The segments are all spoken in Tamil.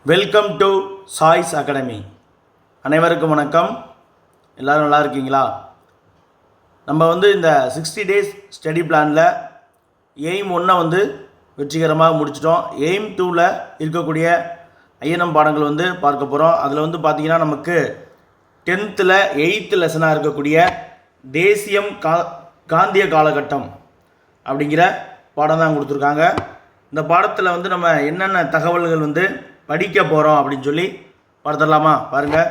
Welcome to choice academy. அனைவருக்கும் வணக்கம். எல்லோரும் நல்லா இருக்கீங்களா? நம்ம இந்த 60 டேஸ் ஸ்டடி பிளானில் எய்ம் 1 வெற்றிகரமாக முடிச்சிட்டோம். எய்ம் 2ல் இருக்கக்கூடிய ஐஎன்எம் பாடங்கள் பார்க்க போகிறோம். அதில் பார்த்திங்கன்னா நமக்கு 10th 8th லெசனாக இருக்கக்கூடிய தேசியம் காந்திய காலகட்டம் அப்படிங்கிற பாடம் தான் கொடுத்துருக்காங்க. இந்த பாடத்தில் நம்ம என்னென்ன தகவல்கள் படிக்க போகிறோம் அப்படின்னு சொல்லி பார்த்துடலாமா? பாருங்கள்.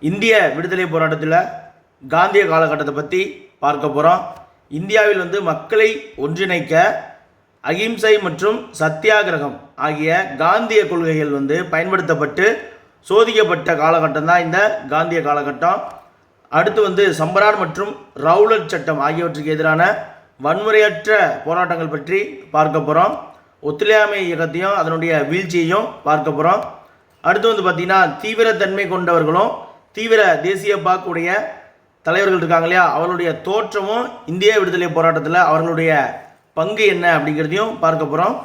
இந்திய விடுதலை போராட்டத்தில் காந்திய காலகட்டத்தை பற்றி பார்க்க போகிறோம். இந்தியாவில் மக்களை ஒன்றிணைக்க அகிம்சை மற்றும் சத்தியாகிரகம் ஆகிய காந்திய கொள்கைகள் பயன்படுத்தப்பட்டு சோதிக்கப்பட்ட காலகட்டம் தான் இந்த காந்திய காலகட்டம். அடுத்து சம்பரான் மற்றும் ரவுலட் சட்டம் ஆகியவற்றுக்கு எதிரான வன்முறையற்ற போராட்டங்கள் பற்றி பார்க்க போகிறோம். ஒத்துழையாமை இயக்கத்தையும் அதனுடைய வீழ்ச்சியையும் பார்க்க போகிறோம். அடுத்து பார்த்திங்கன்னா தீவிரத்தன்மை கொண்டவர்களும் தீவிர தேசிய பாக்குடைய தலைவர்கள் இருக்காங்க இல்லையா, அவர்களுடைய தோற்றமும் இந்திய விடுதலை போராட்டத்தில் அவர்களுடைய பங்கு என்ன அப்படிங்கிறதையும் பார்க்க போகிறோம்.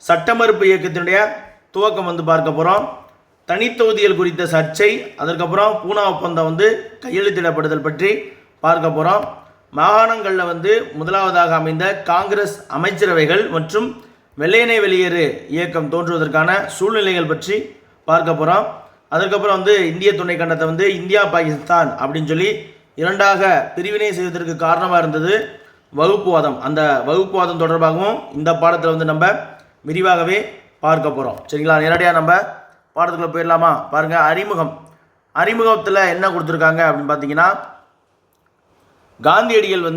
சட்ட மறுப்பு இயக்கத்தினுடைய துவக்கம் பார்க்க போகிறோம். தனித்தொகுதிகள் குறித்த சர்ச்சை, அதற்கப்புறம் பூனா ஒப்பந்தம் கையெழுத்திடப்படுதல் பற்றி பார்க்க போகிறோம். மாகாணங்களில் முதலாவதாக அமைந்த காங்கிரஸ் அமைச்சரவைகள் மற்றும் வெள்ளையனை வெளியேறு இயக்கம் தோன்றுவதற்கான சூழ்நிலைகள் பற்றி பார்க்க போகிறோம். அதற்கப்புறம் இந்திய துணைக்கண்டத்தை இந்தியா பாகிஸ்தான் அப்படின்னு சொல்லி இரண்டாக பிரிவினை செய்வதற்கு காரணமாக இருந்தது வகுப்புவாதம். அந்த வகுப்புவாதம் தொடர்பாகவும் இந்த பாடத்தில் நம்ம விரிவாகவே பார்க்க போகிறோம். சரிங்களா? நேரடியாக நம்ம பாடத்துக்குள்ளே போயிடலாமா? பாருங்கள். அறிமுகத்தில் என்ன கொடுத்துருக்காங்க அப்படின்னு பார்த்தீங்கன்னா, காந்தியடிகள்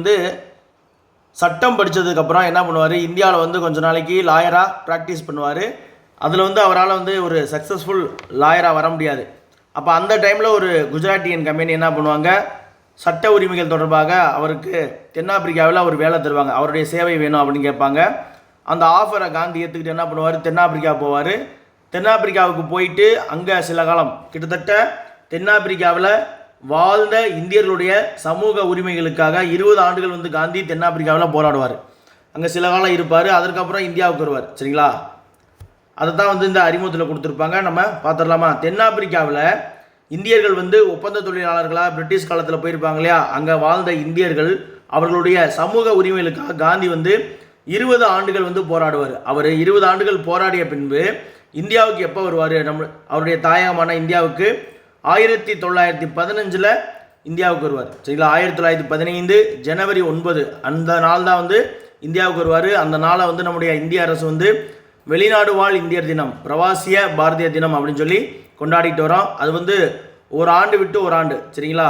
சட்டம் படித்ததுக்கப்புறம் என்ன பண்ணுவார், இந்தியாவில் கொஞ்ச நாளைக்கு லாயராக ப்ராக்டிஸ் பண்ணுவார். அதில் அவரால் ஒரு சக்ஸஸ்ஃபுல் லாயராக வர முடியாது. அப்போ அந்த டைமில் ஒரு குஜராத்தியன் கம்பெனி என்ன பண்ணுவாங்க, சட்ட உரிமைகள் தொடர்பாக அவருக்கு தென்னாப்பிரிக்காவில் ஒரு வேலை தருவாங்க, அவருடைய சேவை வேணும் அப்படின்னு கேட்பாங்க. அந்த ஆஃபரை காந்தி ஏற்றுக்கிட்டு என்ன பண்ணுவார், தென்னாப்பிரிக்கா போவார். தென்னாப்பிரிக்காவுக்கு போயிட்டு அங்கே சில காலம், கிட்டத்தட்ட தென்னாப்பிரிக்காவில் வாழ்ந்த இந்தியர்களுடைய சமூக உரிமைகளுக்காக 20 ஆண்டுகள் காந்தி தென்னாப்பிரிக்காவில் போராடுவார். அங்கே சில காலம் இருப்பார். அதற்கப்புறம் இந்தியாவுக்கு வருவார். சரிங்களா? அதை தான் இந்த அறிமுகத்தில் கொடுத்துருப்பாங்க. நம்ம பார்த்துடலாமா? தென்னாப்பிரிக்காவில் இந்தியர்கள் ஒப்பந்த தொழிலாளர்களாக பிரிட்டிஷ் காலத்தில் போயிருப்பாங்க இல்லையா, அங்கே வாழ்ந்த இந்தியர்கள் அவர்களுடைய சமூக உரிமைகளுக்காக காந்தி 20 ஆண்டுகள் போராடுவார். அவர் 20 ஆண்டுகள் போராடிய பின்பு இந்தியாவுக்கு எப்போ வருவார், அவருடைய தாயகமான இந்தியாவுக்கு 1915 இந்தியாவுக்கு வருவார். சரிங்களா? 1915 ஜனவரி 9 அந்த நாள் தான் இந்தியாவுக்கு வருவார். அந்த நாளை நம்முடைய இந்திய அரசு வெளிநாடு வாழ் இந்தியர் தினம், பிரவாசிய பாரதிய தினம் அப்படின்னு சொல்லி கொண்டாடிட்டு வரோம். அது ஒரு ஆண்டு விட்டு ஒரு ஆண்டு. சரிங்களா?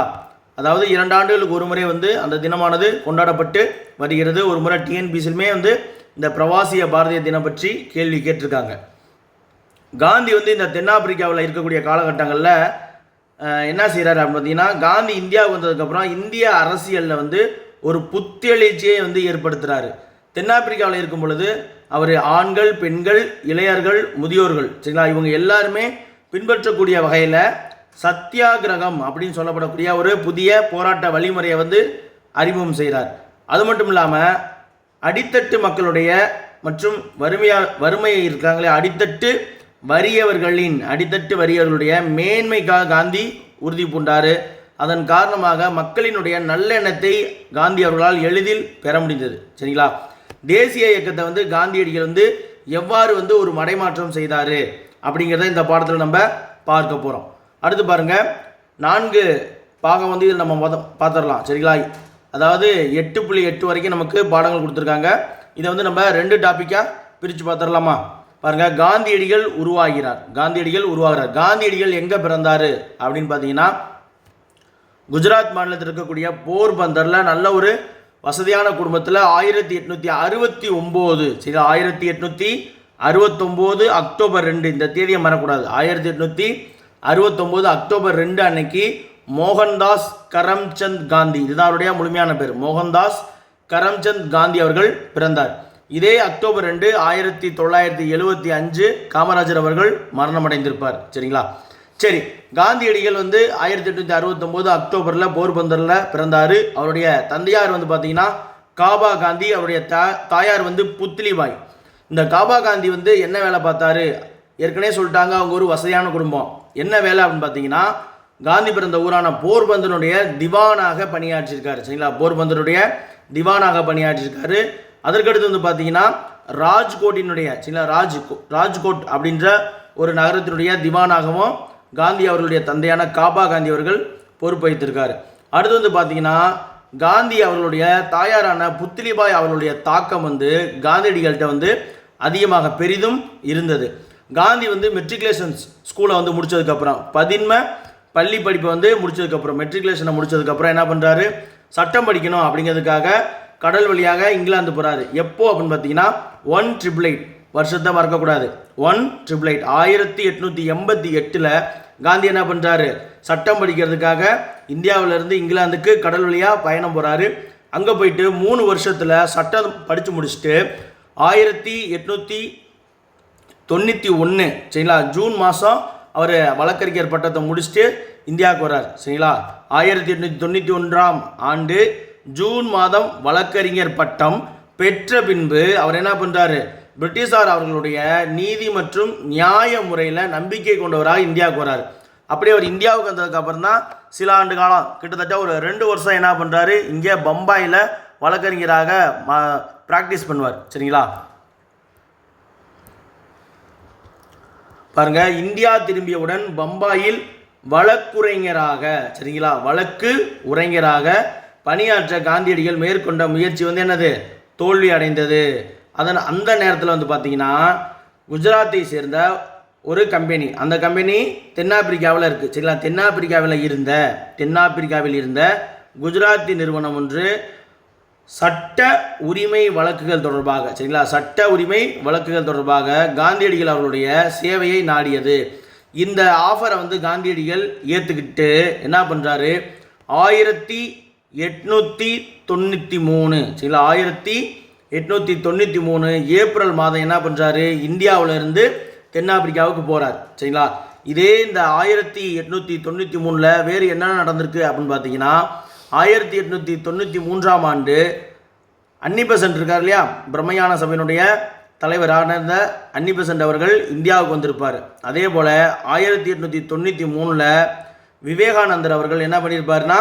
அதாவது 2 ஆண்டுகளுக்கு ஒரு முறை அந்த தினமானது கொண்டாடப்பட்டு வருகிறது. ஒரு முறை டிஎன்பிசிலுமே இந்த பிரவாசிய பாரதிய தினம் பற்றி கேள்வி கேட்டிருக்காங்க. காந்தி இந்த தென்னாப்பிரிக்காவில் இருக்கக்கூடிய காலகட்டங்களில் என்ன செய்கிறார் அப்படின்னு பார்த்தீங்கன்னா, காந்தி இந்தியாவுக்கு வந்ததுக்கப்புறம் இந்திய அரசியலில் ஒரு புத்தெழுச்சியை ஏற்படுத்துகிறாரு. தென்னாப்பிரிக்காவில் இருக்கும் பொழுது அவர் ஆண்கள், பெண்கள், இளையர்கள், முதியோர்கள், சரிங்களா, இவங்க எல்லாருமே பின்பற்றக்கூடிய வகையில் சத்தியாகிரகம் அப்படின்னு சொல்லப்படக்கூடிய ஒரு புதிய போராட்ட வழிமுறையை அறிமுகம் செய்கிறார். அது மட்டும் இல்லாமல் அடித்தட்டு மக்களுடைய மற்றும் வறுமையை இருக்காங்களே அடித்தட்டு வறியவர்களுடைய மேன்மைக்காக காந்தி உறுதி பூண்டார். அதன் காரணமாக மக்களினுடைய நல்லெண்ணத்தை காந்தி அவர்களால் எளிதில் பெற முடிந்தது. சரிங்களா? தேசிய இயக்கத்தை காந்தியடிகள் எவ்வாறு ஒரு மடைமாற்றம் செய்தார் அப்படிங்கிறத இந்த பாடத்தில் நம்ம பார்க்க போகிறோம். அடுத்து பாருங்கள். 4 பாகம் இதில் நம்ம பார்த்துடலாம். சரிங்களா? அதாவது 8.8 வரைக்கும் நமக்கு பாடங்கள் கொடுத்துருக்காங்க. இதை நம்ம 2 டாப்பிக்காக பிரித்து பார்த்துடலாமா? பாருங்கள். காந்தியடிகள் உருவாகிறார். காந்தியடிகள் எங்கே பிறந்தார் அப்படின்னு பார்த்தீங்கன்னா, குஜராத் மாநிலத்தில் இருக்கக்கூடிய போர்பந்தரில் நல்ல ஒரு வசதியான குடும்பத்தில் 1869, சரி, 1869 அக்டோபர் 2, இந்த தேதியை மறக்கூடாது. 1869 அக்டோபர் 2 அன்னைக்கு மோகன்தாஸ் கரம்சந்த் காந்தி, இதுதான் அவருடைய முழுமையான பேர், மோகன்தாஸ் கரம்சந்த் காந்தி அவர்கள் பிறந்தார். இதே அக்டோபர் 2 1975 காமராஜர் அவர்கள் மரணமடைந்திருப்பார். சரிங்களா? சரி, காந்தியடிகள் 1869 அக்டோபரில் போர்பந்தரில் பிறந்தார். அவருடைய தந்தையார் பார்த்தீங்கன்னா காபா காந்தி, அவருடைய தாயார் புத்லிபாய். இந்த காபா காந்தி என்ன வேலை பார்த்தாரு, ஏற்கனவே சொல்லிட்டாங்க, அவங்க ஒரு வசதியான குடும்பம். என்ன வேலை அப்படின்னு பார்த்தீங்கன்னா, காந்தி பிறந்த ஊரான போர்பந்தருடைய திவானாக பணியாற்றியிருக்காரு. சரிங்களா, போர்பந்தருடைய திவானாக பணியாற்றியிருக்காரு. அதற்கடுத்து வந்து பார்த்தீங்கன்னா ராஜ்கோட்டினுடைய சரிங்களா ராஜ்கோட் அப்படின்ற ஒரு நகரத்தினுடைய திவானாகவும் காந்தி அவர்களுடைய தந்தையான காபா காந்தி அவர்கள் பொறுப்பு வைத்திருக்காரு. அடுத்து வந்து பார்த்தீங்கன்னா காந்தி அவர்களுடைய தாயாரான புத்லிபாய் அவர்களுடைய தாக்கம் வந்து காந்தியடிகள்கிட்ட வந்து அதிகமாக பெரிதும் இருந்தது. காந்தி வந்து மெட்ரிகுலேஷன்ஸ் ஸ்கூலை வந்து முடித்ததுக்கப்புறம் பதின்ம பள்ளி படிப்பை வந்து முடித்ததுக்கப்புறம் மெட்ரிகுலேஷனை முடித்ததுக்கப்புறம் என்ன பண்ணுறாரு, சட்டம் படிக்கணும் அப்படிங்கிறதுக்காக கடல் வழியாக இங்கிலாந்து போகிறாரு. எப்போ அப்படின்னு பார்த்தீங்கன்னா 1888 வருஷத்தை மறக்கக்கூடாது. 1888 1888 காந்தி என்ன பண்ணுறாரு, சட்டம் படிக்கிறதுக்காக இந்தியாவிலேருந்து இங்கிலாந்துக்கு கடல் வழியாக பயணம் போகிறாரு. அங்கே போயிட்டு 3 வருஷத்தில் சட்டம் படித்து முடிச்சுட்டு 1891 சரிங்களா ஜூன் மாதம் அவர் வழக்கறிஞர் பட்டத்தை முடிச்சுட்டு இந்தியாவுக்கு வர்றார். சரிங்களா, 1891ஆம் ஆண்டு ஜூன் மாதம் வழக்கறிஞர் பட்டம் பெற்ற பின்பு அவர் என்ன பண்ணுறாரு, பிரிட்டிஷார் அவர்களுடைய நீதி மற்றும் நியாய முறையில் நம்பிக்கை கொண்டவராக இந்தியாவுக்கு வர்றாரு. அப்படியே அவர் இந்தியாவுக்கு வந்ததுக்கு அப்புறம் தான் சில ஆண்டு காலம் கிட்டத்தட்ட ஒரு 2 வருஷம் என்ன பண்ணுறாரு, இங்கே பம்பாயில் வழக்கறிஞராக ப்ராக்டிஸ் பண்ணுவார். சரிங்களா, பாருங்க, இந்தியா திரும்பியவுடன் பம்பாயில் வழக்குரைஞராக சரிங்களா வழக்கு உரைஞராக பணியாற்ற காந்தியடிகள் மேற்கொண்ட முயற்சி வந்து என்னது, தோல்வி அடைந்தது. அந்த நேரத்தில் வந்து பார்த்தீங்கன்னா குஜராத்தை சேர்ந்த ஒரு கம்பெனி, அந்த கம்பெனி தென்னாப்பிரிக்காவில் இருக்குது. சரிங்களா, தென்னாப்பிரிக்காவில் இருந்த குஜராத்தி நிறுவனம் ஒன்று சட்ட உரிமை வழக்குகள் தொடர்பாக சரிங்களா சட்ட உரிமை வழக்குகள் தொடர்பாக காந்தியடிகள் அவர்களுடைய சேவையை நாடியது. இந்த ஆஃபரை வந்து காந்தியடிகள் ஏற்றுக்கிட்டு என்ன பண்ணுறாரு, 1893 சரிங்களா 1893 ஏப்ரல் மாதம் என்ன பண்ணுறாரு, இந்தியாவிலிருந்து தென்னாப்பிரிக்காவுக்கு போகிறார். சரிங்களா, இதே இந்த 1893 வேறு என்ன நடந்திருக்கு அப்படின்னு பார்த்தீங்கன்னா 1893ஆம் ஆண்டு அன்னிபெசன்ட் இருக்கார் இல்லையா, பிரம்மஞான சபையினுடைய தலைவரான இந்த அன்னிபெசன்ட் அவர்கள் இந்தியாவுக்கு வந்திருப்பார். அதே போல் 1893 விவேகானந்தர் அவர்கள் என்ன பண்ணியிருப்பாருன்னா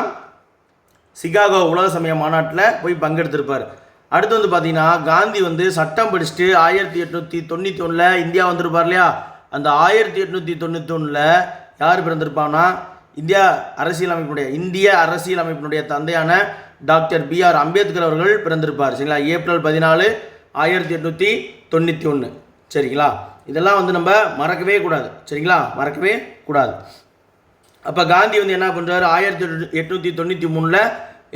சிகாகோ உலக சமய மாநாட்டில் போய் பங்கெடுத்திருப்பார். அடுத்து வந்து பார்த்தீங்கன்னா காந்தி வந்து சட்டம் படிச்சுட்டு 1891 இந்தியா வந்திருப்பார் இல்லையா, அந்த 1891 யார் பிறந்திருப்பாங்கன்னா இந்திய அரசியலமைப்பினுடைய தந்தையான டாக்டர் B.R. அம்பேத்கர் அவர்கள் பிறந்திருப்பார். சரிங்களா, ஏப்ரல் 14 1891. சரிங்களா, இதெல்லாம் வந்து நம்ம மறக்கவே கூடாது. சரிங்களா, மறக்கவே கூடாது. அப்போ காந்தி வந்து என்ன பண்ணுறாரு, 1893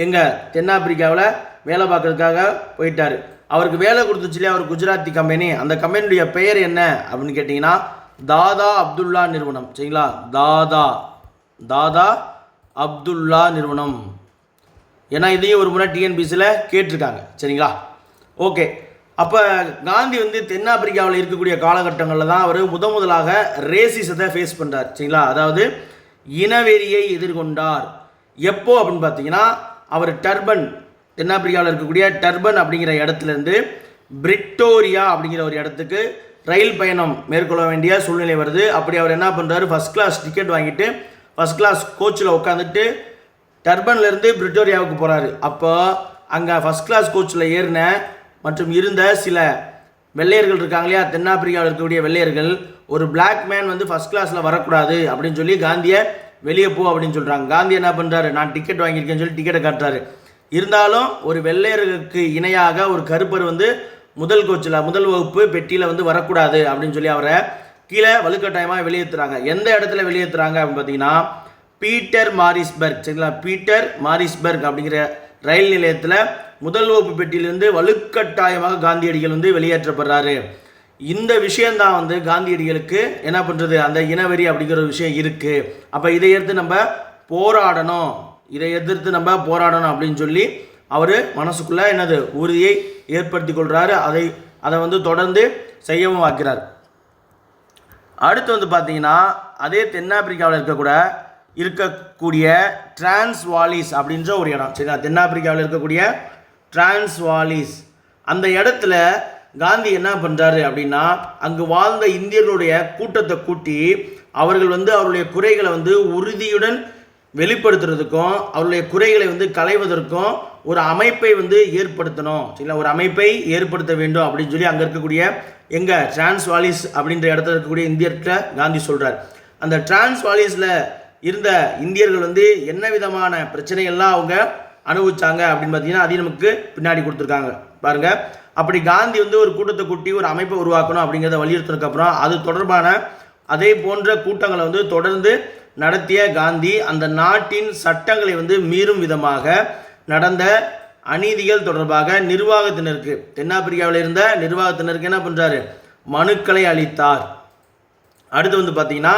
எங்கள் தென்னாப்பிரிக்காவில் வேலை பார்க்கறதுக்காக போயிட்டார். அவருக்கு வேலை கொடுத்துச்சு இல்லையா அவர் குஜராத்தி கம்பெனி, அந்த கம்பெனியுடைய பெயர் என்ன அப்படின்னு கேட்டிங்கன்னா தாதா அப்துல்லா நிறுவனம். சரிங்களா, தாதா அப்துல்லா நிறுவனம். ஏன்னா இதையும் ஒரு முறை டிஎன்பிசியில் கேட்டிருக்காங்க. சரிங்களா, ஓகே. அப்போ காந்தி வந்து தென்னாப்பிரிக்காவில் இருக்கக்கூடிய காலகட்டங்களில் தான் அவர் முதலாக ரேசிசத்தை ஃபேஸ் பண்ணுறார். சரிங்களா, அதாவது இனவெறியை எதிர்கொண்டார். எப்போ அப்படின்னு பார்த்தீங்கன்னா அவர் தென்னாப்பிரிக்காவில் இருக்கக்கூடிய டர்பன் அப்படிங்கிற இடத்துலேருந்து பிரிட்டோரியா அப்படிங்கிற ஒரு இடத்துக்கு ரயில் பயணம் மேற்கொள்ள வேண்டிய சூழ்நிலை வருது. அப்படி அவர் என்ன பண்ணுறாரு, ஃபஸ்ட் கிளாஸ் டிக்கெட் வாங்கிட்டு ஃபஸ்ட் கிளாஸ் கோச்சில் உட்காந்துட்டு டர்பன்லேருந்து பிரிட்டோரியாவுக்கு போகிறாரு. அப்போ அங்கே ஃபஸ்ட் கிளாஸ் கோச்சில் ஏறின மற்றும் இருந்த சில வெள்ளையர்கள் இருக்காங்க இல்லையா, தென்னாப்பிரிக்காவில் இருக்கக்கூடிய வெள்ளையர்கள், ஒரு பிளாக் மேன் வந்து ஃபஸ்ட் கிளாஸில் வரக்கூடாது அப்படின்னு சொல்லி காந்தியை வெளியே போ அப்படின்னு சொல்கிறாங்க. காந்தி என்ன பண்ணுறாரு, நான் டிக்கெட் வாங்கியிருக்கேன்னு சொல்லி டிக்கெட்டை காட்டுறாரு. இருந்தாலும் ஒரு வெள்ளையர்களுக்கு இணையாக ஒரு கருப்பர் வந்து முதல் வகுப்பு பெட்டியில் வந்து வரக்கூடாது அப்படின்னு சொல்லி அவரை கீழே வலுக்கட்டாயமாக வெளியேற்றுறாங்க. எந்த இடத்துல வெளியேற்றுறாங்க அப்படின்னு பார்த்தீங்கன்னா பீட்டர் மாரிஸ்பர்க். சரிங்களா, பீட்டர் மாரிஸ்பர்க் அப்படிங்கிற ரயில் நிலையத்தில் முதல் வகுப்பு பெட்டியிலிருந்து வலுக்கட்டாயமாக காந்தியடிகள் வந்து வெளியேற்றப்படுறாரு. இந்த விஷயந்தான் வந்து காந்தியடிகளுக்கு என்ன பண்ணுறது, அந்த இனவெறி அப்படிங்கிற ஒரு விஷயம் இருக்குது. அப்போ இதை எதிர்த்து நம்ம போராடணும் அப்படின்னு சொல்லி அவர் மனசுக்குள்ளே என்னது உறுதியை ஏற்படுத்தி கொள்கிறாரு. அதை வந்து தொடர்ந்து செய்யவும் வைக்கிறார். அடுத்து வந்து பார்த்தீங்கன்னா அதே தென்னாப்பிரிக்காவில் இருக்கக்கூடிய டிரான்ஸ்வாலிஸ் அப்படின்ற ஒரு இடம். சரிங்களா, தென்னாப்பிரிக்காவில் இருக்கக்கூடிய டிரான்ஸ்வாலிஸ் அந்த இடத்துல காந்தி என்ன பண்ணுறாரு அப்படின்னா, அங்கு வாழ்ந்த இந்தியர்களுடைய கூட்டத்தை கூட்டி அவர்கள் அவருடைய குறைகளை உறுதியுடன் வெளிப்படுத்துறதுக்கும் அவருடைய குறைகளை களைவதற்கும் ஒரு அமைப்பை ஏற்படுத்தணும். சரிங்களா, ஒரு அமைப்பை ஏற்படுத்த வேண்டும் அப்படின்னு சொல்லி அங்கே இருக்கக்கூடிய டிரான்ஸ்வாலிஸ் அப்படின்ற இடத்துல இருக்கக்கூடிய இந்தியர்கிட்ட காந்தி சொல்கிறார். அந்த டிரான்ஸ்வாலிஸில் இருந்த இந்தியர்கள் என்ன விதமான பிரச்சனைகள்லாம் அவங்க அனுபவிச்சாங்க அப்படின்னு பார்த்தீங்கன்னா அதையும் நமக்கு பின்னாடி கொடுத்துருக்காங்க பாருங்க. அப்படி காந்தி ஒரு கூட்டத்தை கூட்டி ஒரு அமைப்பை உருவாக்கணும் அப்படிங்கிறத வலியுறுத்தினதுக்கப்புறம் அது தொடர்பான அதே போன்ற கூட்டங்களை தொடர்ந்து நடத்திய காந்தி அந்த நாட்டின் சட்டங்களை மீறும் விதமாக நடந்த அநீதிகள் தொடர்பாக நிர்வாகத்தினருக்கு, தென்னாப்பிரிக்காவில் இருந்த நிர்வாகத்தினருக்கு என்ன பண்ணுறாரு, மனுக்களை அளித்தார். அடுத்து பார்த்தீங்கன்னா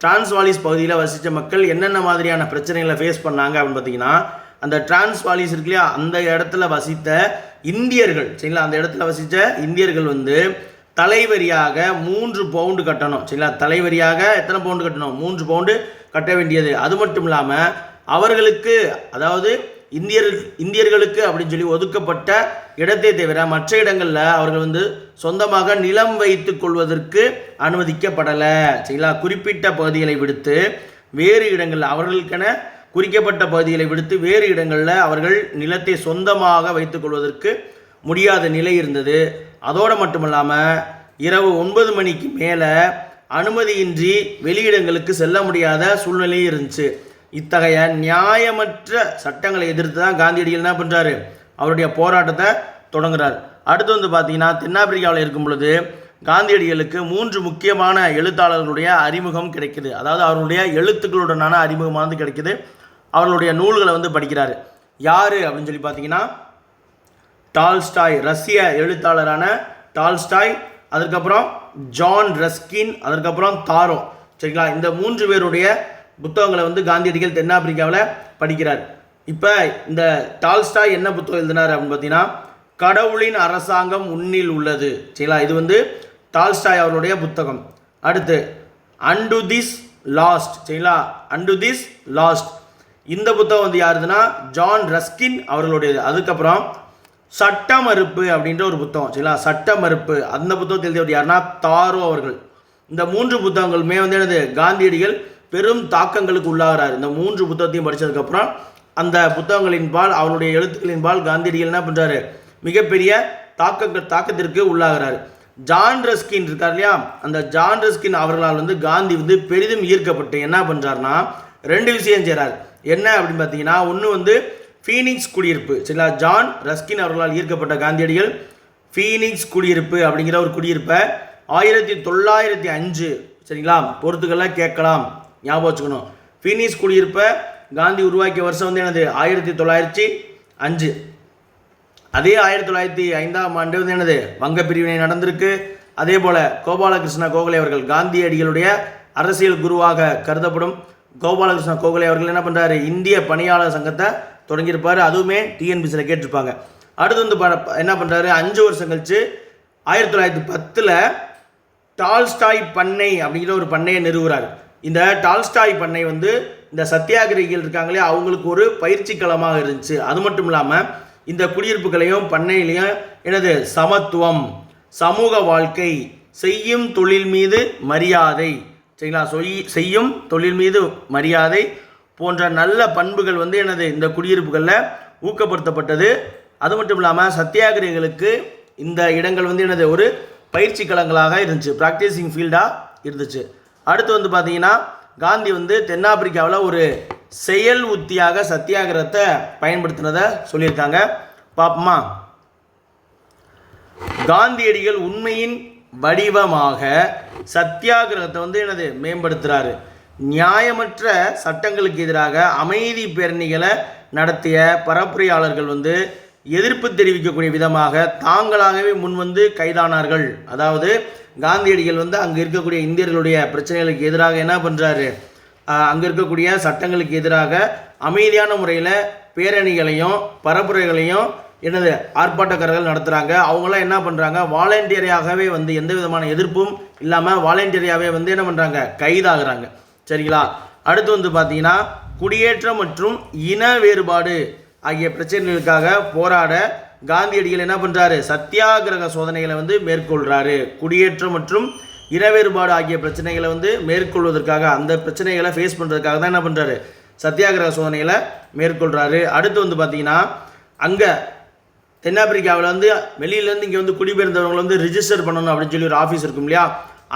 டிரான்ஸ்வாலிஸ் பகுதியில் வசித்த மக்கள் என்னென்ன மாதிரியான பிரச்சனைகளை ஃபேஸ் பண்ணாங்க அப்படின்னு பார்த்தீங்கன்னா, அந்த டிரான்ஸ்வாலிஸ் இருக்கு இல்லையா, அந்த இடத்துல வசித்த இந்தியர்கள், சரிங்களா, அந்த இடத்துல வசித்த இந்தியர்கள் தலைவரியாக 3 பவுண்டு கட்டணும். சரிங்களா, தலைவரியாக எத்தனை பவுண்டு கட்டணும், 3 பவுண்டு கட்ட வேண்டியது. அது மட்டும் இல்லாமல் அவர்களுக்கு, அதாவது இந்தியர்களுக்கு அப்படின்னு சொல்லி ஒதுக்கப்பட்ட இடத்தை தவிர மற்ற இடங்களில் அவர்கள் சொந்தமாக நிலம் வைத்து கொள்வதற்கு அனுமதிக்கப்படலை. சரிங்களா, குறிப்பிட்ட பகுதிகளை விடுத்து வேறு இடங்களில் அவர்களுக்கென குறிக்கப்பட்ட பகுதிகளை விடுத்து வேறு இடங்களில் அவர்கள் நிலத்தை சொந்தமாக வைத்துக் கொள்வதற்கு முடியாத நிலை இருந்தது. அதோடு மட்டுமல்லாமல் இரவு 9 மணிக்கு மேலே அனுமதியின்றி வெளியிடங்களுக்கு செல்ல முடியாத சூழ்நிலை இருந்துச்சு. இத்தகைய நியாயமற்ற சட்டங்களை எதிர்த்து தான் காந்தியடிகள் என்ன பண்ணுறாரு, அவருடைய போராட்டத்தை தொடங்குறார். அடுத்து பார்த்தீங்கன்னா தென்னாப்பிரிக்காவில் இருக்கும் பொழுது காந்தியடிகளுக்கு 3 முக்கியமான எழுத்தாளர்களுடைய அறிமுகம் கிடைக்குது. அதாவது அவருடைய எழுத்துக்களுடனான அறிமுகமானது கிடைக்குது. அவர்களுடைய நூல்களை படிக்கிறாரு. யார் அப்படின்னு சொல்லி பார்த்தீங்கன்னா டால்ஸ்டாய், ரஷ்ய எழுத்தாளரான டால்ஸ்டாய், அதற்கப்புறம் ஜான் ரஸ்கின், அதற்கப்புறம் தாரோ. சரிங்களா, இந்த 3 பேருடைய புத்தகங்களை காந்தியடிகள் தென்னாப்பிரிக்காவில் படிக்கிறார். இப்போ இந்த டால்ஸ்டாய் என்ன புத்தகம் எழுதினார் அப்படின்னு பார்த்தீங்கன்னா கடவுளின் அரசாங்கம் உன்னில் உள்ளது. சரிங்களா, இது டால்ஸ்டாய் அவருடைய புத்தகம். அடுத்து அண்டு திஸ் லாஸ்ட். சரிங்களா, அண்டு திஸ் லாஸ்ட் இந்த புத்தகம் யாருதுன்னா ஜான் ரஸ்கின் அவர்களுடையது. அதுக்கப்புறம் சட்ட மறுப்பு அப்படின்ற ஒரு புத்தகம். சரிங்களா, சட்ட மறுப்பு அந்த புத்தகத்தை எழுதியவர் யாருன்னா தாரோ அவர்கள். இந்த 3 புத்தகங்களுமே என்னது, காந்தியடிகள் பெரும் தாக்கங்களுக்கு உள்ளாகிறார். இந்த 3 புத்தகத்தையும் படித்ததுக்கப்புறம் அந்த புத்தகங்களின்பால் அவருடைய எழுத்துக்களின்பால் காந்தியடிகள் என்ன பண்ணுறாரு, மிகப்பெரிய தாக்கத்திற்கு உள்ளாகிறார். ஜான் ரஸ்கின் இருக்கார் இல்லையா, அந்த ஜான் ரஸ்கின் அவர்களால் காந்தி பெரிதும் ஈர்க்கப்பட்டு என்ன பண்ணுறாருன்னா 2 விஷயம் செய்கிறார். என்ன அப்படின்னு பார்த்தீங்கன்னா, ஒன்று ஃபீனிக்ஸ் குடியிருப்பு. சரிங்களா, ஜான் ரஸ்கின் அவர்களால் ஈர்க்கப்பட்ட காந்தியடிகள் ஃபீனிக்ஸ் குடியிருப்பு அப்படிங்கிற ஒரு குடியிருப்பை 1905, சரிங்களா, பொறுத்துக்கெல்லாம் கேட்கலாம், ஞாபகம் வச்சுக்கணும். ஃபீனிக்ஸ் குடியிருப்பை காந்தி உருவாக்கிய வருஷம் என்னது 1905. அதே 1905ஆம் ஆண்டு என்னது வங்க பிரிவினை நடந்திருக்கு. அதே போல் கோபாலகிருஷ்ண கோகலே அவர்கள், காந்தியடிகளுடைய அரசியல் குருவாக கருதப்படும் கோபாலகிருஷ்ண கோகலே அவர்கள் என்ன பண்ணுறாரு, இந்திய பணியாளர் சங்கத்தை தொடங்கியிருப்பார். அதுவுமே டிஎன்பிசியில் கேட்டிருப்பாங்க. அடுத்து என்ன பண்ணுறாரு, 5 வருஷம் கழிச்சு 1910 டால்ஸ்டாய் பண்ணை அப்படிங்கிற ஒரு பண்ணையை நிறுவுறாரு. இந்த டால்ஸ்டாய் பண்ணை இந்த சத்தியாகிரகிகள் இருக்காங்களே அவங்களுக்கு ஒரு பயிற்சி களமாக இருந்துச்சு. அது மட்டும் இல்லாமல் இந்த குடியிருப்புகளையும் பண்ணையிலையும் என்னது சமத்துவம், சமூக வாழ்க்கை, செய்யும் தொழில் மீது மரியாதை, சரிங்களா, செய்யும் தொழில் மீது மரியாதை போன்ற நல்ல பண்புகள் என்னது இந்த குடியிருப்புகளில் ஊக்கப்படுத்தப்பட்டது. அது மட்டும் இல்லாமல் சத்தியாகிரகிகளுக்கு இந்த இடங்கள் என்னது ஒரு பயிற்சி களங்களாக இருந்துச்சு, ப்ராக்டிஸிங் ஃபீல்டாக இருந்துச்சு. அடுத்து பார்த்தீங்கன்னா காந்தி தென்னாப்பிரிக்காவில் ஒரு செயல் உத்தியாக சத்தியாகிரகத்தை பயன்படுத்தினதை சொல்லியிருக்காங்க. பாப்போமா, காந்தியடிகள் உண்மையின் வடிவமாக சத்தியாகிரகத்தை என்னது மேம்படுத்துகிறாரு. நியாயமற்ற சட்டங்களுக்கு எதிராக அமைதி பேரணிகளை நடத்திய பரப்புரையாளர்கள் எதிர்ப்பு தெரிவிக்கக்கூடிய விதமாக தாங்களாகவே முன்வந்து கைதானார்கள். அதாவது காந்தியடிகள் அங்கே இருக்கக்கூடிய இந்தியர்களுடைய பிரச்சனைகளுக்கு எதிராக என்ன பண்ணுறாரு, அங்கே இருக்கக்கூடிய சட்டங்களுக்கு எதிராக அமைதியான முறையில் பேரணிகளையும் பரப்புரைகளையும் என்னது ஆர்ப்பாட்டக்காரர்கள் நடத்துகிறாங்க. அவங்களாம் என்ன பண்ணுறாங்க, வாலண்டியராகவே எந்த விதமான எதிர்ப்பும் இல்லாமல் வாலண்டியராகவே என்ன பண்ணுறாங்க, கைதாகிறாங்க. சரிங்களா, அடுத்து பார்த்தீங்கன்னா குடியேற்றம் மற்றும் இன வேறுபாடு ஆகிய பிரச்சனைகளுக்காக போராட காந்தியடிகள் என்ன பண்ணுறாரு, சத்தியாகிரக சோதனைகளை வந்து மேற்கொள்கிறாரு. குடியேற்றம் மற்றும் இனவேறுபாடு ஆகிய பிரச்சனைகளை வந்து மேற்கொள்வதற்காக, அந்த பிரச்சனைகளை ஃபேஸ் பண்ணுறதுக்காக தான் என்ன பண்ணுறாரு, சத்தியாகிரக சோதனைகளை மேற்கொள்கிறாரு. அடுத்து வந்து பார்த்தீங்கன்னா, அங்கே தென்னாப்பிரிக்காவில் வந்து வெளியிலேருந்து இங்கே வந்து குடிபெயர்ந்தவங்களை வந்து ரிஜிஸ்டர் பண்ணணும் அப்படின்னு சொல்லி ஒரு ஆஃபீஸ் இருக்கும் இல்லையா,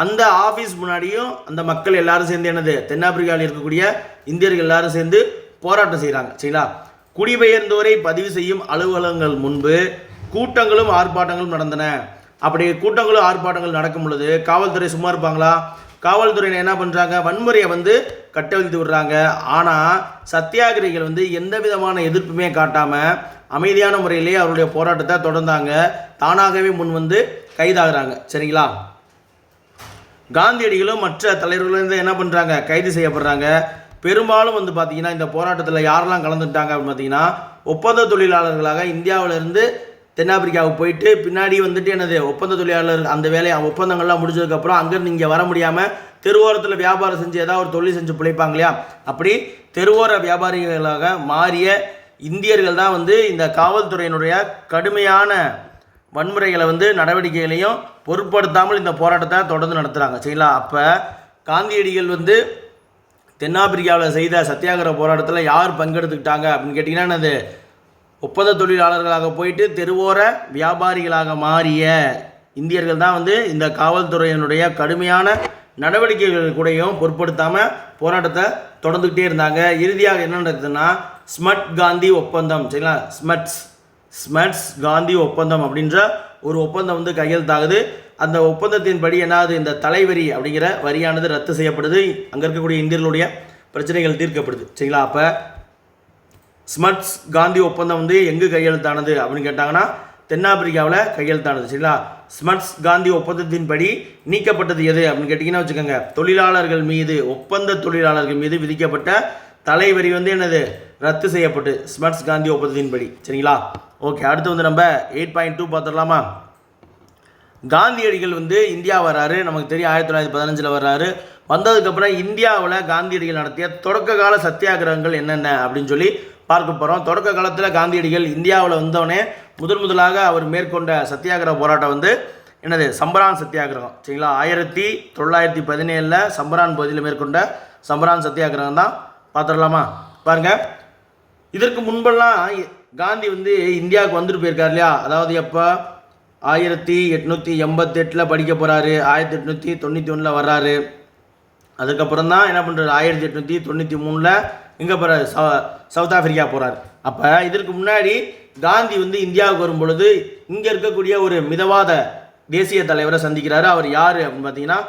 அந்த ஆஃபீஸ் முன்னாடியும் அந்த மக்கள் எல்லாரும் சேர்ந்து என்னது, தென்னாப்பிரிக்காவில் இருக்கக்கூடிய இந்தியர்கள் எல்லாரும் சேர்ந்து போராட்டம் செய்கிறாங்க. சரிங்களா. குடிபெயர்ந்தோரை பதிவு செய்யும் அலுவலகங்கள் முன்பு கூட்டங்களும் ஆர்ப்பாட்டங்களும் நடந்தன. அப்படி கூட்டங்களும் ஆர்ப்பாட்டங்கள் நடக்கும் பொழுது காவல்துறை சும்மா இருப்பாங்களா? காவல்துறையினர் என்ன பண்ணுறாங்க, வன்முறையை வந்து கட்டவிழ்த்து விடுறாங்க. ஆனால் சத்தியாகிரிகள் வந்து எந்த விதமான எதிர்ப்புமே காட்டாமல் அமைதியான முறையிலேயே அவருடைய போராட்டத்தை தொடர்ந்தாங்க. தானாகவே முன் வந்து கைதாகிறாங்க. சரிங்களா. காந்தியடிகளும் மற்ற தலைவர்களும் என்ன பண்ணுறாங்க, கைது செய்யப்படுறாங்க. பெரும்பாலும் வந்து பார்த்தீங்கன்னா இந்த போராட்டத்தில் யாரெல்லாம் கலந்துட்டாங்க அப்படின்னு பார்த்தீங்கன்னா, ஒப்பந்த தொழிலாளர்களாக இந்தியாவிலிருந்து தென்னாப்பிரிக்காவுக்கு போயிட்டு பின்னாடி வந்துட்டு என்னது, ஒப்பந்த தொழிலாளர் அந்த வேலையை ஒப்பந்தங்கள்லாம் முடிஞ்சதுக்கப்புறம் அங்கேருந்து இங்கே வர முடியாமல் தெருவோரத்தில் வியாபாரம் செஞ்சு ஏதாவது ஒரு தொழில் செஞ்சு பிழைப்பாங்க இல்லையா, அப்படி தெருவோர வியாபாரிகளாக மாறிய இந்தியர்கள் தான் வந்து இந்த காவல்துறையினுடைய கடுமையான வன்முறைகளை வந்து நடவடிக்கைகளையும் பொருட்படுத்தாமல் இந்த போராட்டத்தை தொடர்ந்து நடத்துகிறாங்க. சரிங்களா. அப்போ காந்தியடிகள் வந்து தென்னாப்பிரிக்காவில் செய்த சத்தியாகிரக போராட்டத்தில் யார் பங்கெடுத்துக்கிட்டாங்க அப்படின்னு கேட்டிங்கன்னா, என்னது, ஒப்பந்த தொழிலாளர்களாக போயிட்டு தெருவோர வியாபாரிகளாக மாறிய இந்தியர்கள் தான் வந்து இந்த காவல்துறையினுடைய கடுமையான நடவடிக்கைகள் கூடயும் பொருட்படுத்தாமல் போராட்டத்தை தொடர்ந்துக்கிட்டே இருந்தாங்க. இறுதியாக என்ன நடக்குதுன்னா, ஸ்மட் காந்தி ஒப்பந்தம். சரிங்களா. ஸ்மட்ஸ் காந்தி ஒப்பந்தம் அப்படின்ற ஒரு ஒப்பந்தம் வந்து கையெழுத்தாகுது. அந்த ஒப்பந்தத்தின்படி என்னாவது, இந்த தலைவரி அப்படிங்கிற வரியானது ரத்து செய்யப்படுது. அங்கே இருக்கக்கூடிய இந்தியர்களுடைய பிரச்சனைகள் தீர்க்கப்படுது. சரிங்களா. அப்போ ஸ்மட்ஸ் காந்தி ஒப்பந்தம் வந்து எங்கு கையெழுத்தானது அப்படின்னு கேட்டாங்கன்னா, தென்னாப்பிரிக்காவில் கையெழுத்தானது. சரிங்களா. ஸ்மட்ஸ் காந்தி ஒப்பந்தத்தின்படி நீக்கப்பட்டது எது அப்படின்னு கேட்டிங்கன்னா வச்சுக்கோங்க, தொழிலாளர்கள் மீது, ஒப்பந்த தொழிலாளர்கள் மீது விதிக்கப்பட்ட தலைவரி வந்து என்னது, ரத்து செய்யப்பட்டு ஸ்மட்ஸ் காந்தி ஒப்பந்தத்தின்படி. சரிங்களா. ஓகே. அடுத்து வந்து நம்ம 8.2 பார்த்துடலாமா. காந்தியடிகள் வந்து இந்தியா வர்றாரு. நமக்கு தெரியும் 1915 வர்றாரு. வந்ததுக்கப்புறம் இந்தியாவில் காந்தியடிகள் நடத்திய தொடக்க கால சத்தியாகிரகங்கள் என்னென்ன அப்படின்னு சொல்லி பார்க்க போகிறோம். தொடக்க காலத்தில் காந்தியடிகள் இந்தியாவில் வந்தோடனே முதலாக அவர் மேற்கொண்ட சத்தியாகிரக போராட்டம் வந்து என்னது, சம்பரான் சத்தியாகிரகம். சரிங்களா. 1917 சம்பரான் பகுதியில் மேற்கொண்ட சம்பரான் சத்தியாகிரகம் தான் பார்த்துடலாமா. பாருங்கள், இதற்கு முன்பெல்லாம் காந்தி வந்து இந்தியாவுக்கு வந்துட்டு போயிருக்கார் இல்லையா, அதாவது எப்போ 1888 படிக்க போகிறாரு, 1891 வர்றாரு. அதுக்கப்புறம் தான் என்ன பண்ணுறாரு, 1893 இங்கே போகிறாரு, சவுத் ஆஃப்ரிக்கா போகிறாரு. அப்போ இதற்கு முன்னாடி காந்தி வந்து இந்தியாவுக்கு வரும் பொழுது இங்கே இருக்கக்கூடிய ஒரு மிதவாத தேசிய தலைவரை சந்திக்கிறாரு. அவர் யார் அப்படின்னு பார்த்தீங்கன்னா,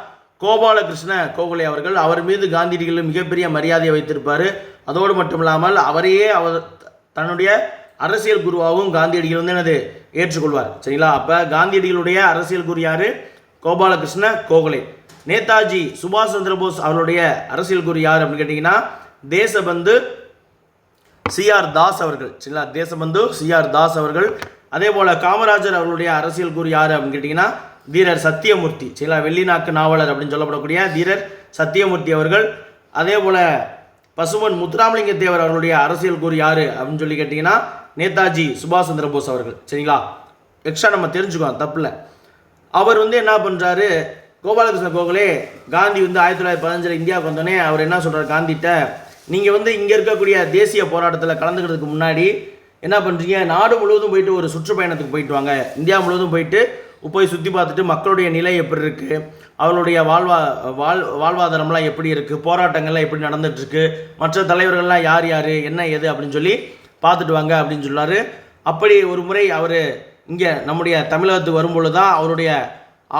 கோபாலகிருஷ்ண கோகலே அவர்கள். அவர் மீது காந்தியடிகள் மிகப்பெரிய மரியாதையை வைத்திருப்பார். அதோடு மட்டும் இல்லாமல் அவரையே அவர் தன்னுடைய அரசியல் குருவாகவும் காந்தியடிகள் வந்து என்னது ஏற்றுக்கொள்வார். சரிங்களா. அப்போ காந்தியடிகளுடைய அரசியல் குரு யார், கோபாலகிருஷ்ண கோகலே. நேதாஜி சுபாஷ் சந்திரபோஸ் அவருடைய அரசியல் குரு யார் அப்படின்னு கேட்டிங்கன்னா, தேசபந்து சிஆர் தாஸ் அவர்கள். சரிங்களா. தேசபந்து சிஆர் தாஸ் அவர்கள். அதே போல் காமராஜர் அவர்களுடைய அரசியல் குரு யார் அப்படின்னு கேட்டிங்கன்னா, தீரர் சத்தியமூர்த்தி. சரிங்களா. வெள்ளிநாக்கு நாவலர் அப்படின்னு சொல்லப்படக்கூடிய தீரர் சத்தியமூர்த்தி அவர்கள். அதே போல் பசுமன் முத்துராமலிங்க தேவர் அவர்களுடைய அரசியல் குரு யார் அப்படின்னு சொல்லி கேட்டிங்கன்னா, நேதாஜி சுபாஷ் சந்திரபோஸ் அவர்கள். சரிங்களா. எக்ஸ்ட்ரா நம்ம தெரிஞ்சுக்கோம், தப்பில்லை. அவர் வந்து என்ன பண்ணுறாரு, கோபாலகிருஷ்ண கோகலே காந்தி வந்து 1915 இந்தியாவுக்கு வந்தோடனே அவர் என்ன சொல்கிறார் காந்திகிட்ட, நீங்கள் வந்து இங்கே இருக்கக்கூடிய தேசிய போராட்டத்தில் கலந்துக்கிறதுக்கு முன்னாடி என்ன பண்ணுறீங்க, நாடு முழுவதும் போயிட்டு ஒரு சுற்றுப்பயணத்துக்கு போயிட்டு வாங்க. இந்தியா முழுவதும் போயிட்டு போய் சுற்றி பார்த்துட்டு மக்களுடைய நிலை எப்படி இருக்குது, அவளுடைய வாழ்வாதாரம்லாம் எப்படி இருக்குது, போராட்டங்கள்லாம் எப்படி நடந்துகிட்ருக்கு, மற்ற தலைவர்கள்லாம் யார் யார் என்ன ஏது அப்படின்னு சொல்லி பார்த்துட்டு வாங்க அப்படின்னு சொன்னார். அப்படி ஒரு முறை அவர் இங்கே நம்முடைய தமிழகத்துக்கு வரும்பொழுது தான் அவருடைய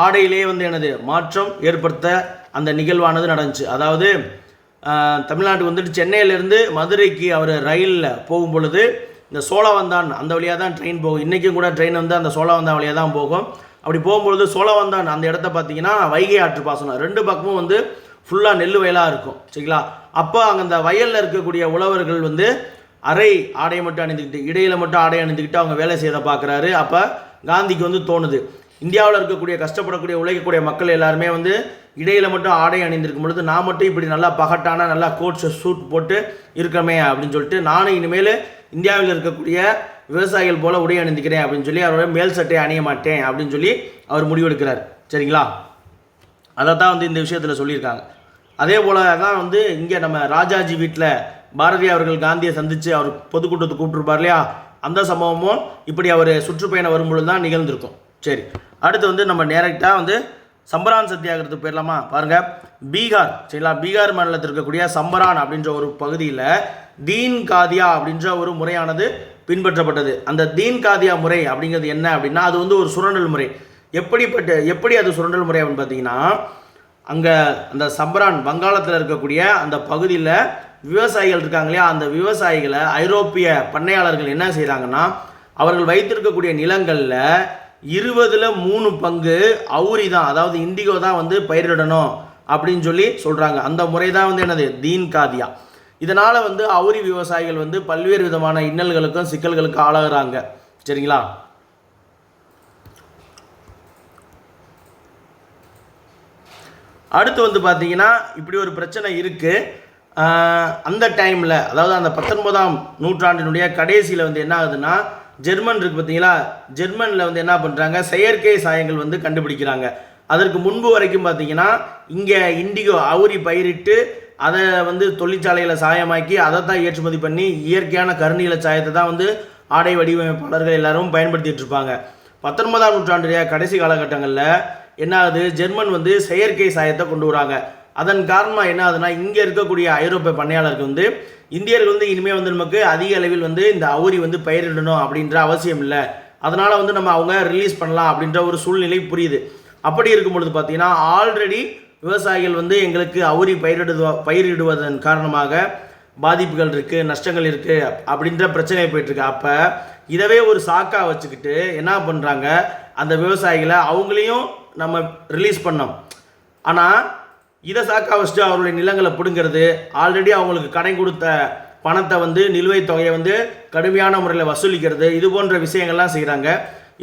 ஆடையிலே வந்து என்னது மாற்றம் ஏற்படுத்த அந்த நிகழ்வானது நடந்துச்சு. அதாவது தமிழ்நாட்டுக்கு வந்துட்டு சென்னையிலேருந்து மதுரைக்கு அவர் ரயிலில் போகும் பொழுது இந்த சோழவந்தான் அந்த வழியாக தான் ட்ரெயின் போகும். இன்றைக்கும் கூட ட்ரெயின் வந்து அந்த சோழவந்தான் வழியாக தான் போகும். அப்படி போகும்பொழுது சோழவந்தான் அந்த இடத்த பார்த்தீங்கன்னா வைகை ஆற்று பாசனம், ரெண்டு பக்கமும் வந்து ஃபுல்லாக நெல் வயலாக இருக்கும். சரிங்களா. அப்போ அங்கே அந்த வயலில் இருக்கக்கூடிய உழவர்கள் வந்து அரை ஆடையை மட்டும் அணிந்துக்கிட்டு, இடையில் மட்டும் ஆடை அணிந்துக்கிட்டு அவங்க வேலை செய்யறதை பார்க்குறாரு. அப்போ காந்திக்கு வந்து தோணுது, இந்தியாவில் இருக்கக்கூடிய கஷ்டப்படக்கூடிய உழைக்கக்கூடிய மக்கள் எல்லாருமே வந்து இடையில் மட்டும் ஆடை அணிந்திருக்கும் பொழுது நான் மட்டும் இப்படி நல்லா பகட்டான நல்லா கோட் சூட் போட்டு இருக்கமே அப்படின்னு சொல்லிட்டு, நானும் இனிமேல் இந்தியாவில் இருக்கக்கூடிய விவசாயிகள் போல உடை அணிந்துக்கிறேன் அப்படின்னு சொல்லி அவரோட மேல் சட்டை அணிய மாட்டேன் அப்படின்னு சொல்லி அவர் முடிவெடுக்கிறார். சரிங்களா, அதை தான் வந்து இந்த விஷயத்தில் சொல்லியிருக்காங்க. அதே போல தான் வந்து இங்கே நம்ம ராஜாஜி வீட்டில் பாரதி அவர்கள் காந்தியை சந்தித்து அவர் பொதுக்கூட்டத்துக்கு கூப்பிட்டுருப்பார் இல்லையா, அந்த சம்பவமும் இப்படி அவர் சுற்றுப்பயணம் வரும்பொழுது தான் நிகழ்ந்திருக்கும். சரி, அடுத்து வந்து நம்ம டேரெக்டாக வந்து சம்பரான் சத்தியாகிரகத்துக்கு போயிடலாமா? பாருங்கள், பீகார், சரிங்களா, பீகார் மாநிலத்தில் இருக்கக்கூடிய சம்பரான் அப்படின்ற ஒரு பகுதியில் தீன் காதியா அப்படின்ற ஒரு முறையானது பின்பற்றப்பட்டது. அந்த தீன் காதியா முறை அப்படிங்கிறது என்ன அப்படின்னா, அது வந்து ஒரு சுரண்டல் முறை. எப்படி அது சுரண்டல் முறை அப்படின்னு பார்த்தீங்கன்னா, அங்கே அந்த சம்பரான் வங்காளத்தில் இருக்கக்கூடிய அந்த பகுதியில் விவசாயிகள் இருக்காங்க இல்லையா, அந்த விவசாயிகளை ஐரோப்பிய பண்ணையாளர்கள் என்ன செய்கிறாங்கன்னா, அவர்கள் வைத்திருக்கக்கூடிய நிலங்களில் 20% 3 அவுரி தான், அதாவது இண்டிகோ தான் வந்து பயிரிடணும் அப்படின்னு சொல்லி சொல்கிறாங்க. அந்த முறை தான் வந்து என்னது, தீன் காதியா. இதனால் வந்து அவுரி விவசாயிகள் வந்து பல்வேறு விதமான இன்னல்களுக்கும் சிக்கல்களுக்கும் ஆளாகிறாங்க. சரிங்களா, அடுத்து வந்து பார்த்தீங்கன்னா இப்படி ஒரு பிரச்சனை இருக்குது. அந்த டைமில், அதாவது அந்த 19ஆம் நூற்றாண்டினுடைய கடைசியில் வந்து என்ன ஆகுதுன்னா, ஜெர்மன் இருக்குது பார்த்தீங்களா, ஜெர்மனில் வந்து என்ன பண்ணுறாங்க, செயற்கை சாயங்கள் வந்து கண்டுபிடிக்கிறாங்க. அதற்கு முன்பு வரைக்கும் பார்த்தீங்கன்னா இங்கே இண்டிகோ அவுரி பயிரிட்டு அதை வந்து தொழிற்சாலையில் சாயமாக்கி அதை தான் ஏற்றுமதி பண்ணி இயற்கையான கருநீல சாயத்தை தான் வந்து ஆடை வடிவமைப்பாளர்கள் எல்லாரும் பயன்படுத்திகிட்டு இருப்பாங்க. 19ஆம் நூற்றாண்டுடைய கடைசி காலகட்டங்களில் என்ன ஆகுது, ஜெர்மன் வந்து செயற்கை சாயத்தை கொண்டு வராங்க. அதன் காரணமாக என்ன ஆகுதுன்னா, இங்கே இருக்கக்கூடிய ஐரோப்பிய பண்ணையாளருக்கு வந்து இந்தியர்கள் வந்து இனிமேல் வந்து நமக்கு அதிக அளவில் வந்து இந்த அவுரி வந்து பயிரிடணும் அப்படின்ற அவசியம் இல்லை, அதனால் வந்து நம்ம அவங்க ரிலீஸ் பண்ணலாம் அப்படின்ற ஒரு சூழ்நிலை புரியுது. அப்படி இருக்கும் பொழுது பார்த்தீங்கன்னா, ஆல்ரெடி விவசாயிகள் வந்து எங்களுக்கு அவுரி பயிரிடுவதன் காரணமாக பாதிப்புகள் இருக்குது, நஷ்டங்கள் இருக்குது அப்படின்ற பிரச்சனை போயிட்டுருக்கு. அப்போ இதவே ஒரு சாக்கா வச்சுக்கிட்டு என்ன பண்ணுறாங்க, அந்த விவசாயிகளை அவங்களையும் நம்ம ரிலீஸ் பண்ணோம், ஆனால் இதை சாக்கா வச்சுட்டு அவருடைய நிலங்களை பிடுங்கிறது, ஆல்ரெடி அவங்களுக்கு கடன் கொடுத்த பணத்தை வந்து நிலுவைத் தொகையை வந்து கடுமையான முறையில் வசூலிக்கிறது, இது போன்ற விஷயங்கள்லாம் செய்கிறாங்க.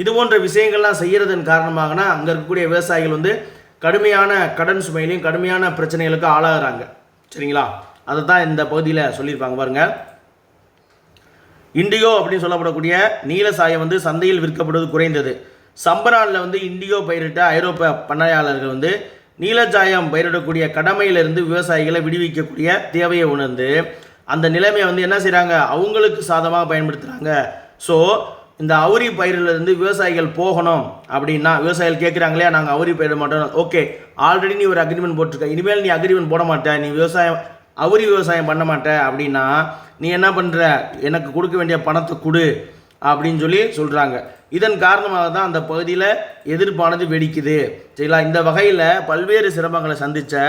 இது போன்ற விஷயங்கள்லாம் செய்கிறதன் காரணமாகனா அங்கே இருக்கக்கூடிய விவசாயிகள் வந்து கடுமையான கடன் சுமையிலையும் கடுமையான பிரச்சனைகளுக்கு ஆளாகிறாங்க. சரிங்களா, அதை தான் இந்த பகுதியில் சொல்லியிருப்பாங்க. பாருங்கள், இண்டிகோ அப்படின்னு சொல்லப்படக்கூடிய நீல சாயம் வந்து சந்தையில் விற்கப்படுவது குறைந்தது. சம்பரானில் வந்து இண்டிகோ பயிரிட்ட ஐரோப்பிய பண்ணையாளர்கள் வந்து நீலச்சாயம் பயிரிடக்கூடிய கடமையிலிருந்து விவசாயிகளை விடுவிக்கக்கூடிய தேவையை உணர்ந்து அந்த நிலைமையை வந்து என்ன செய்கிறாங்க, அவங்களுக்கு சாதமாக பயன்படுத்துகிறாங்க. ஸோ இந்த அவுரி பயிரிலிருந்து விவசாயிகள் போகணும் அப்படின்னா, விவசாயிகள் கேட்குறாங்களே நாங்கள் அவுரி பயிரிட மாட்டோம், ஓகே ஆல்ரெடி நீ ஒரு அக்ரிமெண்ட் போட்டிருக்க, இனிமேல் நீ அக்ரிமெண்ட் போட மாட்டேன், நீ அவுரி விவசாயம் பண்ண மாட்டேன் அப்படின்னா நீ என்ன பண்ணுற, எனக்கு கொடுக்க வேண்டிய பணத்தை கொடு அப்படின்னு சொல்லி சொல்கிறாங்க. இதன் காரணமாக தான் அந்த பகுதியில் எதிர்ப்பானது வெடிக்குது. சரிங்களா, இந்த வகையில் பல்வேறு சிரமங்களை சந்தித்த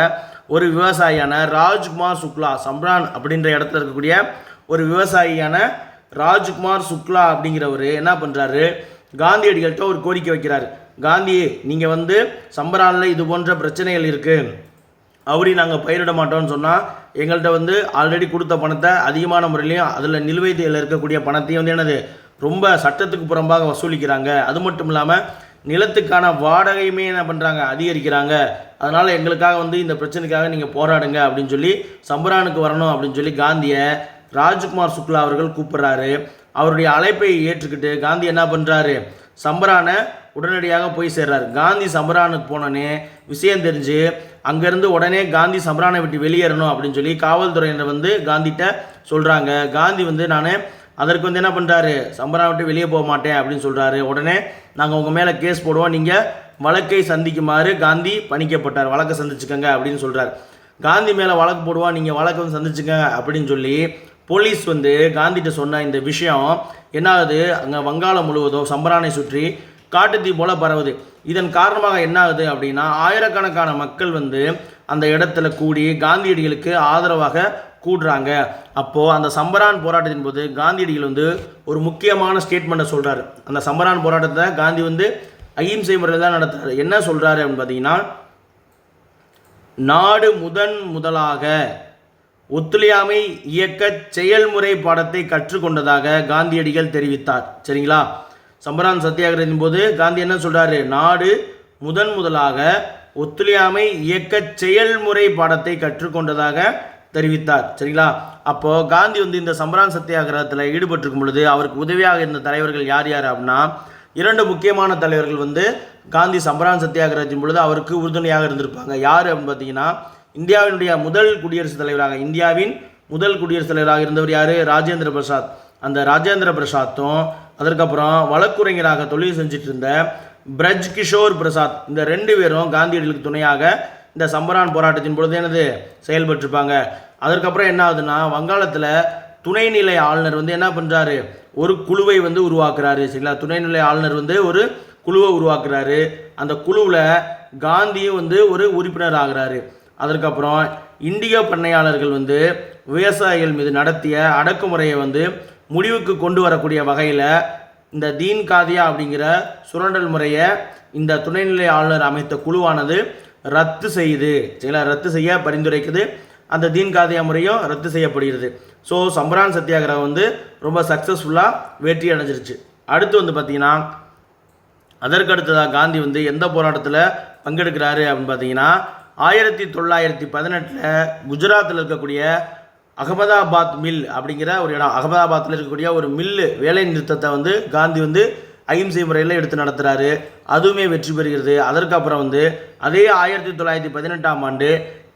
ஒரு விவசாயியான ராஜ்குமார் சுக்லா, சம்பரான் அப்படின்ற இடத்துல இருக்கக்கூடிய ஒரு விவசாயியான ராஜ்குமார் சுக்லா அப்படிங்கிறவர் என்ன பண்ணுறாரு, காந்தியடிகள்கிட்ட ஒரு கோரிக்கை வைக்கிறார். காந்தி, நீங்கள் வந்து சம்பரானில் இது போன்ற பிரச்சனைகள் இருக்குது, அவுரி நாங்கள் பயிரிட மாட்டோம்னு சொன்னால் எங்கள்கிட்ட வந்து ஆல்ரெடி கொடுத்த பணத்தை அதிகமான முறையிலையும் அதில் நிலுவையில் இருக்கக்கூடிய பணத்தையும் வந்து என்னது ரொம்ப சட்டத்துக்கு புறம்பாக வசூலிக்கிறாங்க. அது மட்டும் இல்லாமல் நிலத்துக்கான வாடகையுமே என்ன பண்ணுறாங்க, அதிகரிக்கிறாங்க. அதனால் எங்களுக்காக வந்து இந்த பிரச்சனைக்காக நீங்கள் போராடுங்க அப்படின்னு சொல்லி சம்பரானுக்கு வரணும் அப்படின்னு சொல்லி காந்தியை ராஜ்குமார் சுக்லா அவர்கள் கூப்பிட்றாரு. அவருடைய அழைப்பை ஏற்றுக்கிட்டு காந்தி என்ன பண்ணுறாரு, சம்பரானை உடனடியாக போய் சேர்றாரு. காந்தி சம்பரானுக்கு போனோன்னே விஷயம் தெரிஞ்சு அங்கேருந்து உடனே காந்தி சம்பரானை விட்டு வெளியேறணும் அப்படின்னு சொல்லி காவல்துறையினர் வந்து காந்திகிட்ட சொல்கிறாங்க. காந்தி வந்து நான் அதற்கு வந்து என்ன பண்ணுறாரு, சம்பரானை விட்டு வெளியே போக மாட்டேன் அப்படின்னு சொல்கிறாரு. உடனே நாங்கள் உங்கள் மேலே கேஸ் போடுவோம், நீங்கள் வழக்கை சந்திக்குமாறு காந்தி பணிக்கப்பட்டார், வழக்கை சந்திச்சுக்கங்க அப்படின்னு சொல்கிறார். காந்தி மேலே வழக்கு போடுவோம், நீங்கள் வழக்கை வந்து சந்திச்சுங்க அப்படின்னு சொல்லி போலீஸ் வந்து காந்திகிட்ட சொன்ன இந்த விஷயம் என்ன ஆகுது, அங்கே வங்காளம் முழுவதும் சம்பரானை சுற்றி காட்டுத்தீ போல பரவுது. இதன் காரணமாக என்ன ஆகுது அப்படின்னா, ஆயிரக்கணக்கான மக்கள் வந்து அந்த இடத்துல கூடி காந்தியடிகளுக்கு ஆதரவாக கூடுறாங்க. அப்போது அந்த சம்பரான் போராட்டத்தின் போது காந்தியடிகள் வந்து ஒரு முக்கியமான ஸ்டேட்மெண்ட்டை சொல்கிறாரு. அந்த சம்பரான் போராட்டத்தை காந்தி வந்து அகிம்சை முறையில் தான் நடத்துகிறாரு. என்ன சொல்கிறாரு அப்படின்னு பார்த்தீங்கன்னா, நாடு முதலாக ஒத்துழையாமை இயக்க செயல்முறை பாடத்தை கற்றுக்கொண்டதாக காந்தியடிகள் தெரிவித்தார். சரிங்களா, சம்பரான் சத்தியாகிரகத்தின் போது காந்தி என்ன சொல்கிறாரு, நாடு முதலாக ஒத்துழையாமை இயக்க செயல்முறை பாடத்தை கற்றுக்கொண்டதாக தெரிவித்தார். சரிங்களா? அப்போது காந்தி வந்து இந்த சம்பரான் சத்தியாகிரகத்தில் ஈடுபட்டிருக்கும் பொழுது அவருக்கு உதவியாக இருந்த தலைவர்கள் யார் யார் அப்படின்னா, 2 முக்கியமான தலைவர்கள் வந்து காந்தி சம்பரான் சத்தியாகிரகத்தின் பொழுது அவருக்கு உறுதுணையாக இருந்திருப்பாங்க. யார் அப்படின்னு பார்த்தீங்கன்னா, இந்தியாவினுடைய முதல் குடியரசுத் தலைவராக இருந்தவர் யார்? ராஜேந்திர பிரசாத். அந்த ராஜேந்திர பிரசாத்தும் அதற்கப்புறம் வழக்குரைஞராக தொழில் செஞ்சுட்டு இருந்த பிரஜ் கிஷோர் பிரசாத், இந்த 2 பேரும் காந்தியடிகளுக்கு துணையாக இந்த சம்பரான் போராட்டத்தின் பொழுது என்னது செயல்பட்டிருப்பாங்க. அதற்கப்புறம் என்ன ஆகுதுன்னா, வங்காளத்தில் துணைநிலை ஆளுநர் வந்து என்ன பண்ணுறாரு, ஒரு குழுவை வந்து உருவாக்குறாரு. சரிங்களா? துணைநிலை ஆளுநர் வந்து ஒரு குழுவை உருவாக்குறாரு. அந்த குழுவில் காந்தியும் வந்து ஒரு உறுப்பினர் ஆகிறாரு. அதற்கப்புறம் இந்திய பண்ணையாளர்கள் வந்து விவசாயிகள் மீது நடத்திய அடக்குமுறையை வந்து முடிவுக்கு கொண்டு வரக்கூடிய வகையில் இந்த தீன் காதியா அப்படிங்கிற சுரண்டல் முறையை இந்த துணைநிலை ஆளுநர் அமைத்த குழுவானது ரத்து செய்யுது. சரிங்களா? ரத்து செய்ய பரிந்துரைக்குது. அந்த தீன் காதியா முறையும் ரத்து செய்யப்படுகிறது. ஸோ சம்பரான் சத்தியாகிரகம் வந்து ரொம்ப சக்ஸஸ்ஃபுல்லாக வெற்றி அடைஞ்சிருச்சு. அடுத்து வந்து பார்த்திங்கன்னா, அதற்கடுத்ததாக காந்தி வந்து எந்த போராட்டத்தில் பங்கெடுக்கிறாரு அப்படின்னு பார்த்தீங்கன்னா, 1918 குஜராத்தில் இருக்கக்கூடிய அகமதாபாத் மில் அப்படிங்கிற ஒரு இடம், அகமதாபாத்தில் இருக்கக்கூடிய ஒரு மில்லு வேலை நிறுத்தத்தை வந்து காந்தி வந்து அகிம்சை முறையில் எடுத்து நடத்துகிறாரு. அதுவுமே வெற்றி பெறுகிறது. அதற்கப்புறம் வந்து அதே 1918ஆம் ஆண்டு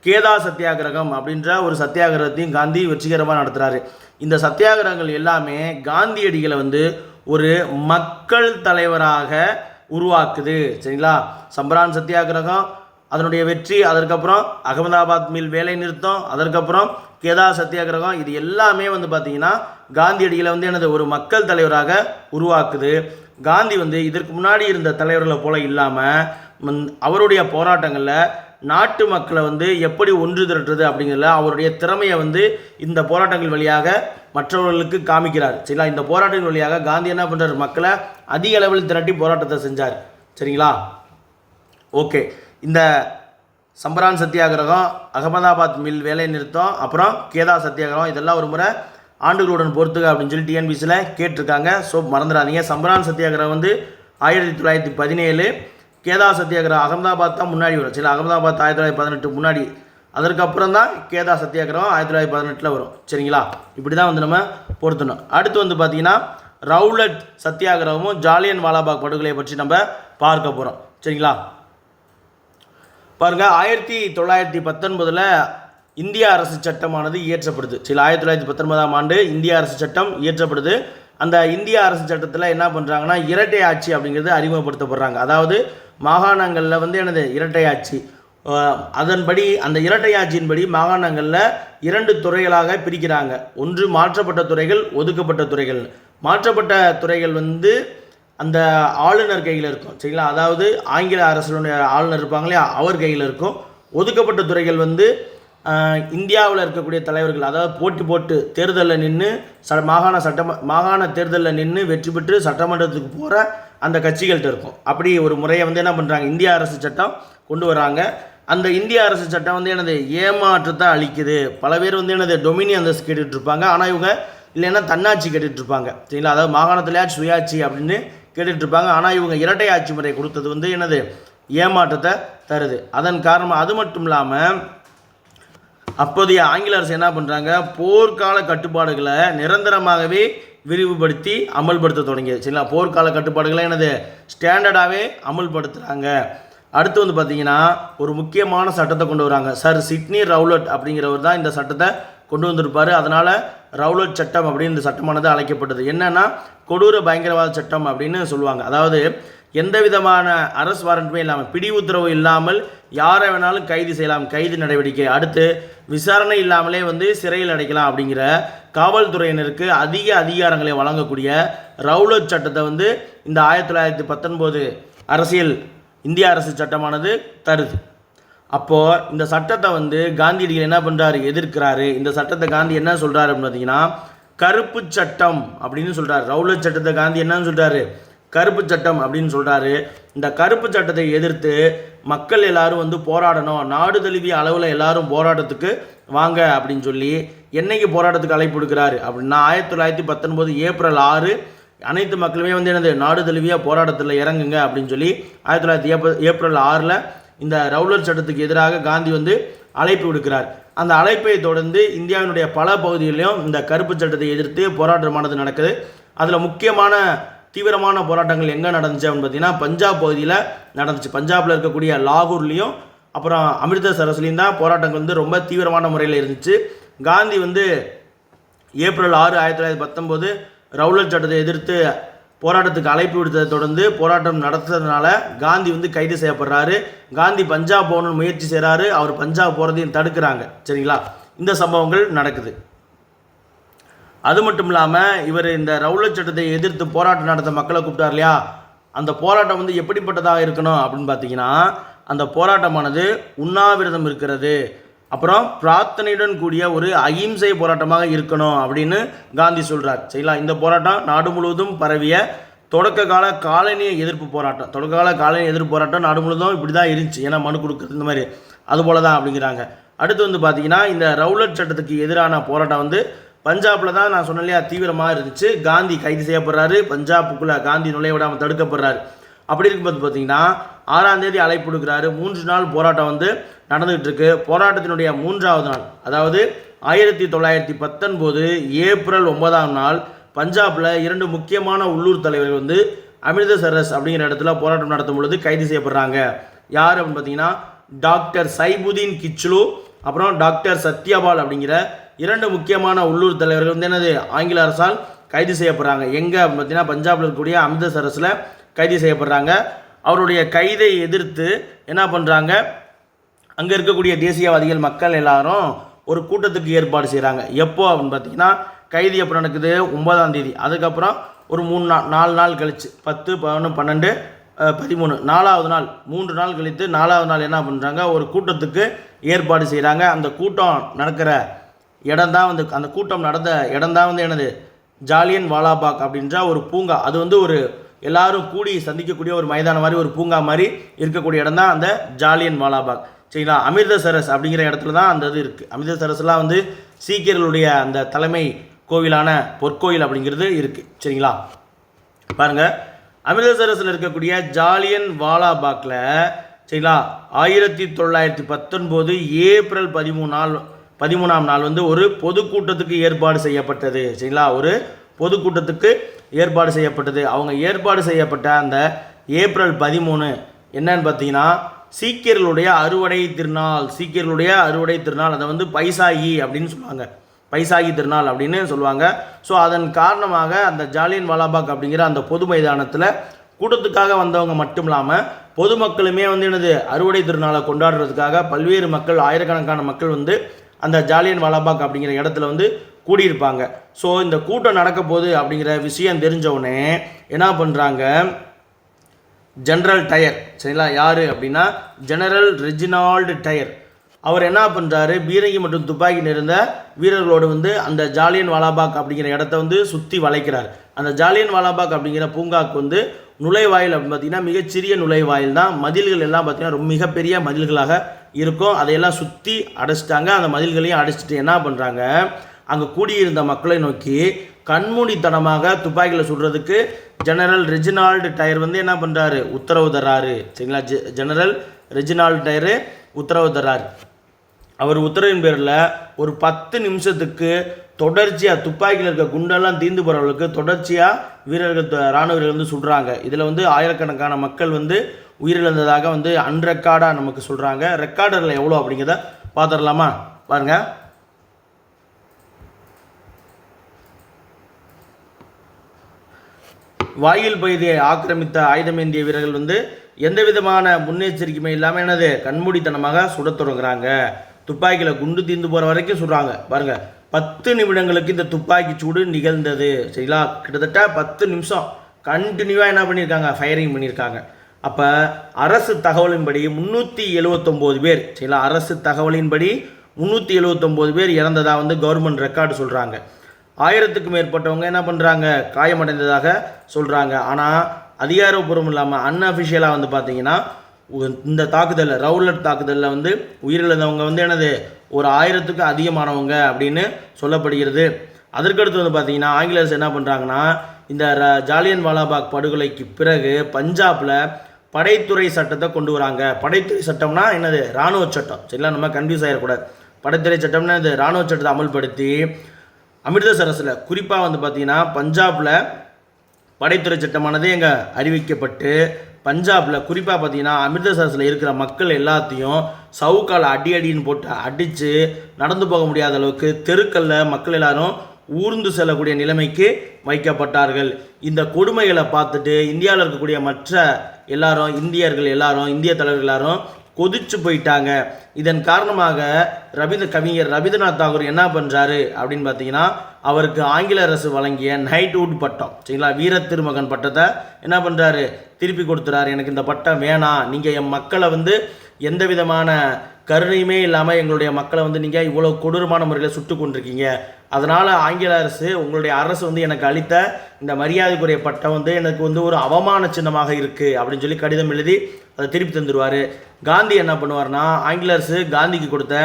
கேதா சத்தியாகிரகம் அப்படின்ற ஒரு சத்தியாகிரகத்தையும் காந்தி வெற்றிகரமாக நடத்துகிறாரு. இந்த சத்தியாகிரகங்கள் எல்லாமே காந்தியடிகளை வந்து ஒரு மக்கள் தலைவராக உருவாக்குது. சரிங்களா? சம்பரான் சத்தியாகிரகம் அதனுடைய வெற்றி, அதற்கப்புறம் அகமதாபாத் மில் வேலை நிறுத்தம், அதற்கப்புறம் கேதா சத்தியாகிரகம், இது எல்லாமே வந்து பார்த்திங்கன்னா காந்தியடிகளை வந்து எனது ஒரு மக்கள் தலைவராக உருவாக்குது. காந்தி வந்து இதற்கு முன்னாடி இருந்த தலைவர்களை போல இல்லாமல் அவருடைய போராட்டங்களில் நாட்டு மக்களை வந்து எப்படி ஒன்று திரட்டுறது அப்படிங்கிறதுல அவருடைய திறமையை வந்து இந்த போராட்டங்கள் வழியாக மற்றவர்களுக்கு காமிக்கிறார். சரிங்களா? இந்த போராட்டங்கள் வழியாக காந்தி என்ன பண்ணுறாரு, மக்களை அதிக அளவில் திரட்டி போராட்டத்தை செஞ்சார். சரிங்களா? ஓகே, இந்த சம்பரான் சத்தியாகிரகம், அகமதாபாத் மில் வேலை நிறுத்தம், அப்புறம் கேதா சத்தியாகிரகம், இதெல்லாம் ஒரு முறை ஆண்டுகளுடன் பொறுத்துக்க அப்படின்னு சொல்லி டிஎன்பிசியில் கேட்டிருக்காங்க. ஸோ மறந்துடாதீங்க. சம்பரான் சத்தியாகிரகம் வந்து 1917, கேதா சத்தியாகிரகம் அகமதாபாத் தான் முன்னாடி வரும். சரி, அகமதாபாத் 1918 முன்னாடி, அதற்கப்புறம் தான் கேதா சத்தியாகிரகம் 1918 வரும். சரிங்களா? இப்படி தான் வந்து நம்ம பொறுத்தணும். அடுத்து வந்து பார்த்திங்கன்னா, ரவுலட் சத்தியாகிரகமும் ஜாலியன் வாலாபாக் படுகொலையை பற்றி நம்ம பார்க்க போகிறோம். சரிங்களா? பாருங்கள், 1919 இந்திய அரசு சட்டமானது இயற்றப்படுது. சரி, 1919ஆம் ஆண்டு இந்திய அரசு சட்டம் இயற்றப்படுது. அந்த இந்திய அரசு சட்டத்தில் என்ன பண்ணுறாங்கன்னா, இரட்டை ஆட்சி அப்படிங்கிறது அறிமுகப்படுத்தப்படுறாங்க. அதாவது மாகாணங்களில் வந்து எனது இரட்டை ஆட்சி, அதன்படி அந்த இரட்டை ஆட்சியின்படி மாகாணங்களில் 2 துறைகளாக பிரிக்கிறாங்க. ஒன்று மாற்றப்பட்ட துறைகள், ஒதுக்கப்பட்ட துறைகள். மாற்றப்பட்ட துறைகள் வந்து அந்த ஆளுநர் கையில் இருக்கும். சரிங்களா? அதாவது ஆங்கில அரசுடைய ஆளுநர் இருப்பாங்க இல்லையா, அவர் கையில் இருக்கும். ஒதுக்கப்பட்ட துறைகள் வந்து இந்தியாவில் இருக்கக்கூடிய தலைவர்கள், அதாவது போட்டு தேர்தலில் நின்று மாகாண தேர்தலில் நின்று வெற்றி பெற்று சட்டமன்றத்துக்கு போகிற அந்த கட்சிகள்கிட்ட இருக்கும். அப்படி ஒரு முறையை வந்து என்ன பண்ணுறாங்க, இந்திய அரசு சட்டம் கொண்டு வராங்க. அந்த இந்திய அரசு சட்டம் வந்து எனது ஏமாற்றத்தை அளிக்குது. பல பேர் வந்து எனது டொமினி அந்தஸ்து கேட்டுட்ருப்பாங்க. ஆனால் இவங்க இல்லைன்னா தன்னாட்சி கேட்டுட்ருப்பாங்க. சரிங்களா? அதாவது மாகாணத்திலேயாச்சு சுயாட்சி அப்படின்னு கேட்டுட்ருப்பாங்க. ஆனால் இவங்க இரட்டை ஆட்சி முறை கொடுத்தது வந்து எனது ஏமாற்றத்தை தருது. அதன் காரணமாக அது மட்டும் இல்லாமல் அப்போதைய ஆங்கில அரசு என்ன பண்ணுறாங்க, போர்க்கால கட்டுப்பாடுகளை நிரந்தரமாகவே விரிவுபடுத்தி அமல்படுத்த தொடங்கியது. சரிங்களா? போர்க்கால கட்டுப்பாடுகளை எனது ஸ்டாண்டர்டாகவே அமல்படுத்துகிறாங்க. அடுத்து வந்து பார்த்திங்கன்னா, ஒரு முக்கியமான சட்டத்தை கொண்டு வராங்க. சர் சிட்னி ரவுலட் அப்படிங்கிறவர் தான் இந்த சட்டத்தை கொண்டு வந்திருப்பார். அதனால் ரவுலட் சட்டம் அப்படின்னு இந்த சட்டமானது அழைக்கப்பட்டது. என்னென்னா, கொடூர பயங்கரவாத சட்டம் அப்படின்னு சொல்லுவாங்க. அதாவது எந்த விதமான அரசு வாரண்ட்டுமே இல்லாமல், பிடி உத்தரவு இல்லாமல் யாரை வேணாலும் கைது செய்யலாம், கைது நடவடிக்கை. அடுத்து விசாரணை இல்லாமலே வந்து சிறையில் அடைக்கலாம் அப்படிங்கிற காவல்துறையினருக்கு அதிக அதிகாரங்களை வழங்கக்கூடிய ரவுலட் சட்டத்தை வந்து இந்த 1919 அரசியல் இந்திய அரசு சட்டமானது தருது. அப்போது இந்த சட்டத்தை வந்து காந்தியடிகள் என்ன பண்ணுறாரு, எதிர்க்கிறாரு. இந்த சட்டத்தை காந்தி என்ன சொல்கிறாரு அப்படின்னு பார்த்தீங்கன்னா, கருப்பு சட்டம் அப்படின்னு சொல்கிறார். ரவுலட் சட்டத்தை காந்தி என்னன்னு சொல்கிறாரு, கருப்பு சட்டம் அப்படின்னு சொல்கிறாரு. இந்த கருப்பு சட்டத்தை எதிர்த்து மக்கள் எல்லாரும் வந்து போராடணும், நாடு தழுவிய அளவில் எல்லாரும் போராட்டத்துக்கு வாங்க அப்படின்னு சொல்லி என்னைக்கு போராட்டத்துக்கு அழைப்பு கொடுக்குறாரு அப்படின்னா, 1919 ஏப்ரல் 6 அனைத்து மக்களுமே வந்து எனது நாடு தழுவிய போராட்டத்தில் இறங்குங்க அப்படின்னு சொல்லி 1900 ஏப்ரல் 6 இந்த ரவுலட் சட்டத்துக்கு எதிராக காந்தி வந்து அழைப்பு விடுக்கிறார். அந்த அழைப்பை தொடர்ந்து இந்தியாவினுடைய பல பகுதிகளிலும் இந்த கருப்பு சட்டத்தை எதிர்த்து போராட்டமானது நடக்குது. அதில் முக்கியமான தீவிரமான போராட்டங்கள் எங்கே நடந்துச்சு அப்படின்னு பார்த்தீங்கன்னா பஞ்சாப் பகுதியில் நடந்துச்சு. பஞ்சாபில் இருக்கக்கூடிய லாகூர்லேயும் அப்புறம் அமிர்தசரஸ்லையும் தான் போராட்டங்கள் வந்து ரொம்ப தீவிரமான முறையில் இருந்துச்சு. காந்தி வந்து ஏப்ரல் 6, 1919 ரவுலட் சட்டத்தை எதிர்த்து போராட்டத்துக்கு அழைப்பு விடுத்ததை தொடர்ந்து போராட்டம் நடத்துறதுனால காந்தி வந்து கைது செய்யப்படுறாரு. காந்தி பஞ்சாப் போகணும்னு முயற்சி செய்கிறாரு. அவர் பஞ்சாப் போகிறதையும் தடுக்கிறாங்க. சரிங்களா, இந்த சம்பவங்கள் நடக்குது. அது மட்டும் இல்லாமல் இவர் இந்த ரவுலட் சட்டத்தை எதிர்த்து போராட்டம் நடத்த மக்களை கூப்பிட்டார் இல்லையா, அந்த போராட்டம் வந்து எப்படிப்பட்டதாக இருக்கணும் அப்படின்னு பார்த்தீங்கன்னா, அந்த போராட்டமானது உண்ணாவிரதம் இருக்கிறது, அப்புறம் பிரார்த்தனையுடன் கூடிய ஒரு அகிம்சை போராட்டமாக இருக்கணும் அப்படின்னு காந்தி சொல்கிறார். சரிங்களா, இந்த போராட்டம் நாடு முழுவதும் பரவிய தொடக்க கால காலனிய எதிர்ப்பு போராட்டம் நாடு முழுவதும் இப்படி தான் இருந்துச்சு. ஏன்னா மனு கொடுக்குறது இந்த மாதிரி அதுபோல தான் அப்படிங்கிறாங்க. அடுத்து வந்து பார்த்திங்கன்னா இந்த ரவுலட் சட்டத்துக்கு எதிரான போராட்டம் வந்து பஞ்சாபில் தான் நான் சொன்ன இல்லையா தீவிரமாக இருந்துச்சு. காந்தி கைது செய்யப்படுறாரு. பஞ்சாபுக்குள்ளே காந்தி நுழைய விடாமல் தடுக்கப்படுறாரு. அப்படி இருக்கும்போது பார்த்தீங்கன்னா 6ஆம் தேதி அழைப்பு கொடுக்குறாரு. 3 நாள் போராட்டம் வந்து நடந்துகிட்டு இருக்கு. போராட்டத்தினுடைய 3ஆவது நாள், அதாவது 1919 ஏப்ரல் 9ஆம் நாள் பஞ்சாபில் 2 முக்கியமான உள்ளூர் தலைவர்கள் வந்து அமிர்தசரஸ் அப்படிங்கிற இடத்துல போராட்டம் நடத்தும் பொழுது கைது செய்யப்படுறாங்க. யார் அப்படின்னு பார்த்தீங்கன்னா டாக்டர் சைபுதீன் கிச்லு அப்புறம் டாக்டர் சத்யபால் அப்படிங்கிற 2 முக்கியமான உள்ளூர் தலைவர்கள் வந்து என்னது ஆங்கில அரசால் கைது செய்யப்படுறாங்க. எங்கே அப்படின்னு பார்த்தீங்கன்னா பஞ்சாபில் இருக்கக்கூடிய அமிர்தசரஸில் கைது செய்யப்படுறாங்க. அவருடைய கைதை எதிர்த்து என்ன பண்ணுறாங்க, அங்கே இருக்கக்கூடிய தேசியவாதிகள் மக்கள் எல்லாரும் ஒரு கூட்டத்துக்கு ஏற்பாடு செய்கிறாங்க. எப்போ அப்படின்னு பார்த்தீங்கன்னா கைது எப்போ நடக்குது 9ஆம் தேதி. அதுக்கப்புறம் ஒரு 4 நாள் கழிச்சு 10, 11, 12, 13 4ஆவது நாள் 3 நாள் கழித்து 4ஆவது நாள் என்ன பண்ணுறாங்க, ஒரு கூட்டத்துக்கு ஏற்பாடு செய்கிறாங்க. அந்த கூட்டம் நடக்கிற இடம் தான் வந்து அந்த கூட்டம் நடந்த இடம் தான் வந்து என்னது ஜாலியன் வாலாபாக் அப்படின்ற ஒரு பூங்கா. அது வந்து ஒரு எல்லாரும் கூடி சந்திக்கக்கூடிய ஒரு மைதானம் மாதிரி ஒரு பூங்கா மாதிரி இருக்கக்கூடிய இடம் தான் அந்த ஜாலியன் வாலாபாக். சரிங்களா, அமிர்தசரஸ் அப்படிங்கிற இடத்துல தான் அந்த இது இருக்குது. அமிர்தசரஸ்லாம் வந்து சீக்கியர்களுடைய அந்த தலைமை கோவிலான பொற்கோயில் அப்படிங்கிறது இருக்குது. சரிங்களா, பாருங்கள் அமிர்தசரஸில் இருக்கக்கூடிய ஜாலியன் வாலாபாக்கில் சரிங்களா 1919 ஏப்ரல் 13ஆம் நாள் வந்து ஒரு பொதுக்கூட்டத்துக்கு ஏற்பாடு செய்யப்பட்டது. சரிங்களா, ஒரு பொதுக்கூட்டத்துக்கு ஏற்பாடு செய்யப்பட்டது. அவங்க ஏற்பாடு செய்யப்பட்ட அந்த ஏப்ரல் 13 என்னன்னு பார்த்தீங்கன்னா சீக்கியர்களுடைய அறுவடை திருநாள். அதை வந்து பைசாகி அப்படின்னு சொல்லுவாங்க. பைசாகி திருநாள் அப்படின்னு சொல்லுவாங்க. ஸோ அதன் காரணமாக அந்த ஜாலியன் வாலாபாக் அப்படிங்கிற அந்த பொது மைதானத்தில் கூட்டத்துக்காக வந்தவங்க மட்டும் இல்லாமல் பொதுமக்களுமே வந்து என்னது அறுவடை திருநாளை கொண்டாடுறதுக்காக பல்வேறு மக்கள், ஆயிரக்கணக்கான மக்கள் வந்து அந்த ஜாலியன் வாலாபாக் அப்படிங்கிற இடத்துல வந்து கூடியிருப்பாங்க. ஸோ இந்த கூட்டம் நடக்க போகுது அப்படிங்கிற விஷயம் தெரிஞ்சவுடனே என்ன பண்ணுறாங்க, ஜெனரல் டயர், சரிங்களா, யார் அப்படின்னா ஜெனரல் ரெஜினால்டு டயர், அவர் என்ன பண்ணுறாரு, பீரங்கி மற்றும் துப்பாக்கி நிறைந்த வீரர்களோடு வந்து அந்த ஜாலியன் வாலாபாக் அப்படிங்கிற இடத்த வந்து சுற்றி வளைக்கிறார். அந்த ஜாலியன் வாலாபாக் அப்படிங்கிற பூங்காவுக்கு வந்து நுழைவாயில் அப்படின்னு பார்த்தீங்கன்னா மிகச்சிறிய நுழைவாயில் தான். மதில்கள் எல்லாம் பார்த்தீங்கன்னா ரொம்ப மிகப்பெரிய மதில்களாக இருக்கும். அதையெல்லாம் சுற்றி அடைச்சிட்டாங்க. அந்த மதில்களையும் அடைச்சிட்டு என்ன பண்ணுறாங்க, அங்கே கூடியிருந்த மக்களை நோக்கி கண்மூடித்தனமாக துப்பாக்கியில் சுடுறதுக்கு ஜெனரல் ரெஜினால்டு டயர் வந்து என்ன பண்ணுறாரு, உத்தரவு தர்றாரு. சரிங்களா, ஜெனரல் ரெஜினால்டு டயரு உத்தரவு தர்றாரு. அவர் உத்தரவின் பேரில் ஒரு 10 நிமிஷத்துக்கு தொடர்ச்சியாக துப்பாக்கியில் இருக்க குண்டெல்லாம் தீர்ந்து போகிறவர்களுக்கு தொடர்ச்சியாக இராணுவ வீரர்கள் வந்து சுடுறாங்க. இதில் வந்து ஆயிரக்கணக்கான மக்கள் வந்து உயிரிழந்ததாக வந்து அன்ரெக்கார்டாக நமக்கு சொல்கிறாங்க. ரெக்கார்டரில் எவ்வளோ அப்படிங்கிறத பார்த்துடலாமா, பாருங்கள். வாயில் பகுதியை ஆக்கிரமித்த ஆயுதமேந்திய வீரர்கள் வந்து எந்த விதமான முன்னெச்சரிக்கையுமே இல்லாமல் என்னது கண்மூடித்தனமாக சுட தொடங்குறாங்க. துப்பாக்கியில் குண்டு தீர்ந்து போகிற வரைக்கும் சுடுறாங்க. பாருங்கள், 10 நிமிடங்களுக்கு இந்த துப்பாக்கி சூடு நிகழ்ந்தது. சரிங்களா, கிட்டத்தட்ட 10 நிமிஷம் கண்டினியூவாக என்ன பண்ணியிருக்காங்க, ஃபயரிங் பண்ணியிருக்காங்க. அப்போ அரசு தகவலின்படி 379 பேர், சரிங்களா, அரசு தகவலின்படி 379 பேர் இறந்ததாக வந்து கவர்மெண்ட் ரெக்கார்டு சொல்கிறாங்க. 1000க்கும் மேற்பட்டவங்க என்ன பண்ணுறாங்க, காயமடைந்ததாக சொல்கிறாங்க. ஆனால் அதிகாரப்பூர்வம் இல்லாமல் அன்அஃபிஷியலாக வந்து பார்த்தீங்கன்னா இந்த தாக்குதலில் ரவுலட் தாக்குதலில் வந்து உயிரிழந்தவங்க வந்து என்னது ஒரு 1000க்கும் அதிகமானவங்க அப்படின்னு சொல்லப்படுகிறது. அதற்கடுத்து வந்து பார்த்தீங்கன்னா ஆங்கிலேயர்ஸ் என்ன பண்ணுறாங்கன்னா இந்த ஜாலியன் வாலாபாக் படுகொலைக்கு பிறகு பஞ்சாபில் படைத்துறை சட்டத்தை கொண்டு வராங்க. படைத்துறை சட்டம்னா என்னது? இராணுவ சட்டம். சரிங்களா, நம்ம கன்ஃபியூஸ் ஆகிடக்கூடாது. படைத்துறை சட்டம்னா இது இராணுவ சட்டத்தை அமல்படுத்தி அமிர்தசரஸில் குறிப்பாக வந்து பார்த்திங்கன்னா பஞ்சாபில் படைத்துறை சட்டமானது எங்கே அறிவிக்கப்பட்டு பஞ்சாபில் குறிப்பாக பார்த்தீங்கன்னா அமிர்தசரஸில் இருக்கிற மக்கள் எல்லாத்தையும் சவுக்கால் அடின்னு போட்டு அடித்து நடந்து போக முடியாத அளவுக்கு தெருக்களில் மக்கள் எல்லாரும் ஊர்ந்து செல்லக்கூடிய நிலைமைக்கு வைக்கப்பட்டார்கள். இந்த கொடுமைகளை பார்த்துட்டு இந்தியாவில் இருக்கக்கூடிய மற்ற எல்லாரும் இந்தியர்கள் எல்லாரும் இந்திய தலைவர்கள் எல்லாரும் கொதிச்சு போயிட்டாங்க. இதன் காரணமாக கவிஞர் ரவீந்திரநாத் தாகூர் என்ன பண்ணுறாரு அப்படின்னு பார்த்தீங்கன்னா அவருக்கு ஆங்கில அரசு வழங்கிய நைட்வுட் பட்டம், சரிங்களா, வீர திருமகன் பட்டத்தை என்ன பண்ணுறாரு? திருப்பி கொடுத்துறாரு. எனக்கு இந்த பட்டம் வேணாம், நீங்கள் என் மக்களை வந்து எந்த விதமான கருணையுமே இல்லாமல் எங்களுடைய மக்களை வந்து நீங்கள் இவ்வளோ கொடூரமான முறையில் சுட்டு கொண்டிருக்கீங்க. அதனால் ஆங்கில அரசு உங்களுடைய அரசு வந்து எனக்கு அளித்த இந்த மரியாதைக்குரிய பட்டம் வந்து எனக்கு வந்து ஒரு அவமான சின்னமாக இருக்குது அப்படின்னு சொல்லி கடிதம் எழுதி அதை திருப்பி தந்துடுவார். காந்தி என்ன பண்ணுவார்னா ஆங்கில அரசு காந்திக்கு கொடுத்த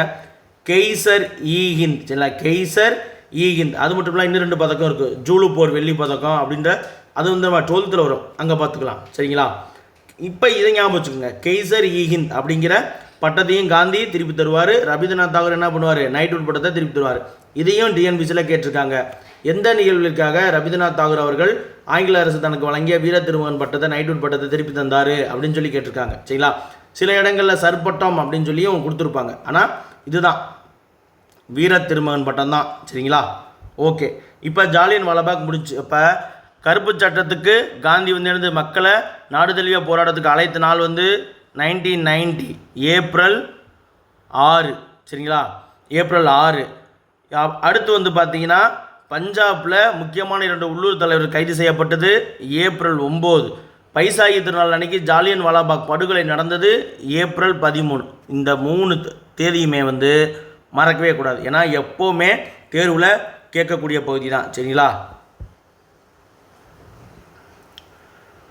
கெய்சர் இ ஹிந்த், சரிங்களா, கெய்சர் இ ஹிந்த், அது மட்டும் இல்லாமல் இன்னும் 2 பதக்கம் இருக்குது. ஜூலு போர் வெள்ளி பதக்கம் அப்படின்ற அது வந்து நம்ம 12th வரும், அங்கே பார்த்துக்கலாம். சரிங்களா, இப்போ இதை ஞாபகம் வச்சுக்கோங்க. கெய்சர் இ ஹிந்த் அப்படிங்கிற பட்டத்தையும் காந்தி திருப்பி தருவார். ரவீந்திரநாத் தாகூர் என்ன பண்ணுவார்? நைட்வுட் பட்டத்தை திருப்பி தருவார். இதையும் டிஎன்பிசியில் கேட்டிருக்காங்க. எந்த நிகழ்வுகளுக்காக ரவீந்திரநாத் தாகூர் அவர்கள் ஆங்கில அரசு தனக்கு வழங்கிய வீர திருமகன் பட்டத்தை நைட்வுட் பட்டத்தை திருப்பி தந்தார் அப்படின்னு சொல்லி கேட்டிருக்காங்க. சரிங்களா, சில இடங்களில் சர்பட்டம் அப்படின்னு சொல்லியும் கொடுத்துருப்பாங்க. ஆனால் இதுதான் வீர திருமகன் பட்டம் தான். சரிங்களா, ஓகே. இப்போ ஜாலியன் வாலாபாக் முடிச்சு. இப்போ கருப்பு சட்டத்துக்கு காந்தி வந்து எழுந்து மக்களை நாடு தழுவிய போராட்டத்துக்கு அழைத்த நாள் வந்து 1990 ஏப்ரல் 6. சரிங்களா, ஏப்ரல் 6. அடுத்து வந்து பார்த்தீங்கன்னா பஞ்சாபில் முக்கியமான 2 உள்ளூர் தலைவர்கள் கைது செய்யப்பட்டது ஏப்ரல் 9. பைசாகி திருநாள் அன்னைக்கு ஜாலியன் வாலாபாக் படுகொலை நடந்தது ஏப்ரல் 13. இந்த 3 தேதியுமே வந்து மறக்கவே கூடாது. ஏன்னா எப்போவுமே தேர்வில் கேட்கக்கூடிய பகுதி தான். சரிங்களா,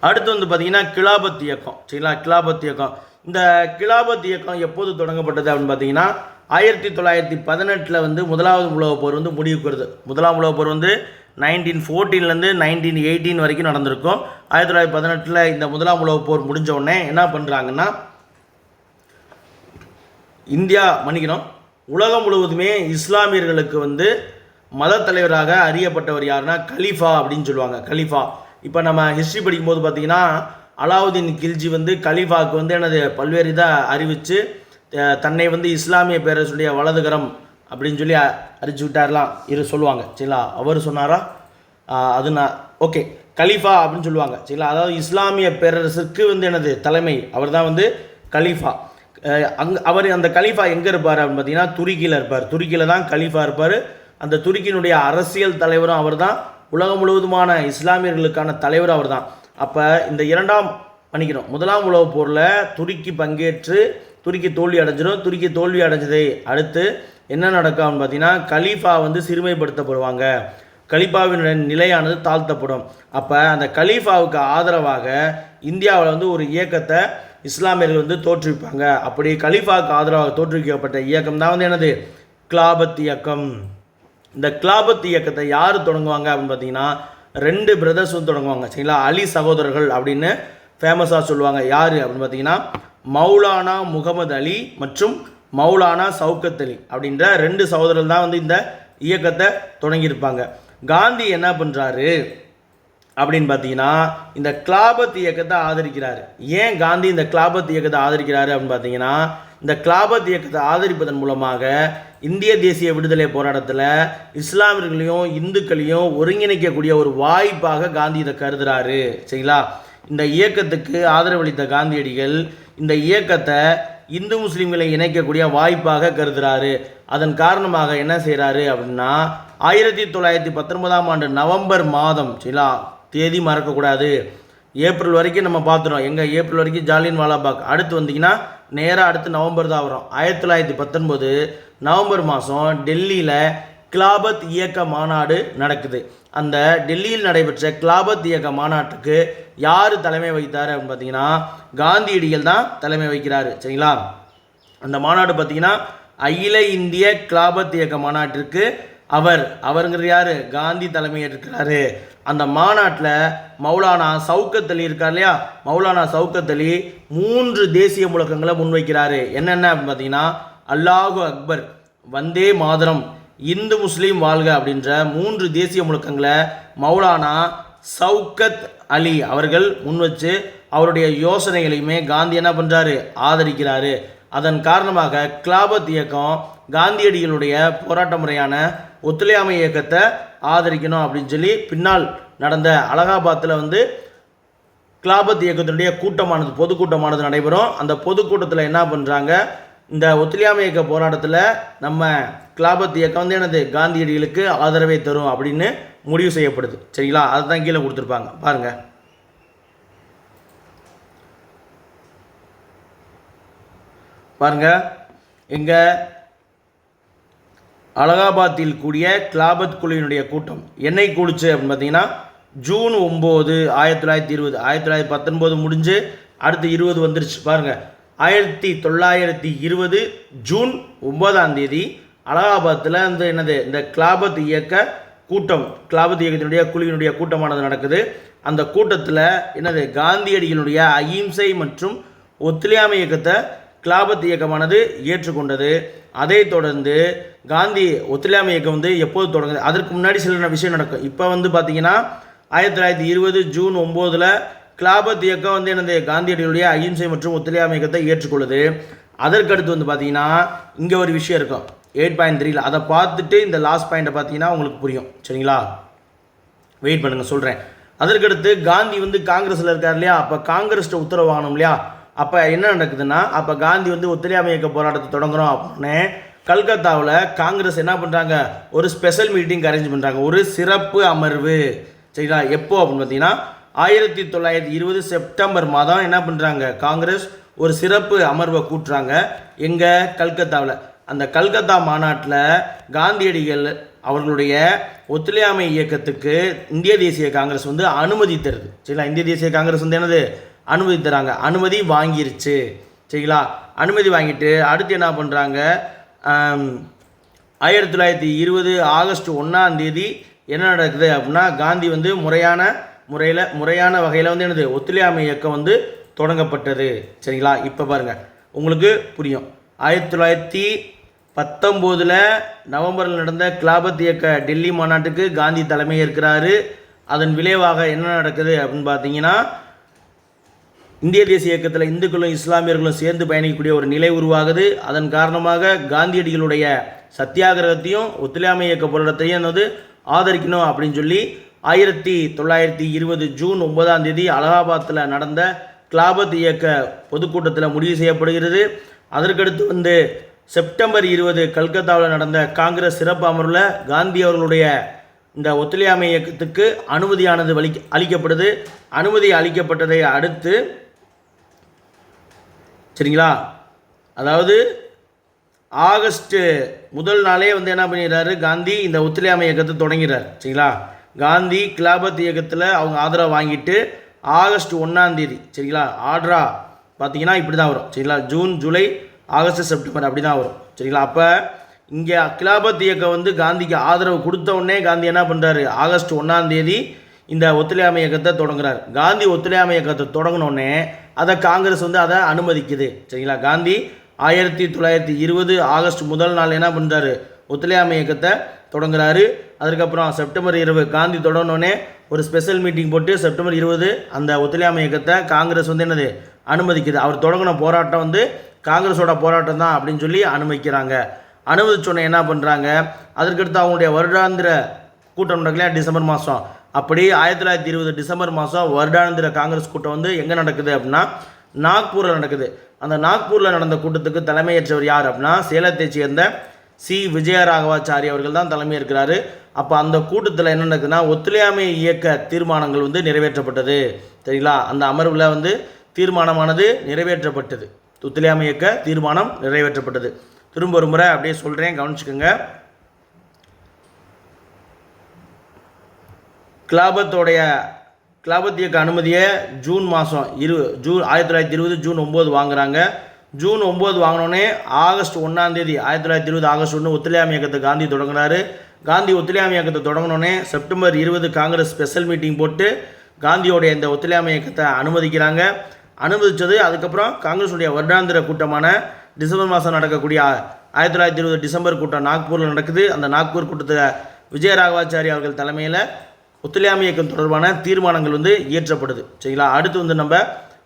அடுத்து வந்து பார்த்தீங்கன்னா கிலாபத் இயக்கம். சரிங்களா, கிலாபத் இயக்கம். இந்த கிலாபத் இயக்கம் எப்போது தொடங்கப்பட்டது அப்படின்னு பார்த்தீங்கன்னா 1918 வந்து முதலாவது உலகப் போர் வந்து முடிவுக்கு வருது. முதலாம் உலகப் போர் வந்து 1914 1918 வரைக்கும் நடந்திருக்கும். 1918 இந்த முதலாம் உலகப் போர் முடிஞ்ச உடனே என்ன பண்ணுறாங்கன்னா உலகம் முழுவதுமே இஸ்லாமியர்களுக்கு வந்து மத தலைவராக அறியப்பட்டவர் யாருன்னா கலீஃபா அப்படின்னு சொல்லுவாங்க. கலீஃபா. இப்போ நம்ம ஹிஸ்ட்ரி படிக்கும்போது பார்த்தீங்கன்னா அலாவுதீன் கில்ஜி வந்து கலீஃபாவுக்கு வந்து எனது பல்வேறு இதை அறிவித்து தன்னை வந்து இஸ்லாமிய பேரரசுடைய வலதுகரம் அப்படின்னு சொல்லி அறிவிச்சு விட்டார்லாம் சொல்லுவாங்க. சரிங்களா, அவர் சொன்னாரா? அது நான் ஓகே, கலீஃபா அப்படின்னு சொல்லுவாங்க. சரிங்களா, அதாவது இஸ்லாமிய பேரரசுக்கு வந்து எனது தலைமை அவர் தான் வந்து கலீஃபா. அவர் அந்த கலீஃபா எங்கே இருப்பார் அப்படின்னு பார்த்தீங்கன்னா துருக்கியில் இருப்பார். துருக்கியில் தான் கலீஃபா இருப்பார். அந்த துருக்கியினுடைய அரசியல் தலைவரும் அவர் தான். உலகம் முழுவதுமான இஸ்லாமியர்களுக்கான தலைவர் அவர் தான். அப்போ இந்த முதலாம் உலகப் போரில் துருக்கி பங்கேற்று துருக்கி தோல்வி அடைஞ்சிடும். துருக்கி தோல்வி அடைஞ்சதை அடுத்து என்ன நடக்கும் அப்படின்னு பார்த்தீங்கன்னா கலீஃபா வந்து சிறுமைப்படுத்தப்படுவாங்க. கலீஃபாவின் நிலையானது தாழ்த்தப்படும். அப்போ அந்த கலீஃபாவுக்கு ஆதரவாக இந்தியாவில் வந்து ஒரு இயக்கத்தை இஸ்லாமியர்கள் வந்து தோற்றுவிப்பாங்க. அப்படி கலீஃபாவுக்கு ஆதரவாக தோற்றுவிக்கப்பட்ட இயக்கம் தான் வந்து என்னது? கிலாபத் இயக்கம். இந்த கிலாபத் இயக்கத்தை யார் தொடங்குவாங்க அப்படின்னு பார்த்தீங்கன்னா 2 பிரதர்ஸும் தொடங்குவாங்க. சரிங்களா, அலி சகோதரர்கள் அப்படின்னு ஃபேமஸாக சொல்லுவாங்க. யார் அப்படின்னு பார்த்தீங்கன்னா மௌலானா முகமது அலி மற்றும் மௌலானா சவுக்கத் அலி அப்படின்ற 2 சகோதரர்கள் தான் வந்து இந்த இயக்கத்தை தொடங்கியிருப்பாங்க. காந்தி என்ன பண்ணுறாரு அப்படின்னு பார்த்தீங்கன்னா இந்த கிலாபத் இயக்கத்தை ஆதரிக்கிறார். ஏன் காந்தி இந்த கிலாபத் இயக்கத்தை ஆதரிக்கிறாரு அப்படின்னு பார்த்தீங்கன்னா இந்த கிலாபத் இயக்கத்தை ஆதரிப்பதன் மூலமாக இந்திய தேசிய விடுதலை போராட்டத்தில் இஸ்லாமியர்களையும் இந்துக்களையும் ஒருங்கிணைக்கக்கூடிய ஒரு வாய்ப்பாக காந்தி இதை கருதுகிறாரு. சரிங்களா, இந்த இயக்கத்துக்கு ஆதரவளித்த காந்தியடிகள் இந்த இயக்கத்தை இந்து முஸ்லீம்களை இணைக்கக்கூடிய வாய்ப்பாக கருதுகிறாரு. அதன் காரணமாக என்ன செய்கிறாரு அப்படின்னா 1919 நவம்பர் மாதம், சரிங்களா, தேதி மறக்கக்கூடாது, ஏப்ரல் வரைக்கும் நம்ம பார்த்துறோம். எங்கே ஏப்ரல் வரைக்கும் ஜாலியன் வாலாபாக். அடுத்து வந்தீங்கன்னா நேராக அடுத்து நவம்பர் தான் வரும். 1919 நவம்பர் மாதம் டெல்லியில் கிலாபத் இயக்க மாநாடு நடக்குது. அந்த டெல்லியில் நடைபெற்ற கிலாபத் இயக்க மாநாட்டுக்கு யார் தலைமை வகித்தார் அப்படின்னு பார்த்தீங்கன்னா காந்தியடிகள் தான் தலைமை வகிக்கிறாரு. சரிங்களா, அந்த மாநாடு பார்த்தீங்கன்னா அகில இந்திய கிலாபத் இயக்க மாநாட்டிற்கு அவருங்கிறது யார்? காந்தி தலைமையேற்கிறாரு. அந்த மாநாட்டில் மௌலானா சவுக்கத் அலி இருக்கார் இல்லையா, மௌலானா சவுக்கத் அலி 3 தேசிய முழக்கங்களை முன்வைக்கிறாரு. என்னென்ன அப்படின்னு பார்த்தீங்கன்னா, அல்லாஹு அக்பர், வந்தே மாதரம், இந்து முஸ்லீம் வாழ்க அப்படின்ற 3 தேசிய முழக்கங்களை மௌலானா சவுக்கத் அலி அவர்கள் முன்வச்சு அவருடைய யோசனைகளையுமே காந்தி என்ன பண்ணுறாரு? ஆதரிக்கிறாரு. அதன் காரணமாக கிலாபத் இயக்கம் காந்தியடிகளுடைய போராட்ட முறையான ஒத்துழையாமை இயக்கத்தை ஆதரிக்கணும் அப்படின்னு சொல்லி பின்னால் நடந்த அலகாபாத்தில் வந்து கிலாபத் இயக்கத்தினுடைய கூட்டமானது, பொதுக்கூட்டமானது நடைபெறும். அந்த பொதுக்கூட்டத்தில் என்ன பண்ணுறாங்க? இந்த ஒத்துழையாமை இயக்க போராட்டத்தில் நம்ம கிலாபத் இயக்கம் வந்து என்னது? காந்தியடிகளுக்கு ஆதரவை தரும் அப்படின்னு முடிவு செய்யப்படுது. சரிங்களா? அதுதான் கீழே கொடுத்துருப்பாங்க பாருங்க. பாருங்க, எங்க அலகாபாத்தில் கூடிய கிலாபத் குழுவினுடைய கூட்டம் என்னை கூடுச்சு அப்படின்னு பார்த்தீங்கன்னா, ஜூன் 9, 1920. 1919 முடிஞ்சு அடுத்து 20 வந்துருச்சு. பாருங்கள், 1920 ஜூன் 9 அலகாபாத்தில் வந்து என்னது? இந்த கிலாபத் இயக்க கூட்டம், கிலாபத் இயக்கத்தினுடைய குழுவினுடைய கூட்டமானது நடக்குது. அந்த கூட்டத்தில் என்னது? காந்தியடிகளுடைய அகிம்சை மற்றும் ஒத்துழையாமை இயக்கத்தை கிலாபத் இயக்கமானது ஏற்றுக்கொண்டது. அதை தொடர்ந்து காந்தி ஒத்துழையாமை இயக்கம் வந்து எப்போது தொடங்குது? அதற்கு முன்னாடி சில விஷயம் நடக்கும். இப்போ வந்து பார்த்தீங்கன்னா 1920 ஜூன் 9 கிலாபத் இயக்கம் வந்து என்னது? காந்தியடிகளுடைய அகிம்சை மற்றும் ஒத்துழையாமை இயக்கத்தை ஏற்றுக்கொள்ளுது. அதற்கடுத்து வந்து பார்த்தீங்கன்னா இங்கே ஒரு விஷயம் இருக்கும் 8.3. அதை பார்த்துட்டு இந்த லாஸ்ட் பாயிண்ட்டை பார்த்தீங்கன்னா உங்களுக்கு புரியும். சரிங்களா? வெயிட் பண்ணுங்கள், சொல்கிறேன். அதற்கடுத்து காந்தி வந்து காங்கிரஸில் இருக்கார் இல்லையா, அப்போ காங்கிரஸ்ட்டு உத்தரவு வாங்கணும் இல்லையா. அப்போ என்ன நடக்குதுன்னா, அப்போ காந்தி வந்து ஒத்துழையாமை இயக்க போராட்டத்தை தொடங்குறோம் அப்படின்னு கல்கத்தாவில் காங்கிரஸ் என்ன பண்ணுறாங்க? ஒரு ஸ்பெஷல் மீட்டிங் அரேஞ்ச் பண்ணுறாங்க, ஒரு சிறப்பு அமர்வு. சரிங்களா? எப்போ அப்படின்னு பார்த்தீங்கன்னா 1920 செப்டம்பர் மாதம் என்ன பண்ணுறாங்க? காங்கிரஸ் ஒரு சிறப்பு அமர்வை கூட்டுறாங்க. எங்கே? கல்கத்தாவில். அந்த கல்கத்தா மாநாட்டில் காந்தியடிகள் அவர்களுடைய ஒத்துழையாமை இயக்கத்துக்கு இந்திய தேசிய காங்கிரஸ் வந்து அனுமதி தருது. சரிங்களா? இந்திய தேசிய காங்கிரஸ் வந்து என்னது? அனுமதி தராங்க. அனுமதி வாங்கிருச்சு. சரிங்களா? அனுமதி வாங்கிட்டு அடுத்து என்ன பண்ணுறாங்க? 1920 ஆகஸ்ட் 1 என்ன நடக்குது அப்படின்னா, காந்தி வந்து முறையான வகையில் வந்து என்னது? ஒத்துழையாமை இயக்கம் வந்து தொடங்கப்பட்டது. சரிங்களா? இப்போ பாருங்கள், உங்களுக்கு புரியும். 1919 நவம்பரில் நடந்த கிலாபத் இயக்க டெல்லி மாநாட்டுக்கு காந்தி தலைமை ஏற்கிறாரு. அதன் விளைவாக என்ன நடக்குது அப்படின்னு பார்த்தீங்கன்னா, இந்திய தேசிய இயக்கத்தில் இந்துக்களும் இஸ்லாமியர்களும் சேர்ந்து பயணிக்கக்கூடிய ஒரு நிலை உருவாகுது. அதன் காரணமாக காந்தியடிகளுடைய சத்தியாகிரகத்தையும் ஒத்துழையாமை இயக்க போராட்டத்தையும் என்னது? ஆதரிக்கணும் அப்படின்னு சொல்லி 1920 ஜூன் 9 அலகாபாத்தில் நடந்த கிலாபத் இயக்க பொதுக்கூட்டத்தில் முடிவு செய்யப்படுகிறது. அதற்கடுத்து வந்து செப்டம்பர் 20 கல்கத்தாவில் நடந்த காங்கிரஸ் சிறப்பு அமர்வில் காந்தி அவர்களுடைய இந்த ஒத்துழையாமை இயக்கத்துக்கு அனுமதியானது அளிக்கப்படுது. அனுமதி அளிக்கப்பட்டதை அடுத்து, சரிங்களா, அதாவது ஆகஸ்ட் முதல் நாளே வந்து என்ன பண்ணிடுறாரு? காந்தி இந்த ஒத்துழையாமை இயக்கத்தை தொடங்கிறார். சரிங்களா? காந்தி கிலாபத் இயக்கத்தில் அவங்க ஆதரவு வாங்கிட்டு ஆகஸ்ட் 1 சரிங்களா, ஆர்டரா பார்த்தீங்கன்னா இப்படி தான் வரும். சரிங்களா? ஜூன், ஜூலை, ஆகஸ்ட், செப்டம்பர் அப்படி தான் வரும். சரிங்களா? அப்போ இங்கே கிலாபத் இயக்கம் வந்து காந்திக்கு ஆதரவு கொடுத்த உடனே காந்தி என்ன பண்ணுறாரு? ஆகஸ்ட் 1 இந்த ஒத்துழையாமை இயக்கத்தை தொடங்குறார். காந்தி ஒத்துழையாமை இயக்கத்தை தொடங்கினோடனே அதை காங்கிரஸ் வந்து அதை அனுமதிக்குது. சரிங்களா? காந்தி 1920 ஆகஸ்ட் முதல் நாள் என்ன பண்ணுறாரு? ஒத்துழையாமை இயக்கத்தை தொடங்குறாரு. அதுக்கப்புறம் செப்டம்பர் 20 காந்தி தொடங்கினோடனே ஒரு ஸ்பெஷல் மீட்டிங் போட்டு செப்டம்பர் 20 அந்த ஒத்துழையாமை இயக்கத்தை காங்கிரஸ் வந்து என்னது? அனுமதிக்குது. அவர் தொடங்கின போராட்டம் வந்து காங்கிரஸோட போராட்டம் தான் அப்படின்னு சொல்லி அனுமதிக்கிறாங்க. அனுமதிச்சோடனே என்ன பண்ணுறாங்க? அதற்கடுத்து அவங்களுடைய வருடாந்திர கூட்டம் நடக்கலையா டிசம்பர் மாதம். அப்படி 1920 டிசம்பர் மாதம் வருடாந்திர காங்கிரஸ் கூட்டம் வந்து எங்கே நடக்குது அப்படின்னா நாக்பூரில் நடக்குது. அந்த நாக்பூரில் நடந்த கூட்டத்துக்கு தலைமையேற்றவர் யார் அப்படின்னா சேலத்தை சேர்ந்த சி விஜயராகவாச்சாரி அவர்கள் தான் தலைமை இருக்கிறாரு. அப்போ அந்த கூட்டத்தில் என்ன நடக்குதுன்னா ஒத்துழையாமை இயக்க தீர்மானங்கள் வந்து நிறைவேற்றப்பட்டது. சரிங்களா? அந்த அமர்வில் வந்து தீர்மானமானது நிறைவேற்றப்பட்டது. ஒத்துழையாமை இயக்க தீர்மானம் நிறைவேற்றப்பட்டது. திரும்ப ஒரு முறை அப்படியே சொல்கிறேன், கவனிச்சுக்கோங்க. கிலாபத் இயக்க அனுமதியை ஜூன் மாதம் 1920 ஜூன் 9 வாங்குறாங்க. ஜூன் 9 வாங்கினோடனே ஆகஸ்ட் 1 1920 ஆகஸ்ட் 1 ஒத்துழையாமை இயக்கத்தை காந்தி தொடங்கினார். காந்தி ஒத்துழையாமை இயக்கத்தை தொடங்கினோடனே செப்டம்பர் 20 காங்கிரஸ் ஸ்பெஷல் மீட்டிங் போட்டு காந்தியோடைய இந்த ஒத்துழையாமை இயக்கத்தை அனுமதிக்கிறாங்க. அனுமதித்தது அதுக்கப்புறம் காங்கிரஸுடைய வருடாந்திர கூட்டமான டிசம்பர் மாதம் நடக்கக்கூடிய 1920 டிசம்பர் கூட்டம் நாக்பூரில் நடக்குது. அந்த நாக்பூர் கூட்டத்தில் விஜயராகவாச்சாரி அவர்கள் தலைமையில் ஒத்துழையாமை இயக்கம் தொடர்பான தீர்மானங்கள் இயற்றப்படுது. சரிங்களா? அடுத்து நம்ம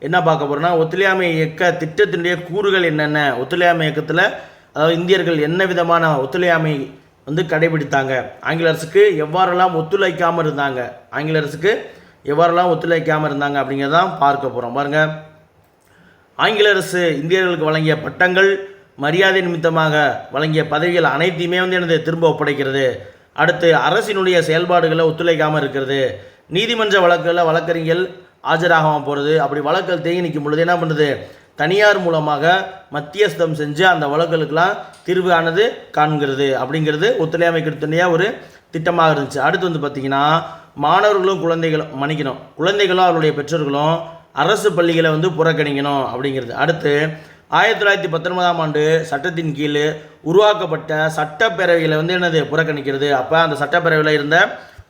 என்ன பார்க்க போகிறோம்னா ஒத்துழையாமை இயக்க திட்டத்தினுடைய கூறுகள் என்னென்ன, ஒத்துழையாமை இயக்கத்தில் அதாவது இந்தியர்கள் என்ன விதமான ஒத்துழையாமை கடைபிடித்தாங்க, ஆங்கில அரசுக்கு எவ்வாறெல்லாம் ஒத்துழைக்காமல் இருந்தாங்க, அப்படிங்கிறதான் பார்க்க போகிறோம். பாருங்கள், ஆங்கில அரசு இந்தியர்களுக்கு வழங்கிய பட்டங்கள், மரியாதை நிமித்தமாக வழங்கிய பதவிகள் அனைத்தையுமே எனது திரும்ப ஒப்படைக்கிறது. அடுத்து அரசினுடைய செயல்பாடுகளை ஒத்துழைக்காமல் இருக்கிறது. நீதிமன்ற வழக்குகளில் வழக்கறிஞர்கள் ஆஜராகாமல் போகிறது. அப்படி வழக்குகள் தேங்கி நிற்கும் பொழுது என்ன பண்ணுறது, தனியார் மூலமாக மத்தியஸ்தம் செஞ்சு அந்த வழக்குகளுக்கெல்லாம் தீர்வு ஆனது காண்கிறது. அப்படிங்கிறது ஒத்துழையாமை இயக்கத்தினுடைய ஒரு திட்டமாக இருந்துச்சு. அடுத்து பார்த்திங்கன்னா மாணவர்களும் குழந்தைகளும் அவருடைய பெற்றோர்களும் அரசு பள்ளிகளை புறக்கணிக்கணும் அப்படிங்கிறது. அடுத்து 1919ஆம் ஆண்டு சட்டத்தின் கீழ் உருவாக்கப்பட்ட சட்டப்பேரவைகளை என்னது புறக்கணிக்கிறது. அப்போ அந்த சட்டப்பேரவையில் இருந்த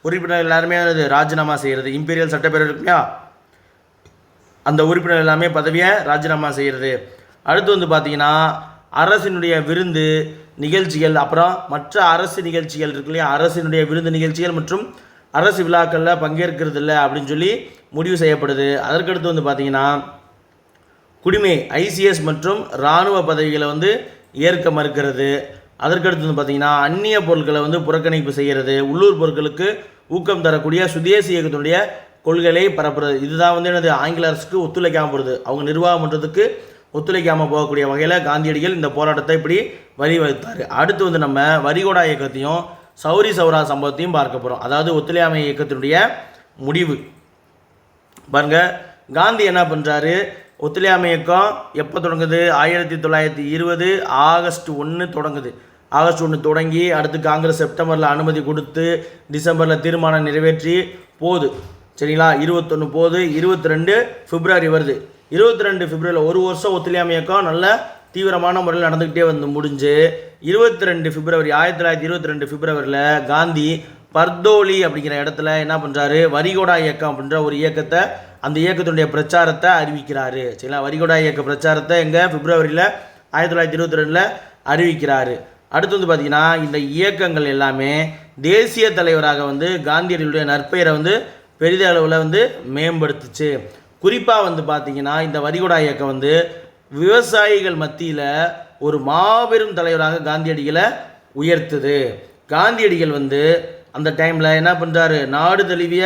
உறுப்பினர் எல்லாருமே ராஜினாமா செய்கிறது. இம்பீரியல் சட்டப்பேரவை இருக்குயா, அந்த உறுப்பினர் எல்லாமே பதவியை ராஜினாமா செய்கிறது. அடுத்து பார்த்திங்கன்னா அரசினுடைய விருந்து நிகழ்ச்சிகள், அப்புறம் மற்ற அரசு நிகழ்ச்சிகள் இருக்கு இல்லையா, அரசினுடைய விருந்து நிகழ்ச்சிகள் மற்றும் அரசு விழாக்களில் பங்கேற்கிறது இல்லை அப்படின்னு சொல்லி முடிவு செய்யப்படுது. அதற்கடுத்து பார்த்திங்கன்னா குடிமை ஐசிஎஸ் மற்றும் இராணுவ பதவிகளை ஏற்க மறுக்கிறது. அதற்கடுத்து பார்த்திங்கன்னா அந்நிய பொருட்களை புறக்கணிப்பு செய்கிறது. உள்ளூர் பொருட்களுக்கு ஊக்கம் தரக்கூடிய சுதேசி இயக்கத்தினுடைய கொள்கைகளை பரப்புறது. இதுதான் எனது ஆங்கில அரசுக்கு ஒத்துழைக்காமல் போகிறது, அவங்க நிர்வாகம் பண்ணுறதுக்கு ஒத்துழைக்காமல் போகக்கூடிய வகையில் காந்தியடிகள் இந்த போராட்டத்தை இப்படி வழிவகுத்தார். அடுத்து நம்ம வரிகோடா இயக்கத்தையும் சௌரி சௌரா சம்பவத்தையும் பார்க்க போகிறோம். அதாவது ஒத்துழையாமை இயக்கத்தினுடைய முடிவு. பாருங்கள், காந்தி என்ன பண்ணுறாரு, ஒத்துழையாமை இயக்கம் எப்போ தொடங்குது, 1920 ஆகஸ்ட் 1 தொடங்குது. ஆகஸ்ட் 1 தொடங்கி அடுத்து காங்கிரஸ் செப்டம்பரில் அனுமதி கொடுத்து டிசம்பரில் தீர்மானம் நிறைவேற்றி போகுது. சரிங்களா? 21 போகுது, 22 பிப்ரவரி வருது. 22 பிப்ரவரியில் ஒரு வருஷம் ஒத்துழையாமை இயக்கம் நல்ல தீவிரமான முறையில் நடந்துக்கிட்டே முடிஞ்சு 22 பிப்ரவரி 1922 பிப்ரவரியில் காந்தி பர்தோலி அப்படிங்கிற இடத்துல என்ன பண்ணுறாரு, வரிகோடா இயக்கம் அப்படின்ற ஒரு இயக்கத்தை, அந்த இயக்கத்தினுடைய பிரச்சாரத்தை அறிவிக்கிறாரு. சரிங்களா? வரிகோடா இயக்க பிரச்சாரத்தை எங்கே பிப்ரவரியில் 1922 அறிவிக்கிறாரு. அடுத்து பார்த்திங்கன்னா இந்த இயக்கங்கள் எல்லாமே தேசிய தலைவராக காந்தியடிகளுடைய நற்பெயரை பெரிதளவில் மேம்படுத்துச்சு. குறிப்பாக பார்த்திங்கன்னா இந்த வரிகோடா இயக்கம் விவசாயிகள் மத்தியில் ஒரு மாபெரும் தலைவராக காந்தியடிகளை உயர்த்துது. காந்தியடிகள் அந்த டைமில் என்ன பண்ணுறாரு, நாடு தழுவிய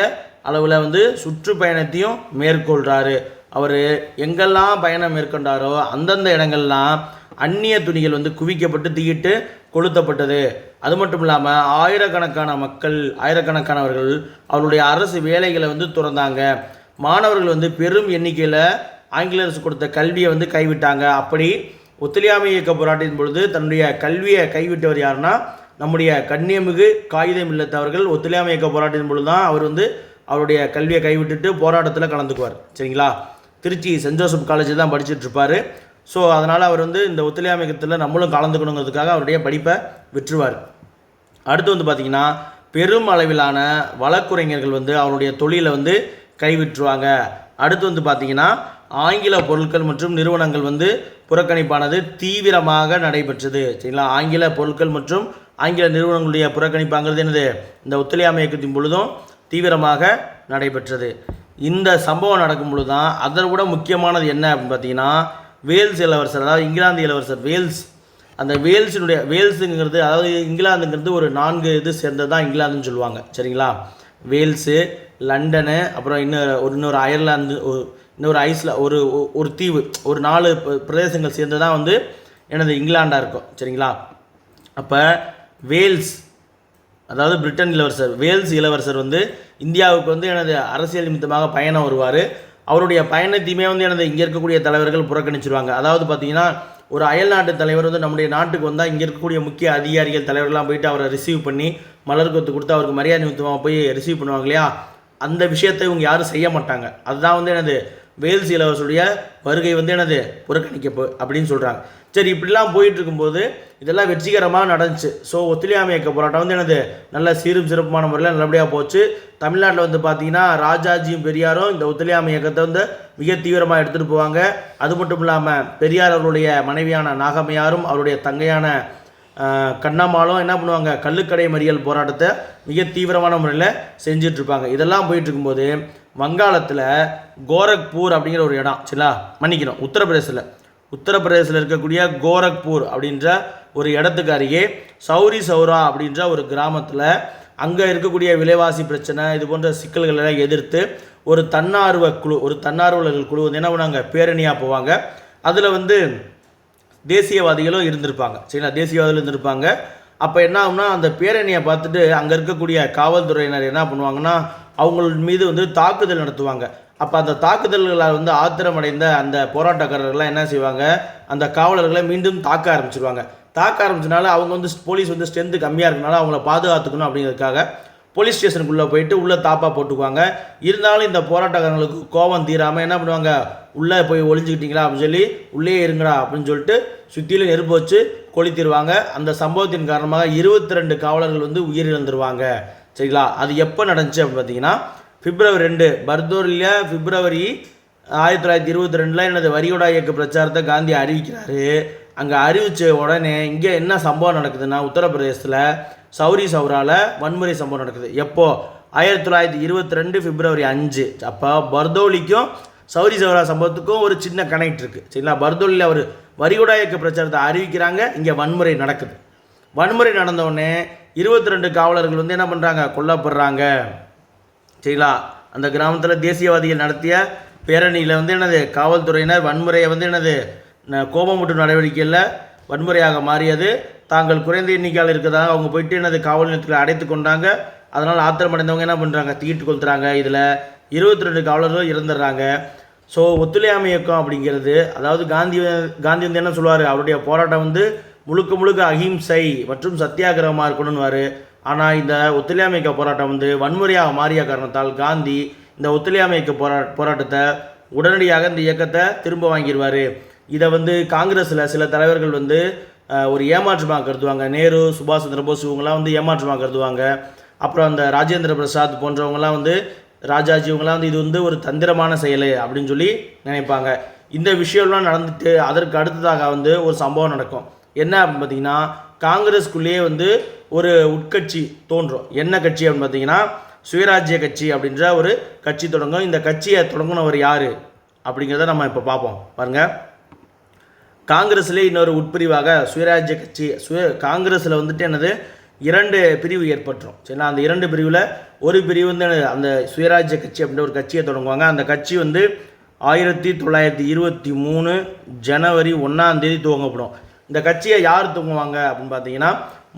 அளவில் சுற்றுப்பயணத்தையும் மேற்கொள்கிறாரு. அவர் எங்கெல்லாம் பயணம் மேற்கொண்டாரோ அந்தந்த இடங்கள்லாம் அந்நிய துணிகள் குவிக்கப்பட்டு தீயிட்டு கொளுத்தப்பட்டது. அது மட்டும் இல்லாமல் ஆயிரக்கணக்கானவர்கள் அவருடைய அரசு வேலைகளை துறந்தாங்க. மாணவர்கள் பெரும் எண்ணிக்கையில் ஆங்கில அரசு கொடுத்த கல்வியை கைவிட்டாங்க. அப்படி ஒத்துழையாமை இயக்க போராட்டத்தின் பொழுது தன்னுடைய கல்வியை கைவிட்டவர் யாருன்னா நம்முடைய கண்ணியமிகு காகிதம் இல்லத்தவர்கள். ஒத்துழையாமை இயக்க போராட்டத்தின் பொழுது தான் அவர் அவருடைய கல்வியை கைவிட்டுட்டு போராட்டத்தில் கலந்துக்குவார். சரிங்களா? திருச்சி சென்ட் ஜோசப் காலேஜில் தான் படிச்சுட்டு இருப்பார். ஸோ அதனால் அவர் இந்த ஒத்துழையாமை இயக்கத்தில் நம்மளும் கலந்துக்கணுங்கிறதுக்காக அவருடைய படிப்பை விற்றுவார். அடுத்து பார்த்திங்கன்னா பெரும் அளவிலான வழக்குரைஞர்கள் அவருடைய தொழிலை கைவிற்றுவாங்க. அடுத்து பார்த்திங்கன்னா ஆங்கில பொருட்கள் மற்றும் நிறுவனங்கள் புறக்கணிப்பானது தீவிரமாக நடைபெற்றது. சரிங்களா? ஆங்கில பொருட்கள் மற்றும் ஆங்கில நிறுவனங்களுடைய புறக்கணிப்பாங்கிறது என்னது, இந்த ஒத்துழையாமை இயக்கத்தின் பொழுதும் தீவிரமாக நடைபெற்றது. இந்த சம்பவம் நடக்கும் பொழுது தான் அதை விட முக்கியமானது என்ன அப்படின்னு பார்த்தீங்கன்னா வேல்ஸ் இளவரசர், அதாவது இங்கிலாந்து இளவரசர் வேல்ஸ், அந்த வேல்ஸுங்கிறது அதாவது இங்கிலாந்துங்கிறது ஒரு 4 இது சேர்ந்தது தான் இங்கிலாந்துன்னு சொல்லுவாங்க. சரிங்களா? வேல்ஸு, லண்டனு, அப்புறம் இன்னொரு அயர்லாந்து, இன்னொரு ஒரு தீவு, ஒரு 4 பிரதேசங்கள் சேர்ந்து தான் எனது இங்கிலாண்டாக இருக்கும். சரிங்களா? அப்போ வேல்ஸ், அதாவது பிரிட்டன் இளவரசர், வேல்ஸ் இளவரசர் இந்தியாவுக்கு எனது அரசியல் நிமித்தமாக பயணம் வருவார். அவருடைய பயணத்தையுமே எனது இங்கே இருக்கக்கூடிய தலைவர்கள் புறக்கணிச்சிருவாங்க. அதாவது பார்த்தீங்கன்னா ஒரு அயல்நாட்டு தலைவர் நம்முடைய நாட்டுக்கு வந்தால் இங்கே இருக்கக்கூடிய முக்கிய அதிகாரிகள் தலைவர்கள்லாம் போயிட்டு அவரை ரிசீவ் பண்ணி மலர் கொத்து கொடுத்து அவருக்கு மரியாதை நிமித்தமாக போய் ரிசீவ் பண்ணுவாங்க இல்லையா, அந்த விஷயத்தை இவங்க யாரும் செய்ய மாட்டாங்க. அதுதான் எனது வேல்ஸ் இளவரசுடைய வருகை வந்து என்னது புறக்கணிக்க அப்படின்னு சொல்கிறாங்க. சரி, இப்படிலாம் போயிட்டு இருக்கும்போது இதெல்லாம் வெற்றிகரமாக நடந்துச்சு. ஸோ ஒத்துழையாமை இயக்க போராட்டம் வந்து என்னது நல்ல சீரும் சிறப்பான முறையில் நல்லபடியாக போச்சு. தமிழ்நாட்டில் வந்து பார்த்தீங்கன்னா ராஜாஜியும் பெரியாரும் இந்த ஒத்துழையாமை இயக்கத்தை வந்து மிக தீவிரமாக எடுத்துகிட்டு போவாங்க. அது மட்டும் இல்லாமல் பெரியார் அவருடைய மனைவியான நாகம்மையாரும் அவருடைய தங்கையான கண்ணம்மாலும் என்ன பண்ணுவாங்க, கள்ளுக்கடை மறியல் போராட்டத்தை மிக தீவிரமான முறையில் செஞ்சிட்ருப்பாங்க. இதெல்லாம் போயிட்டு இருக்கும்போது வங்காளத்தில் கோரக்பூர் அப்படிங்கிற ஒரு இடம், சரிங்களா, மன்னிக்கணும், உத்தரப்பிரதேசத்தில் இருக்கக்கூடிய கோரக்பூர் அப்படின்ற ஒரு இடத்துக்கு அருகே சௌரி சௌரா அப்படின்ற ஒரு கிராமத்தில் அங்கே இருக்கக்கூடிய விலைவாசி பிரச்சனை இது போன்ற சிக்கல்களை எதிர்த்து ஒரு தன்னார்வலர்கள் குழு வந்து என்ன பண்ணுவாங்க, பேரணியாக போவாங்க. அதில் வந்து தேசியவாதிகளும் இருந்திருப்பாங்க, சரிங்களா, தேசியவாதிகளும் இருந்திருப்பாங்க. அப்போ என்ன ஆகும்னா அந்த பேரணியை பார்த்துட்டு அங்கே இருக்கக்கூடிய காவல்துறையினர் என்ன பண்ணுவாங்கன்னா அவங்கள மீது வந்து தாக்குதல் நடத்துவாங்க. அப்போ அந்த தாக்குதல்களால் வந்து ஆத்திரமடைந்த அந்த போராட்டக்காரர்கள்லாம் என்ன செய்வாங்க, அந்த காவலர்களை மீண்டும் தாக்க ஆரம்பிச்சனால அவங்க வந்து போலீஸ் வந்து ஸ்ட்ரென்த்து கம்மியாக இருக்கனால அவங்கள பாதுகாத்துக்கணும் அப்படிங்கிறதுக்காக போலீஸ் ஸ்டேஷனுக்குள்ளே போயிட்டு உள்ளே தாப்பா போட்டுக்குவாங்க. இருந்தாலும் இந்த போராட்டக்காரங்களுக்கு கோபம் தீராமல் என்ன பண்ணுவாங்க, உள்ளே போய் ஒளிஞ்சிக்கிட்டீங்களா அப்படின்னு சொல்லி உள்ளே இருங்கடா அப்படின்னு சொல்லிட்டு சுற்றிலும் நெருப்பு வச்சு கொளுத்திடுவாங்க. அந்த சம்பவத்தின் காரணமாக 22 காவலர்கள் வந்து உயிரிழந்துருவாங்க, சரிங்களா. அது எப்போ நடந்துச்சு அப்படின்னு பார்த்தீங்கன்னா February 2 பர்தோலில் February 1922 என்னது வரியோடா இயக்க பிரச்சாரத்தை காந்தி அறிவிக்கிறாரு. அங்கே அறிவித்த உடனே இங்கே என்ன சம்பவம் நடக்குதுன்னா உத்தரப்பிரதேசத்தில் சௌரி சௌராவில் வன்முறை சம்பவம் நடக்குது. எப்போ 1922 February 5. அப்போ பர்தோலிக்கும் சௌரி சௌரா சம்பவத்துக்கும் ஒரு சின்ன கனெக்ட் இருக்குது, சரிங்களா. பர்தோலியில் அவர் வரியோடா இயக்க பிரச்சாரத்தை அறிவிக்கிறாங்க, இங்கே வன்முறை நடக்குது. வன்முறை நடந்தவுடனே 22 காவலர்கள் வந்து என்ன பண்ணுறாங்க, கொல்லப்படுறாங்க, சரிங்களா. அந்த கிராமத்தில் தேசியவாதிகள் நடத்திய பேரணியில் வந்து என்னது காவல்துறையினர் வன்முறையை வந்து என்னது கோபமூட்டும் நடவடிக்கையில் வன்முறையாக மாறியது. தாங்கள் குறைந்த எண்ணிக்கையில் இருக்கிறதாக அவங்க போயிட்டு என்னது காவல் நிலையத்தில் அடைத்து கொண்டாங்க. அதனால் ஆத்திரமடைந்தவங்க என்ன பண்ணுறாங்க, தீட்டு கொளுத்துறாங்க. இதில் 22 காவலர்கள் இறந்துடுறாங்க. ஸோ ஒத்துழையாமை இயக்கம் அப்படிங்கிறது, அதாவது காந்தி வந்து என்ன சொல்லுவார், அவருடைய போராட்டம் வந்து முழுக்க அஹிம்சை மற்றும் சத்தியாகிரகமாக இருக்கணும்னுவார். ஆனால் இந்த ஒத்துழையாமை இயக்க போராட்டம் வந்து வன்முறையாக மாறிய காரணத்தால் காந்தி இந்த ஒத்துழையாமை இயக்க போராட்டத்தை உடனடியாக இந்த இயக்கத்தை திரும்ப வாங்கிடுவார். இதை வந்து காங்கிரஸில் சில தலைவர்கள் வந்து ஒரு ஏமாற்றமாக கருதுவாங்க. நேரு, சுபாஷ் சந்திர போஸ் இவங்கெல்லாம் வந்து ஏமாற்றமாக கருதுவாங்க. அப்புறம் அந்த ராஜேந்திர பிரசாத் போன்றவங்களாம் வந்து ராஜாஜி இவங்கெல்லாம் வந்து இது வந்து ஒரு தந்திரமான செயல் அப்படின்னு சொல்லி நினைப்பாங்க. இந்த விஷயம்லாம் நடந்துட்டு அதற்கு அடுத்ததாக வந்து ஒரு சம்பவம் நடக்கும். என்ன அப்படின்னு பார்த்தீங்கன்னா காங்கிரஸ்குள்ளேயே வந்து ஒரு உட்கட்சி தோன்றும். என்ன கட்சி அப்படின்னு பார்த்தீங்கன்னா சுயராஜ்ய கட்சி அப்படின்ற ஒரு கட்சி தொடங்கும். இந்த கட்சியை தொடங்கினவர் யார் அப்படிங்கிறத நம்ம இப்போ பார்ப்போம். பாருங்கள், காங்கிரஸ்லேயே இன்னொரு உட்பிரிவாக சுயராஜ்ய கட்சி காங்கிரஸில் வந்துட்டு என்னது 2 பிரிவு ஏற்பட்டுரும், சரிங்களா. அந்த 2 பிரிவில் ஒரு பிரிவு வந்து அந்த சுயராஜ்ய கட்சி அப்படின்ற ஒரு கட்சியை தொடங்குவாங்க. அந்த கட்சி வந்து 1923 ஜனவரி 1 துவங்கப்படும். இந்த கட்சியை யார் துவங்குவாங்க அப்படின்னு பார்த்தீங்கன்னா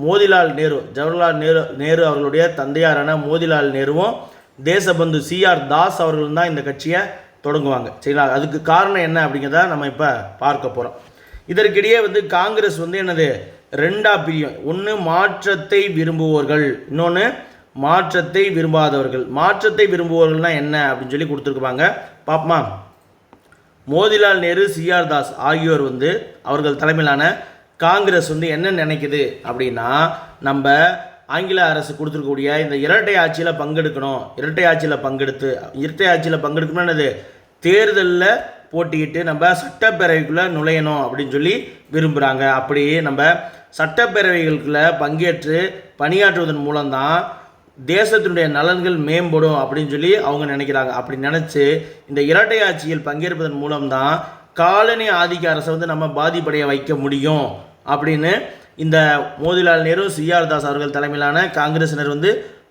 மோதிலால் நேரு, ஜவஹர்லால் நேரு அவர்களுடைய தந்தையாரான மோதிலால் நேருவும் தேசபந்து CR தாஸ் அவர்களும் தான் இந்த கட்சியை தொடங்குவாங்க, சரிங்களா. அதுக்கு காரணம் என்ன அப்படிங்கிறத நம்ம இப்போ பார்க்க போகிறோம். இதற்கிடையே வந்து காங்கிரஸ் வந்து என்னது 2ஆ பிரியும். ஒன்று மாற்றத்தை விரும்புவோர்கள், இன்னொன்று மாற்றத்தை விரும்பாதவர்கள். மாற்றத்தை விரும்புவோர்கள்னால் என்ன அப்படின்னு சொல்லி கொடுத்துருக்குவாங்க, பாப்பமா. மோதிலால் நேரு, CR தாஸ் ஆகியோர் வந்து அவர்கள் தலைமையிலான காங்கிரஸ் வந்து என்ன நினைக்குது அப்படின்னா நம்ம ஆங்கில அரசு கொடுத்துருக்கக்கூடிய இந்த இரட்டை ஆட்சியில் பங்கெடுக்கணும். இரட்டை ஆட்சியில் பங்கெடுக்கணும்னு என்னது தேர்தலில் போட்டிக்கிட்டு நம்ம சட்டப்பேரவைக்குள்ளே நுழையணும் அப்படின்னு சொல்லி விரும்புகிறாங்க. அப்படி நம்ம சட்டப்பேரவைகளுக்குள்ளே பங்கேற்று பணியாற்றுவதன் மூலம்தான் தேசத்தினுடைய நலன்கள் மேம்படும் அப்படின்னு சொல்லி அவங்க நினைக்கிறாங்க. அப்படி நினச்சி இந்த இரட்டை ஆட்சியில் பங்கேற்பதன் மூலம்தான் காலனி ஆதிக்க அரசை வந்து நம்ம பாதிப்படைய வைக்க முடியும் அப்படின்னு இந்த மோதிலால் நேரு, CR தாஸ் அவர்கள் தலைமையிலான காங்கிரசினர் வந்து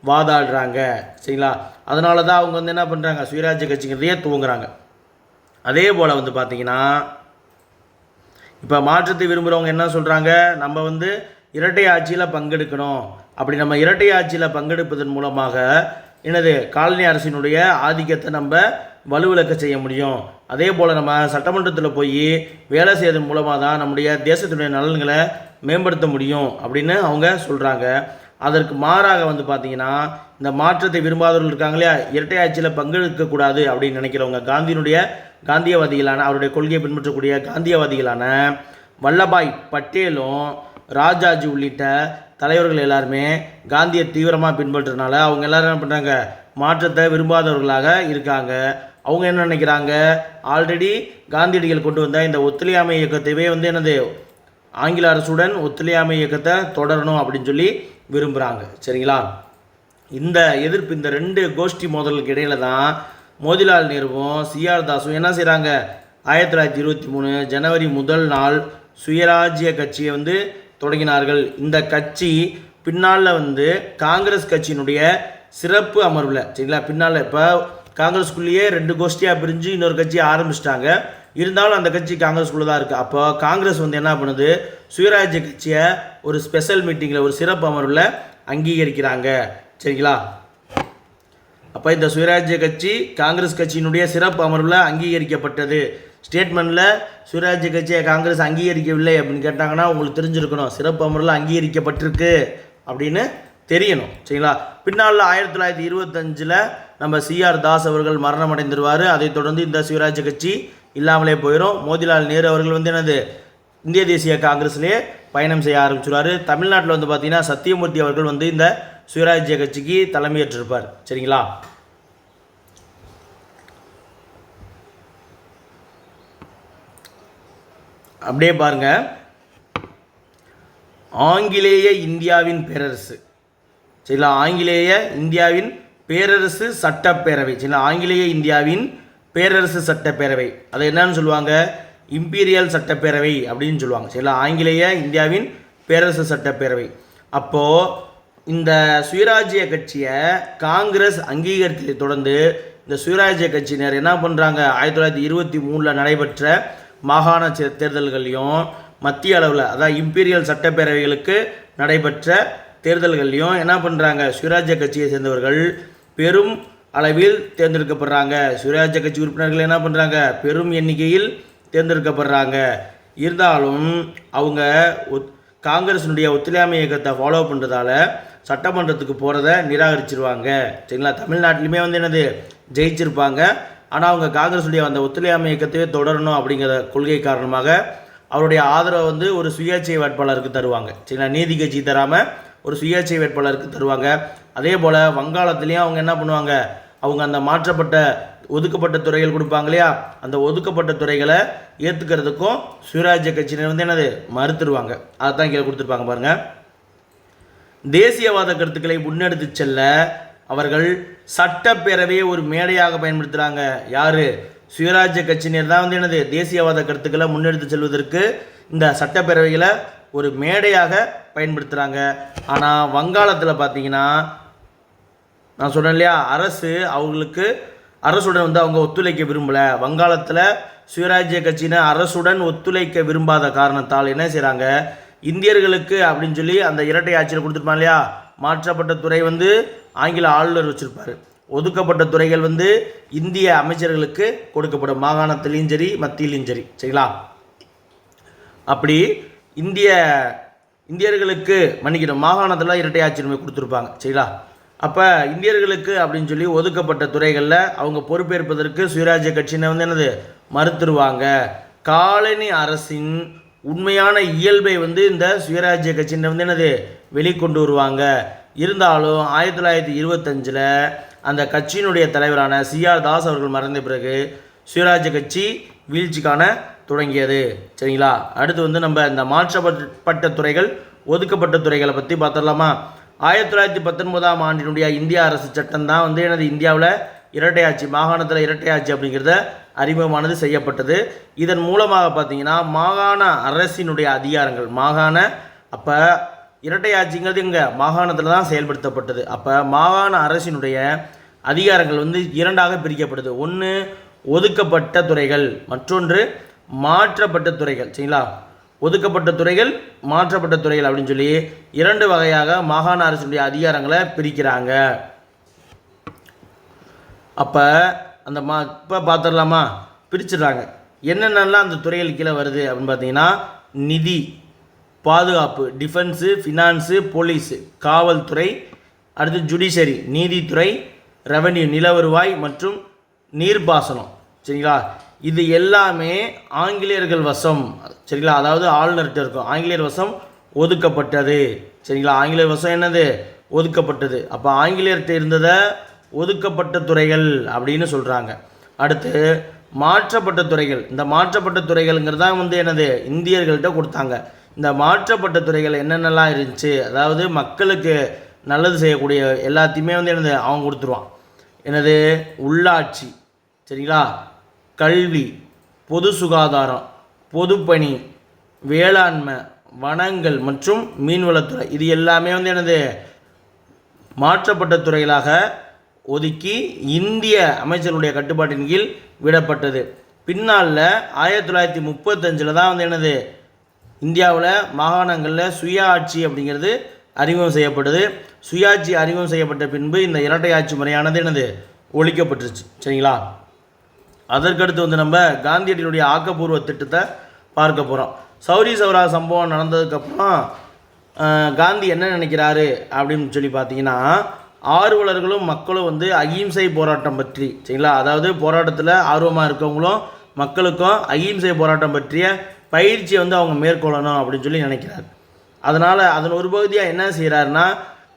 வாதாடுறாங்க, சரிங்களா. அதனால தான் அவங்க வந்து என்ன பண்ணுறாங்க, சுயராஜ்ய கட்சிங்கிறதையே துவங்குறாங்க. அதே போல் வந்து பார்த்திங்கன்னா இப்போ மாற்றத்தை விரும்புகிறவங்க என்ன சொல்கிறாங்க, நம்ம வந்து இரட்டை ஆட்சியில் பங்கெடுக்கணும். அப்படி நம்ம இரட்டை ஆட்சியில் பங்கெடுப்பதன் மூலமாக என்னது காலனி அரசினுடைய ஆதிக்கத்தை நம்ம வலுவிழக்க செய்ய முடியும். அதே போல் நம்ம சட்டமன்றத்தில் போய் வேலை செய்வதன் மூலமாக தான் நம்முடைய தேசத்தினுடைய நலன்களை மேம்படுத்த முடியும் அப்படின்னு அவங்க சொல்கிறாங்க. அதற்கு மாறாக வந்து பார்த்திங்கன்னா இந்த மாற்றத்தை விரும்பாதவர்கள் இருக்காங்க இல்லையா, இரட்டை ஆட்சியில் பங்கெடுக்கக்கூடாது அப்படின்னு நினைக்கிறவங்க, காந்தியினுடைய காந்தியவாதிகளான அவருடைய கொள்கையை பின்பற்றக்கூடிய காந்தியவாதிகளான வல்லபாய் பட்டேலும் ராஜாஜி உள்ளிட்ட தலைவர்கள் எல்லாருமே காந்தியை தீவிரமாக பின்பற்றுறதுனால அவங்க எல்லாரும் என்ன பண்ணுறாங்க, மாற்றத்தை விரும்பாதவர்களாக இருக்காங்க. அவங்க என்ன நினைக்கிறாங்க, ஆல்ரெடி காந்தியடிகள் கொண்டு வந்த இந்த ஒத்துழையாமை இயக்கத்தையே என்னது ஆங்கில அரசுடன் ஒத்துழையாமை இயக்கத்தை தொடரணும் அப்படின்னு சொல்லி விரும்புகிறாங்க. சரிங்களா, இந்த எதிர்ப்பு இந்த 2 கோஷ்டி மோதலுக்கு இடையில தான் மோதிலால் நேருவும் சிஆர் தாஸும் என்ன செய்கிறாங்க, 1923 ஜனவரி 1 நாள் சுயராஜ்ய கட்சியை தொடங்கினார்கள். இந்த கட்சி பின்னால் காங்கிரஸ் கட்சியினுடைய சிறப்பு அமர்வில், சரிங்களா, பின்னால் இப்போ காங்கிரஸ்குள்ளேயே 2 கோஷ்டியாக பிரிஞ்சு இன்னொரு கட்சியை ஆரம்பிச்சிட்டாங்க. இருந்தாலும் அந்த கட்சி காங்கிரஸ்குள்ளே தான் இருக்குது. அப்போ காங்கிரஸ் என்ன பண்ணுது, சுயராஜ்ய கட்சியை ஒரு ஸ்பெஷல் மீட்டிங்கில் ஒரு சிறப்பு அமர்வில் அங்கீகரிக்கிறாங்க. சரிங்களா, அப்போ இந்த சுயராஜ்ய கட்சி காங்கிரஸ் கட்சியினுடைய சிறப்பு அமர்வில் அங்கீகரிக்கப்பட்டது. ஸ்டேட்மெண்ட்டில் சுயராஜ்ய கட்சியை காங்கிரஸ் அங்கீகரிக்கவில்லை அப்படின்னு கேட்டாங்கன்னா உங்களுக்கு தெரிஞ்சிருக்கணும், சிறப்பு அமர்வில் அங்கீகரிக்கப்பட்டிருக்கு அப்படின்னு தெரியணும். சரிங்களா, பின்னால் 1925 நம்ம சிஆர் தாஸ் அவர்கள் மரணம் அடைந்துருவார். அதைத் தொடர்ந்து இந்த சுயராஜ்ய கட்சி இல்லாமலே போயிடும். மோதிலால் நேரு அவர்கள் என்னது இந்திய தேசிய காங்கிரஸ்லேயே பயணம் செய்ய ஆரம்பிச்சுருவார். தமிழ்நாட்டில் பார்த்தீங்கன்னா சத்தியமூர்த்தி அவர்கள் இந்த சுயராஜ்ய கட்சிக்கு தலைமையேற்றிருப்பார். சரிங்களா, அப்படியே பாருங்க, ஆங்கிலேய இந்தியாவின் பேரரசு. சரிங்களா, ஆங்கிலேய இந்தியாவின் பேரரசு சட்டப்பேரவை. சரிங்களா, ஆங்கிலேய இந்தியாவின் பேரரசு சட்டப்பேரவை அதை என்னன்னு சொல்லுவாங்க, இம்பீரியல் சட்டப்பேரவை அப்படின்னு சொல்லுவாங்க. சரிங்களா, ஆங்கிலேய இந்தியாவின் பேரரசு சட்டப்பேரவை. அப்போது இந்த சுயராஜ்ய கட்சியை காங்கிரஸ் அங்கீகரித்ததை தொடர்ந்து இந்த சுயராஜ்ய கட்சியினர் என்ன பண்ணுறாங்க, 1923 நடைபெற்ற மாகாண தேர்தல்களையும் மத்திய அளவில் அதாவது இம்பீரியல் சட்டப்பேரவைகளுக்கு நடைபெற்ற தேர்தல்களையும் என்ன பண்ணுறாங்க, சுயராஜ்ய கட்சியை சேர்ந்தவர்கள் பெரும் அளவில் தேர்ந்தெடுக்கப்படுறாங்க. சுயராஜ்ய கட்சி உறுப்பினர்கள் என்ன பண்ணுறாங்க, பெரும் எண்ணிக்கையில் தேர்ந்தெடுக்கப்படுறாங்க. இருந்தாலும் அவங்க காங்கிரஸினுடைய ஒத்துழையாமை இயக்கத்தை ஃபாலோ பண்ணுறதால சட்டமன்றத்துக்கு போகிறத நிராகரிச்சிருவாங்க. சரிங்களா, தமிழ்நாட்டிலுமே என்னது ஜெயிச்சிருப்பாங்க. ஆனால் அவங்க காங்கிரஸுடைய அந்த ஒத்துழையாமை இயக்கத்தையே தொடரணும் அப்படிங்கிற கொள்கை காரணமாக அவருடைய ஆதரவை ஒரு சுயேட்சை வேட்பாளருக்கு தருவாங்க. சரிங்களா, நீதி கட்சி தராமல் ஒரு சுயேட்சை வேட்பாளருக்கு தருவாங்க. அதே போல் வங்காளத்துலேயும் அவங்க என்ன பண்ணுவாங்க, அவங்க அந்த மாற்றப்பட்ட ஒதுக்கப்பட்ட துறைகள் கொடுப்பாங்க இல்லையா, அந்த ஒதுக்கப்பட்ட துறைகளை ஏற்றுக்கிறதுக்கும் சுயராஜ்ய கட்சியினர் என்னது மறுத்துருவாங்க. அதைத்தான் கீழே கொடுத்துருப்பாங்க பாருங்கள். தேசியவாத கருத்துக்களை முன்னெடுத்து செல்ல அவர்கள் சட்டப்பேரவையை ஒரு மேடையாக பயன்படுத்துகிறாங்க. யார், சுயராஜ்ய கட்சியினர் தான் என்னது தேசியவாத கருத்துக்களை முன்னெடுத்து செல்வதற்கு இந்த சட்டப்பேரவைகளை ஒரு மேடையாக பயன்படுத்துகிறாங்க. ஆனால் வங்காளத்தில் பார்த்தீங்கன்னா நான் சொன்னேன் இல்லையா, அரசு அவங்களுக்கு அரசுடன் அவங்க ஒத்துழைக்க விரும்பலை. வங்காளத்தில் சுயராஜ்ய கட்சியினர் அரசுடன் ஒத்துழைக்க விரும்பாத காரணத்தால் என்ன செய்கிறாங்க, இந்தியர்களுக்கு அப்படின்னு சொல்லி அந்த இரட்டை ஆட்சியில் கொடுத்துருப்பாங்க இல்லையா, மாற்றப்பட்ட துறை ஆங்கில ஆளுநர் வச்சுருப்பார். ஒதுக்கப்பட்ட துறைகள் இந்திய அமைச்சர்களுக்கு கொடுக்கப்படும், மாகாணத்திலையும் சரி மத்தியிலையும் சரி. சரிங்களா, அப்படி இந்தியர்களுக்கு மன்னிக்கணும் மாகாணத்தில் இரட்டை ஆட்சியுரிமை கொடுத்துருப்பாங்க. சரிங்களா, அப்போ இந்தியர்களுக்கு அப்படின்னு சொல்லி ஒதுக்கப்பட்ட துறைகளில் அவங்க பொறுப்பேற்பதற்கு சுயராஜ்ய கட்சியினை என்னது மறுத்துருவாங்க. காலனி அரசின் உண்மையான இயல்பை இந்த சுயராஜ்ய கட்சியினர் என்னது வெளிக்கொண்டு வருவாங்க. இருந்தாலும் 1925 அந்த கட்சியினுடைய தலைவரான சிஆர் தாஸ் அவர்கள் மறைந்த பிறகு சுயராஜ்ய கட்சி வீழ்ச்சி காண தொடங்கியது. சரிங்களா, அடுத்து நம்ம இந்த மாற்றப்பட்ட துறைகள் ஒதுக்கப்பட்ட துறைகளை பற்றி பார்த்துடலாமா. 1919 ஆண்டினுடைய இந்திய அரசு சட்டம் தான் எனது இந்தியாவில் இரட்டை ஆட்சி, மாகாணத்தில் இரட்டை ஆட்சி அப்படிங்கிறத அறிமுகமானது செய்யப்பட்டது. இதன் மூலமாக பார்த்தீங்கன்னா மாகாண அரசினுடைய அதிகாரங்கள் அப்போ இரட்டை ஆட்சிங்கிறது இங்கே மாகாணத்தில் தான் செயல்படுத்தப்பட்டது. அப்போ மாகாண அரசினுடைய அதிகாரங்கள் இரண்டாக பிரிக்கப்படுது. ஒன்று ஒதுக்கப்பட்ட துறைகள், மற்றொன்று மாற்றப்பட்ட துறைகள். சரிங்களா, ஒதுக்கப்பட்ட துறைகள் மாற்றப்பட்ட துறைகள் அப்படின்னு சொல்லி இரண்டு வகையாக மாகாண அரசுடைய அதிகாரங்களை பிரிக்கிறாங்க. அப்போ அந்த இப்போ பார்த்துடலாமா, பிரிச்சிடுறாங்க. என்னென்னலாம் அந்த துறைகள் கீழே வருது அப்படின்னு பார்த்தீங்கன்னா, நிதி, பாதுகாப்பு, டிஃபென்ஸு, ஃபினான்ஸு, போலீஸு, காவல்துறை, அடுத்து ஜுடிஷரி நீதித்துறை, ரெவன்யூ நில வருவாய் மற்றும் நீர்ப்பாசனம். சரிங்களா, இது எல்லாமே ஆங்கிலேயர்கள் வசம், சரிங்களா, அதாவது ஆளுநர்கிட்ட இருக்கும், ஆங்கிலேயர் வசம் ஒதுக்கப்பட்டது, சரிங்களா. ஆங்கிலேயர் வசம் என்னது, ஒதுக்கப்பட்டது. அப்போ ஆங்கிலேயர்கிட்ட இருந்ததை ஒதுக்கப்பட்ட துறைகள் அப்படின்னு சொல்கிறாங்க. அடுத்து மாற்றப்பட்ட துறைகள். இந்த மாற்றப்பட்ட துறைகள்ங்கிறது தான் வந்து என்னது, இந்தியர்கள்ட்ட கொடுத்தாங்க. இந்த மாற்றப்பட்ட துறைகள் என்னென்னலாம் இருந்துச்சு, அதாவது மக்களுக்கு நல்லது செய்யக்கூடிய எல்லாத்தையுமே வந்து என்னது அவன் கொடுத்துருவான். என்னது, உள்ளாட்சி, சரிங்களா, கல்வி, பொது சுகாதாரம், பொதுப்பணி, வேளாண்மை, வனங்கள் மற்றும் மீன்வளத்துறை, இது எல்லாமே வந்து என்னது மாற்றப்பட்ட துறைகளாக ஒதுக்கி இந்திய அமைச்சருடைய கட்டுப்பாட்டின் கீழ் விடப்பட்டது. பின்னால் 1935 தான் வந்து என்னது இந்தியாவில் மாகாணங்களில் சுய ஆட்சி அப்படிங்கிறது அறிமுகம் செய்யப்படுது. சுயாட்சி அறிமுகம் செய்யப்பட்ட பின்பு இந்த இரட்டை ஆட்சி முறையானது என்னது ஒழிக்கப்பட்டுருச்சு, சரிங்களா. அதற்கடுத்து வந்து நம்ம காந்தியடிகளுடைய ஆக்கப்பூர்வ திட்டத்தை பார்க்க போகிறோம். சௌரி சௌரா சம்பவம் நடந்ததுக்கப்புறம் காந்தி என்ன நினைக்கிறாரு அப்படின்னு சொல்லி பார்த்தீங்கன்னா, ஆர்வலர்களும் மக்களும் வந்து அகிம்சை போராட்டம் பற்றி, சரிங்களா, அதாவது போராட்டத்தில் ஆர்வமாக இருக்கவங்களும் மக்களுக்கும் அகிம்சை போராட்டம் பற்றிய பயிற்சியை வந்து அவங்க மேற்கொள்ளணும் அப்படின்னு சொல்லி நினைக்கிறார். அதனால் அதன் ஒரு பகுதியாக என்ன செய்கிறாருன்னா,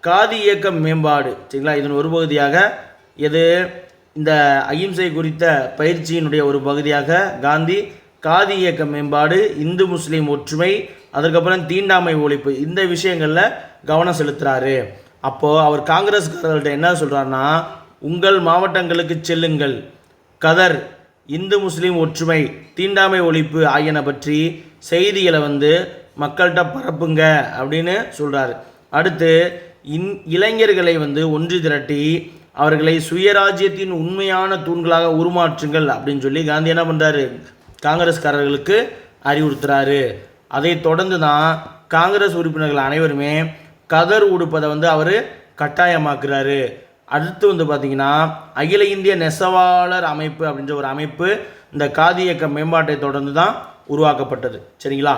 காதி இயக்கம் மேம்பாடு, சரிங்களா, இதன் ஒரு பகுதியாக எது இந்த அகிம்சை குறித்த பயிற்சியினுடைய ஒரு பகுதியாக காந்தி காதி இயக்க மேம்பாடு, இந்து முஸ்லீம் ஒற்றுமை, அதுக்கப்புறம் தீண்டாமை ஒழிப்பு, இந்த விஷயங்களில் கவனம் செலுத்துகிறாரு. அப்போது அவர் காங்கிரஸ்காரர்கள்ட்ட என்ன சொல்கிறாருன்னா, உங்கள் மாவட்டங்களுக்கு செல்லுங்கள், கதர், இந்து முஸ்லீம் ஒற்றுமை, தீண்டாமை ஒழிப்பு ஆகியன பற்றி செய்திகளை வந்து மக்கள்கிட்ட பரப்புங்க அப்படின்னு சொல்கிறாரு. அடுத்து இளைஞர்களை வந்து ஒன்று திரட்டி அவர்களை சுயராஜ்யத்தின் உண்மையான தூண்களாக உருமாற்றுங்கள் அப்படின்னு சொல்லி காந்தி என்ன பண்ணுறாரு, காங்கிரஸ்காரர்களுக்கு அறிவுறுத்துறாரு. அதை தொடர்ந்து தான் காங்கிரஸ் உறுப்பினர்கள் அனைவருமே கதர் உடுப்பதை வந்து அவர் கட்டாயமாக்குறாரு. அடுத்து வந்து பார்த்திங்கன்னா அகில இந்திய நெசவாளர் அமைப்பு அப்படின்ற ஒரு அமைப்பு இந்த காதி இயக்க மேம்பாட்டை தொடர்ந்து தான் உருவாக்கப்பட்டது, சரிங்களா.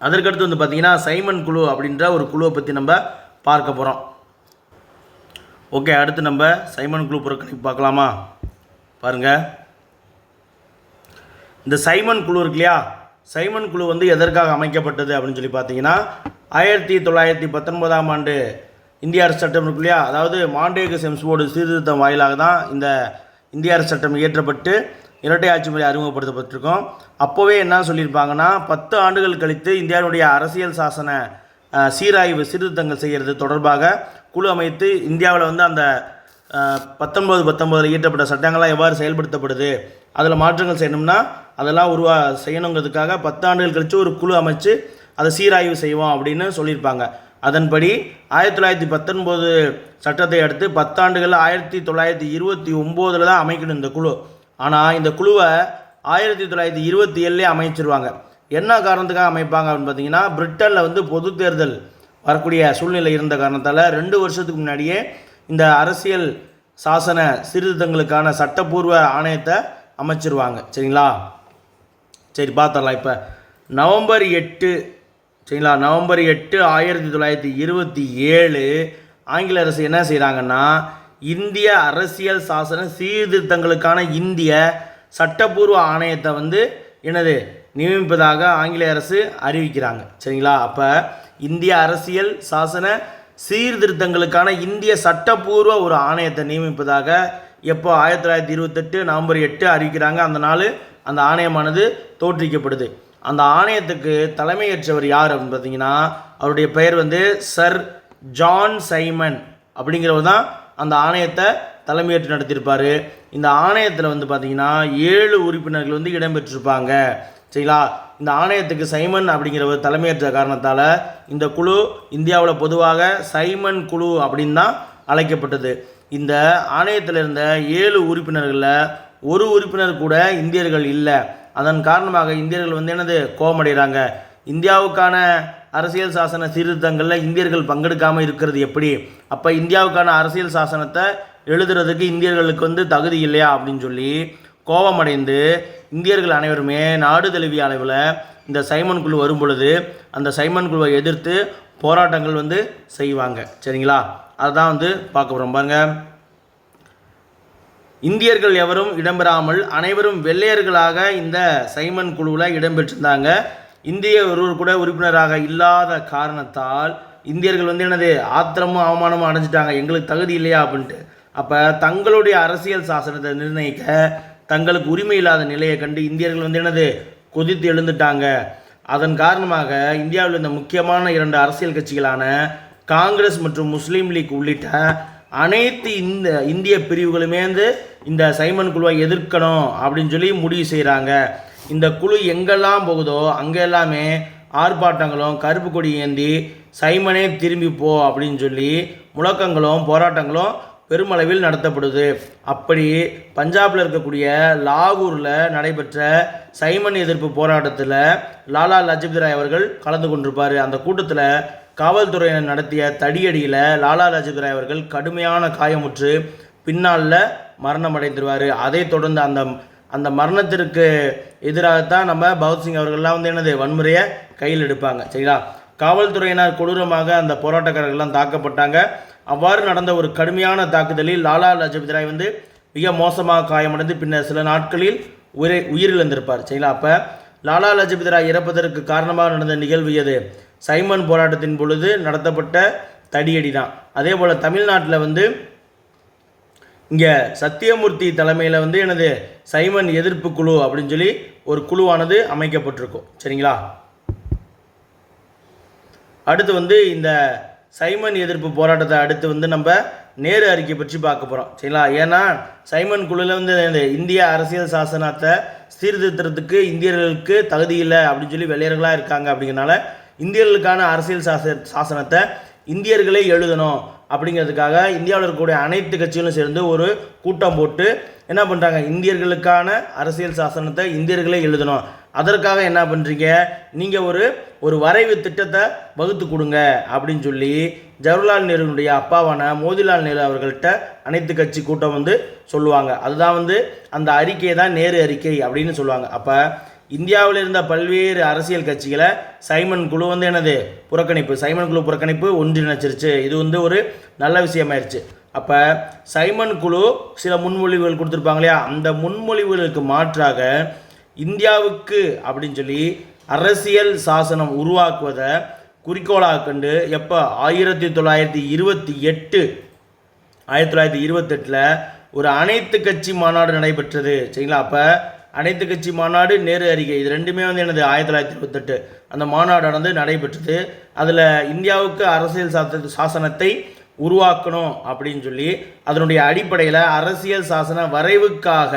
அதற்கடுத்து வந்து பார்த்திங்கன்னா சைமன் குழு அப்படின்ற ஒரு குழுவை பற்றி நம்ம பார்க்க போகிறோம். ஓகே, அடுத்து நம்ம சைமன் குழு புறக்கணிப்பு பார்க்கலாமா. பாருங்கள், இந்த சைமன் குழு இருக்கு இல்லையா, சைமன் குழு வந்து எதற்காக அமைக்கப்பட்டது அப்படின்னு சொல்லி பார்த்தீங்கன்னா 1919ஆம் ஆண்டு இந்திய அரசு சட்டம் இருக்கு இல்லையா, அதாவது மாண்டேகு செம்ஸ்போர்டு சீர்திருத்தம் வாயிலாக தான் இந்த இந்திய அரசு சட்டம் இயற்றப்பட்டு இரட்டை ஆட்சி முறை அறிமுகப்படுத்தப்பட்டிருக்கோம். அப்போவே என்ன சொல்லியிருப்பாங்கன்னா, 10 ஆண்டுகள் கழித்து இந்தியாவுடைய அரசியல் சாசன சீராய்வு சீர்திருத்தங்கள் செய்கிறது தொடர்பாக குழு அமைத்து இந்தியாவில் வந்து அந்த 1919 இயற்றப்பட்ட சட்டங்கள்லாம் எவ்வாறு செயல்படுத்தப்படுது, அதில் மாற்றங்கள் செய்யணும்னா அதெல்லாம் செய்யணுங்கிறதுக்காக 10 ஆண்டுகள் கழித்து ஒரு குழு அமைச்சு அதை சீராய்வு செய்வோம் அப்படின்னு சொல்லியிருப்பாங்க. அதன்படி 1919 சட்டத்தை அடுத்து 10 ஆண்டுகள் 1929 தான் அமைக்கணும் இந்த குழு. ஆனால் இந்த குழுவை 1927 அமைச்சிருவாங்க. என்ன காரணத்துக்காக அமைப்பாங்க அப்படின்னு பார்த்தீங்கன்னா, பிரிட்டனில் வந்து பொது தேர்தல் வரக்கூடிய சூழ்நிலை இருந்த காரணத்தால் 2 வருஷத்துக்கு முன்னாடியே இந்த அரசியல் சாசன சீர்திருத்தங்களுக்கான சட்டப்பூர்வ ஆணையத்தை அமைச்சிருவாங்க, சரிங்களா. சரி, பார்த்துடலாம். இப்போ நவம்பர் 8, சரிங்களா, நவம்பர் 8, 1927 ஆங்கில அரசு என்ன செய்கிறாங்கன்னா, இந்திய அரசியல் சாசன சீர்திருத்தங்களுக்கான இந்திய சட்டப்பூர்வ ஆணையத்தை வந்து என்னது நியமிப்பதாக ஆங்கில அரசு அறிவிக்கிறாங்க, சரிங்களா. அப்போ இந்திய அரசியல் சாசன சீர்திருத்தங்களுக்கான இந்திய சட்டப்பூர்வ ஒரு ஆணையத்தை நியமிப்பதாக எப்போ 1928 நவம்பர் 8 அறிவிக்கிறாங்க. அந்த நாள் அந்த ஆணையமானது தோற்றுவிக்கப்படுது. அந்த ஆணையத்துக்கு தலைமையேற்றவர் யார் அப்படின்னு பார்த்தீங்கன்னா, அவருடைய பெயர் வந்து சர் ஜான் சைமன் அப்படிங்கிறவர் தான் அந்த ஆணையத்தை தலைமையேற்று நடத்தியிருப்பார். இந்த ஆணையத்தில் வந்து பார்த்திங்கன்னா 7 உறுப்பினர்கள் வந்து இடம்பெற்றிருப்பாங்க, சரிங்களா. இந்த ஆணையத்துக்கு சைமன் அப்படிங்கிறவர் தலைமையேற்ற காரணத்தால் இந்த குழு இந்தியாவில் பொதுவாக சைமன் குழு அப்படின்னு தான் அழைக்கப்பட்டது. இந்த ஆணையத்தில் இருந்த 7 உறுப்பினர்களில் ஒரு உறுப்பினர் கூட இந்தியர்கள் இல்லை. அதன் காரணமாக இந்தியர்கள் வந்து என்னது கோபமடைகிறாங்க. இந்தியாவுக்கான அரசியல் சாசன சீர்திருத்தங்களில் இந்தியர்கள் பங்கெடுக்காமல் இருக்கிறது எப்படி, அப்போ இந்தியாவுக்கான அரசியல் சாசனத்தை எழுதுறதுக்கு இந்தியர்களுக்கு வந்து தகுதி இல்லையா அப்படின்னு சொல்லி கோபமடைந்து இந்தியர்கள் அனைவருமே நாடு தழுவிய அளவில் இந்த சைமன் குழு வரும் பொழுது அந்த சைமன் குழுவை எதிர்த்து போராட்டங்கள் வந்து செய்வாங்க, சரிங்களா. அதுதான் வந்து பார்க்க போகிறோம். பாருங்க, இந்தியர்கள் எவரும் இடம்பெறாமல் அனைவரும் வெள்ளையர்களாக இந்த சைமன் குழுவில் இடம்பெற்றிருந்தாங்க. இந்திய ஒருவர் கூட உறுப்பினராக இல்லாத காரணத்தால் இந்தியர்கள் வந்து என்னது ஆத்திரமும் அவமானமும் அடைஞ்சிட்டாங்க, எங்களுக்கு தகுதி இல்லையா அப்படின்ட்டு. அப்போ தங்களுடைய அரசியல் சாசனத்தை நிர்ணயிக்க தங்களுக்கு உரிமை இல்லாத நிலையை கண்டு இந்தியர்கள் வந்து என்னது கொதித்து எழுந்துட்டாங்க. அதன் காரணமாக இந்தியாவில் இருந்த முக்கியமான 2 அரசியல் கட்சிகளான காங்கிரஸ் மற்றும் முஸ்லீம் லீக் உள்ளிட்ட அனைத்து இந்திய பிரிவுகளுமே வந்து இந்த சைமன் குழுவை எதிர்க்கணும் அப்படின்னு சொல்லி முடிவு செய்கிறாங்க. இந்த குழு எங்கெல்லாம் போகுதோ அங்கே எல்லாமே ஆர்ப்பாட்டங்களும் கருப்பு கொடி ஏந்தி சைமனே திரும்பி போ அப்படின்னு சொல்லி முழக்கங்களும் போராட்டங்களும் பெருமளவில் நடத்தப்படுது. அப்படி பஞ்சாபில் இருக்கக்கூடிய லாகூரில் நடைபெற்ற சைமன் எதிர்ப்பு போராட்டத்தில் லாலா லஜபதி ராய் அவர்கள் கலந்து கொண்டிருப்பார். அந்த கூட்டத்தில் காவல்துறையினர் நடத்திய தடியடியில் லாலா லஜபதி ராய் அவர்கள் கடுமையான காயமுற்று பின்னாளில் மரணம் அடைந்துருவார். அதை தொடர்ந்து அந்த மரணத்திற்கு எதிராகத்தான் நம்ம பகத்சிங் அவர்கள்லாம் வந்து என்னது வன்முறையை கையில் எடுப்பாங்க. சரிங்களா? காவல்துறையினர் கொடூரமாக அந்த போராட்டக்காரர்கள்லாம் தாக்கப்பட்டாங்க. அவ்வாறு நடந்த ஒரு கடுமையான தாக்குதலில் லாலா லஜபதி ராய் வந்து மிக மோசமாக காயமடைந்து பின்னர் சில நாட்களில் உயிரிழந்திருப்பார். சரிங்களா? அப்போ லாலா லஜபதி ராய் இறப்பதற்கு காரணமாக நடந்த நிகழ்வு எது? சைமன் போராட்டத்தின் பொழுது நடத்தப்பட்ட தடியடி தான். அதே போல் தமிழ்நாட்டில் வந்து இங்கே சத்தியமூர்த்தி தலைமையில் வந்து எனது சைமன் எதிர்ப்பு குழு அப்படின்னு சொல்லி ஒரு குழுவானது அமைக்கப்பட்டிருக்கும். சரிங்களா? அடுத்து வந்து இந்த சைமன் எதிர்ப்பு போராட்டத்தை அடுத்து வந்து நம்ம நேரு அறிக்கை பற்றி பார்க்க போகிறோம். சரிங்களா? ஏன்னா சைமன் குழுவில் வந்து இந்திய அரசியல் சாசனத்தை சீர்திருத்தத்துக்கு இந்தியர்களுக்கு தகுதி இல்லை அப்படின்னு சொல்லி வெள்ளையர்களாக இருக்காங்க. அப்படிங்கிறனால இந்தியர்களுக்கான அரசியல் சாசனத்தை இந்தியர்களே எழுதணும் அப்படிங்கிறதுக்காக இந்தியாவில் இருக்கக்கூடிய அனைத்து கட்சிகளும் சேர்ந்து ஒரு கூட்டம் போட்டு என்ன பண்ணுறாங்க, இந்தியர்களுக்கான அரசியல் சாசனத்தை இந்தியர்களே எழுதணும். அதற்காக என்ன பண்ணுறீங்க, நீங்கள் ஒரு வரைவு திட்டத்தை வகுத்து கொடுங்க அப்படின்னு சொல்லி ஜவஹர்லால் நேருனுடைய அப்பாவான மோதிலால் நேரு அவர்கள்ட்ட அனைத்து கட்சி கூட்டம் வந்து சொல்லுவாங்க. அதுதான் வந்து அந்த அறிக்கையை தான் நேரு அறிக்கை அப்படின்னு சொல்லுவாங்க. அப்போ இந்தியாவில் இருந்த பல்வேறு அரசியல் கட்சிகளை சைமன் குழு வந்து என்னது சைமன் குழு புறக்கணிப்பு ஒன்றிணைச்சிருச்சு. இது வந்து ஒரு நல்ல விஷயமாயிருச்சு. அப்போ சைமன் குழு சில முன்மொழிவுகள் கொடுத்துருப்பாங்க இல்லையா, அந்த முன்மொழிவுகளுக்கு மாற்றாக இந்தியாவுக்கு அப்படின்னு சொல்லி அரசியல் சாசனம் உருவாக்குவதை குறிக்கோளாக கண்டு எப்போ 1928 ஒரு அனைத்து கட்சி மாநாடு நடைபெற்றது. சரிங்களா? அப்போ அனைத்து கட்சி மாநாடு, நேரு அறிக்கை, இது ரெண்டுமே வந்து என்னது 1928 அந்த மாநாடானது நடைபெற்றது. அதில் இந்தியாவுக்கு அரசியல் சாசனத்தை உருவாக்கணும் அப்படின்னு சொல்லி அதனுடைய அடிப்படையில் அரசியல் சாசன வரைவுக்காக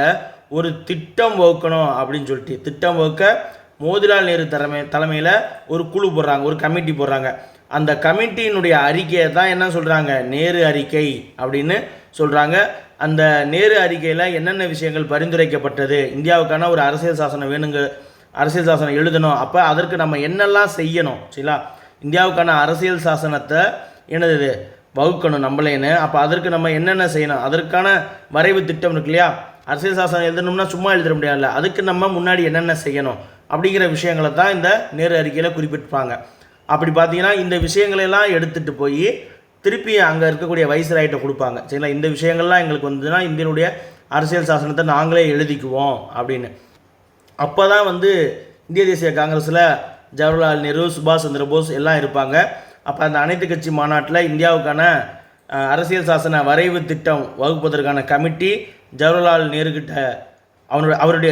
ஒரு திட்டம் வகுக்கணும் அப்படின்னு சொல்லிட்டு திட்டம் வகுக்க மோதிலால் நேரு தலைமையில் ஒரு குழு போடுறாங்க, ஒரு கமிட்டி போடுறாங்க. அந்த கமிட்டியினுடைய அறிக்கையை தான் என்ன சொல்கிறாங்க, நேரு அறிக்கை அப்படின்னு சொல்கிறாங்க. அந்த நேரு அறிக்கையில் என்னென்ன விஷயங்கள் பரிந்துரைக்கப்பட்டது, இந்தியாவுக்கான ஒரு அரசியல் சாசனம் அரசியல் சாசனம் எழுதணும், அப்போ அதற்கு நம்ம என்னெல்லாம் செய்யணும். சரிங்களா? இந்தியாவுக்கான அரசியல் சாசனத்தை என்னது வகுக்கணும் நம்மளேன்னு. அப்போ அதற்கு நம்ம என்னென்ன செய்யணும், அதற்கான வரைவு திட்டம் இருக்கு இல்லையா. அரசியல் சாசனம் எழுதணும்னா சும்மா எழுத முடியாதுல்ல, அதுக்கு நம்ம முன்னாடி என்னென்ன செய்யணும் அப்படிங்கிற விஷயங்களை தான் இந்த நேரு அறிக்கையில் குறிப்பிட்டிருப்பாங்க. அப்படி பார்த்தீங்கன்னா இந்த விஷயங்களெல்லாம் எடுத்துகிட்டு போய் திருப்பி அங்கே இருக்கக்கூடிய வைஸ்ராய்ட்ட கொடுப்பாங்க. சரிங்களா? இந்த விஷயங்கள்லாம் எங்களுக்கு வந்ததுன்னா இந்தியனுடைய அரசியல் சாசனத்தை நாங்களே எழுதிக்குவோம் அப்படின்னு. அப்போ தான் வந்து இந்திய தேசிய காங்கிரஸில் ஜவஹர்லால் நேரு, சுபாஷ் சந்திர போஸ் எல்லாம் இருப்பாங்க. அப்போ அந்த அனைத்து கட்சி மாநாட்டில் இந்தியாவுக்கான அரசியல் சாசன வரைவு திட்டம் வகுப்பதற்கான கமிட்டி ஜவஹர்லால் நேருக்கிட்ட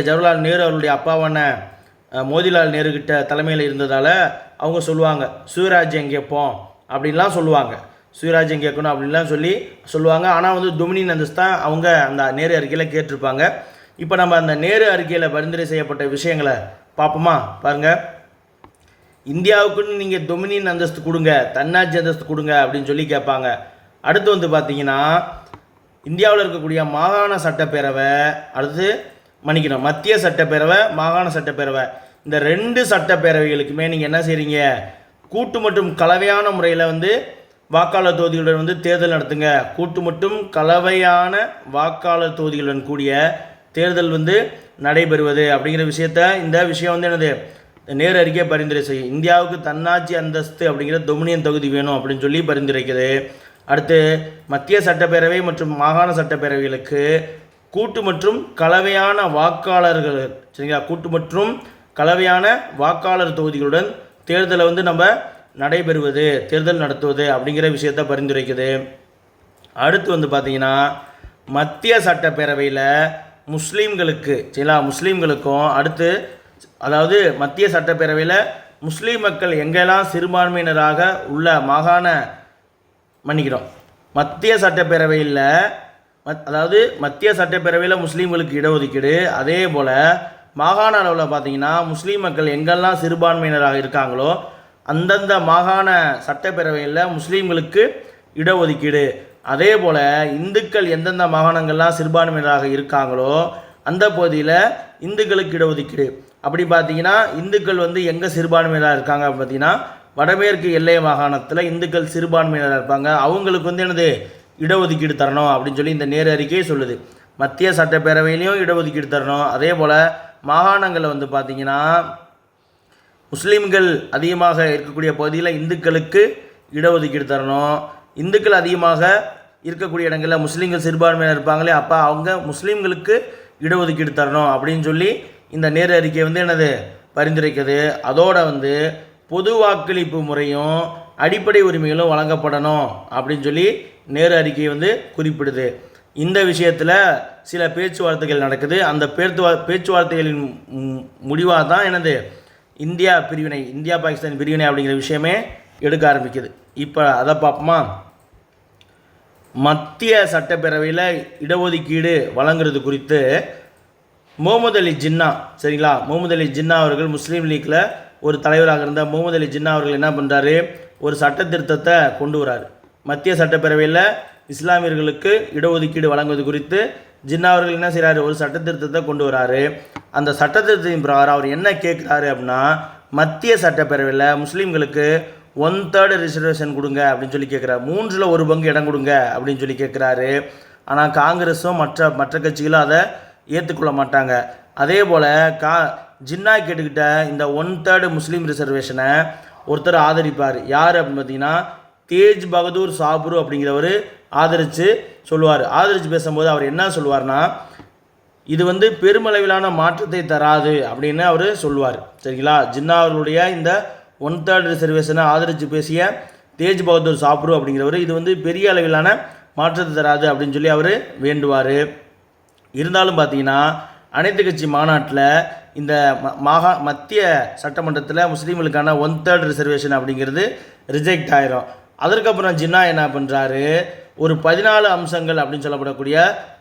ஜவஹர்லால் நேரு அவருடைய அப்பாவான மோதிலால் நேருக்கிட்ட தலைமையில் இருந்ததால் அவங்க சொல்லுவாங்க சுயராஜ்யம் கேட்போம் அப்படின்லாம் சொல்லுவாங்க, சுயராஜ்யம் கேட்கணும் அப்படின்லாம் சொல்லுவாங்க. ஆனால் வந்து டொமினியன் அந்தஸ்து தான் அவங்க அந்த நேரு அறிக்கையில் கேட்டிருப்பாங்க. இப்போ நம்ம அந்த நேரு அறிக்கையில் பரிந்துரை செய்யப்பட்ட விஷயங்களை பார்ப்போமா? பாருங்கள், இந்தியாவுக்குன்னு நீங்கள் டொமினியன் அந்தஸ்து கொடுங்க, தன்னாட்சி அந்தஸ்து கொடுங்க அப்படின்னு சொல்லி கேட்பாங்க. அடுத்து வந்து பார்த்தீங்கன்னா இந்தியாவில் இருக்கக்கூடிய மாகாண சட்டப்பேரவை, அடுத்து மத்திய சட்டப்பேரவை, மாகாண சட்டப்பேரவை, இந்த 2 சட்டப்பேரவைகளுக்குமே நீங்கள் என்ன செய்கிறீங்க, கூட்டு மற்றும் கலவையான முறையில் வந்து வாக்காளர் தொகுதிகளுடன் வந்து தேர்தல் நடத்துங்க. கூட்டு மற்றும் கலவையான வாக்காளர் தொகுதிகளுடன் கூடிய தேர்தல் வந்து நடைபெறுவது அப்படிங்கிற இந்த விஷயம் வந்து என்னது நேரு அறிக்கை பரிந்துரை செய்யும். இந்தியாவுக்கு தன்னாட்சி அந்தஸ்து அப்படிங்கிற டொமினியன் தொகுதி வேணும் அப்படின்னு சொல்லி பரிந்துரைக்குது. அடுத்து மத்திய சட்டப்பேரவை மற்றும் மாகாண சட்டப்பேரவைகளுக்கு கூட்டு மற்றும் கலவையான வாக்காளர்கள், சரிங்களா, கூட்டு மற்றும் கலவையான வாக்காளர் தொகுதிகளுடன் தேர்தலை வந்து நம்ம நடைபெறுவது, தேர்தல் நடத்துவது அப்படிங்கிற விஷயத்தை பரிந்துரைக்குது. அடுத்து வந்து பார்த்திங்கன்னா மத்திய சட்டப்பேரவையில் முஸ்லீம்களுக்கு, சரிங்களா, முஸ்லீம்களுக்கும் அடுத்து அதாவது மத்திய சட்டப்பேரவையில் முஸ்லீம் மக்கள் எங்கெல்லாம் சிறுபான்மையினராக உள்ள மத்திய சட்டப்பேரவையில் அதாவது மத்திய சட்டப்பேரவையில் முஸ்லீம்களுக்கு இடஒதுக்கீடு, அதே போல் மாகாண அளவில் பார்த்திங்கன்னா முஸ்லீம் மக்கள் எங்கெல்லாம் சிறுபான்மையினராக இருக்காங்களோ அந்தந்த மாகாண சட்டப்பேரவையில் முஸ்லீம்களுக்கு இடஒதுக்கீடு, அதே போல் இந்துக்கள் எந்தெந்த மாகாணங்கள்லாம் சிறுபான்மையினராக இருக்காங்களோ அந்த பகுதியில் இந்துக்களுக்கு இடஒதுக்கீடு. அப்படி பார்த்தீங்கன்னா இந்துக்கள் வந்து எங்கே சிறுபான்மையினராக இருக்காங்க பார்த்தீங்கன்னா வடமேற்கு எல்லை மாகாணத்தில் இந்துக்கள் சிறுபான்மையினராக இருப்பாங்க, அவங்களுக்கு வந்து என்னது இடஒதுக்கீடு தரணும் அப்படின்னு சொல்லி இந்த நேரு அறிக்கையை சொல்லுது. மத்திய சட்டப்பேரவையிலையும் இடஒதுக்கீடு தரணும், அதே போல் மாகாணங்களில் வந்து பார்த்திங்கன்னா முஸ்லீம்கள் அதிகமாக இருக்கக்கூடிய பகுதியில் இந்துக்களுக்கு இடஒதுக்கீடு தரணும், இந்துக்கள் அதிகமாக இருக்கக்கூடிய இடங்களில் முஸ்லீம்கள் சிறுபான்மையினர் இருப்பாங்களே அப்போ அவங்க முஸ்லீம்களுக்கு இடஒதுக்கீடு தரணும் அப்படின்னு சொல்லி இந்த நேரு அறிக்கை வந்து என்னது பரிந்துரைக்குது. அதோட வந்து பொது வாக்களிப்பு முறையும் அடிப்படை உரிமைகளும் வழங்கப்படணும் அப்படின்னு சொல்லி நேரு அறிக்கை வந்து குறிப்பிடுது. இந்த விஷயத்தில் சில பேச்சுவார்த்தைகள் நடக்குது. அந்த பேச்சுவார்த்தைகளின் முடிவாக தான் என்னது இந்தியா பாகிஸ்தான் பிரிவினை அப்படிங்கிற விஷயமே எடுக்க ஆரம்பிக்குது. இப்போ அதை பார்ப்போமா. மத்திய சட்டப்பேரவையில் இடஒதுக்கீடு வழங்குறது குறித்து முகமது அலி ஜின்னா, சரிங்களா, முகமது அலி ஜின்னா அவர்கள் முஸ்லீம் லீக்கில் ஒரு தலைவராக இருந்த முகமது அலி ஜின்னா அவர்கள் என்ன பண்ணுறாரு, ஒரு சட்ட திருத்தத்தை கொண்டு வராரு. மத்திய சட்டப்பேரவையில் இஸ்லாமியர்களுக்கு இடஒதுக்கீடு வழங்குவது குறித்து ஜின்னா அவர்கள் என்ன செய்கிறாரு, ஒரு சட்ட திருத்தத்தை கொண்டு வராரு. அந்த சட்ட திருத்தத்தின் பிரகாரம் அவர் என்ன கேட்குறாரு அப்படின்னா, மத்திய சட்டப்பேரவையில் முஸ்லீம்களுக்கு 1/3 ரிசர்வேஷன் கொடுங்க அப்படின்னு சொல்லி கேட்குறாரு, 1/3 இடம் கொடுங்க அப்படின்னு சொல்லி கேட்குறாரு. ஆனால் காங்கிரஸும் மற்ற கட்சிகளும் அதை ஏற்றுக்கொள்ள மாட்டாங்க. அதே போல் ஜின்னா கேட்டுக்கிட்ட இந்த 1/3 முஸ்லீம் ரிசர்வேஷனை ஒருத்தர் ஆதரிப்பார். யார் அப்படின்னு பார்த்தீங்கன்னா தேஜ் பகதூர் சாப்ரு அப்படிங்கிறவர் ஆதரித்து சொல்லுவார். ஆதரித்து பேசும்போது அவர் என்ன சொல்லுவார்னா, இது வந்து பெருமளவிலான மாற்றத்தை தராது அப்படின்னு அவர் சொல்லுவார். சரிங்களா, ஜின்னா அவர்களுடைய இந்த 1/3 ரிசர்வேஷனை ஆதரித்து பேசிய தேஜ் பகதூர் சாப்ரு அப்படிங்கிறவர் இது வந்து பெரிய அளவிலான மாற்றத்தை தராது அப்படின்னு சொல்லி அவர் வேண்டுவார். இருந்தாலும் பார்த்தீங்கன்னா அனைத்து கட்சி மாநாட்டில் இந்த மத்திய சட்டமன்றத்தில் முஸ்லீம்களுக்கான 1/3 ரிசர்வேஷன் அப்படிங்கிறது ரிஜெக்ட் ஆயிரும். அதற்கப்புறம் ஜின்னா என்ன பண்ணுறாரு, ஒரு 14 அம்சங்கள் அப்படின்னு சொல்லப்படக்கூடிய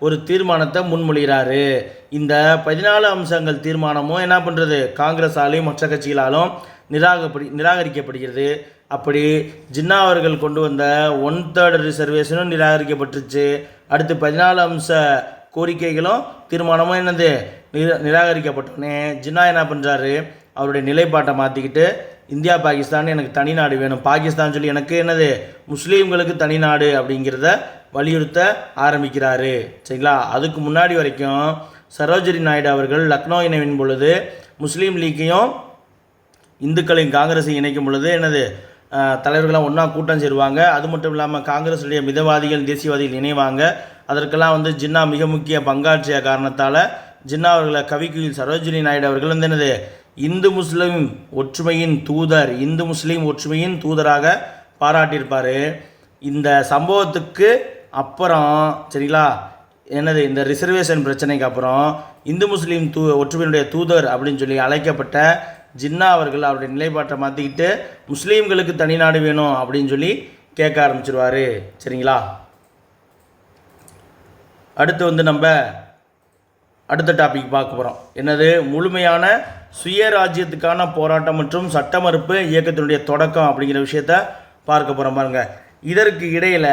ஒரு தீர்மானத்தை முன்மொழிகிறாரு. இந்த 14 அம்சங்கள் தீர்மானமும் என்ன பண்ணுறது, காங்கிரஸாலையும் மற்ற கட்சிகளாலும் நிராகரிக்கப்படுகிறது. அப்படி ஜின்னா அவர்கள் கொண்டு வந்த 1/3 ரிசர்வேஷனும் நிராகரிக்கப்பட்டுருச்சு. அடுத்து 14 அம்ச கோரிக்கைகளும் தீர்மானமும் என்னது நிராகரிக்கப்பட்டோன்னே ஜின்னா என்ன பண்ணுறாரு, அவருடைய நிலைப்பாட்டை மாற்றிக்கிட்டு இந்தியா பாகிஸ்தான் எனக்கு தனி நாடு வேணும், பாகிஸ்தான் சொல்லி எனக்கு என்னது முஸ்லீம்களுக்கு தனி நாடு அப்படிங்கிறத வலியுறுத்த ஆரம்பிக்கிறாரு. சரிங்களா, அதுக்கு முன்னாடி வரைக்கும் சரோஜினி நாயுடு அவர்கள் லக்னோ இணைவின் பொழுது முஸ்லீம் லீக்கையும் இந்துக்களையும் காங்கிரஸையும் இணைக்கும் பொழுது என்னது தலைவர்களாம் ஒன்றா கூட்டம் சேருவாங்க. அது மட்டும் இல்லாமல் காங்கிரஸுடைய மிதவாதிகள் தேசியவாதிகள் இணைவாங்க. அதற்கெல்லாம் வந்து ஜின்னா மிக முக்கிய பங்காற்றிய காரணத்தால் ஜின்னா அவர்களை கவிக்குயில் சரோஜினி நாயுடு அவர்கள் வந்து என்னது இந்து முஸ்லீம் ஒற்றுமையின் தூதராக பாராட்டியிருப்பார். இந்த சம்பவத்துக்கு அப்புறம் சரிங்களா என்னது இந்த ரிசர்வேஷன் பிரச்சனைக்கு அப்புறம் இந்து முஸ்லீம் ஒற்றுமையினுடைய தூதர் அப்படின்னு சொல்லி அழைக்கப்பட்ட ஜின்னா அவர்கள் அவருடைய நிலைப்பாட்டை மாற்றிக்கிட்டு முஸ்லீம்களுக்கு தனி நாடு வேணும் அப்படின்னு சொல்லி கேட்க ஆரம்பிச்சிருவார். சரிங்களா, அடுத்து வந்து நம்ம அடுத்த டாபிக் பார்க்க போகிறோம். என்னது, முழுமையான சுயராஜ்யத்துக்கான போராட்டம் மற்றும் சட்ட மறுப்பு இயக்கத்தினுடைய தொடக்கம் அப்படிங்கிற விஷயத்த பார்க்க போகிறோம். பாருங்க, இதற்கு இடையில்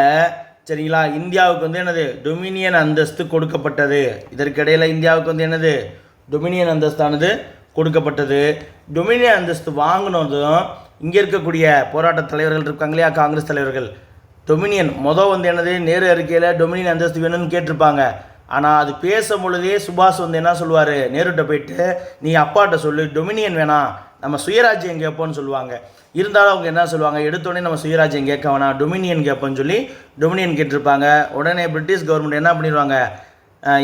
சரிங்களா இந்தியாவுக்கு வந்து என்னது டொமினியன் அந்தஸ்து கொடுக்கப்பட்டது. இதற்கு இடையில் இந்தியாவுக்கு வந்து என்னது டொமினியன் அந்தஸ்தானது கொடுக்கப்பட்டது. டொமினியன் அந்தஸ்து வாங்கினதும் இங்கே இருக்கக்கூடிய போராட்ட தலைவர்கள் இருக்காங்க இல்லையா, காங்கிரஸ் தலைவர்கள், டொமினியன் வந்து என்னது நேரு அறிக்கையில் டொமினியன் அந்தஸ்து வேணும்னு கேட்டிருப்பாங்க. ஆனால் அது பேசும் பொழுதே சுபாஷ் வந்து என்ன சொல்லுவார், நேருகிட்ட போயிட்டு நீ அப்பாட்ட சொல்லு டொமினியன் வேணாம் நம்ம சுயராஜ்யம் கேட்போன்னு சொல்லுவாங்க. இருந்தாலும் அவங்க என்ன சொல்லுவாங்க, எடுத்தோடனே நம்ம சுயராஜ்யம் கேட்க வேணாம் டொமினியன் கேட்போன்னு சொல்லி டொமினியன் கேட்டிருப்பாங்க. உடனே பிரிட்டிஷ் கவர்மெண்ட் என்ன பண்ணிடுவாங்க,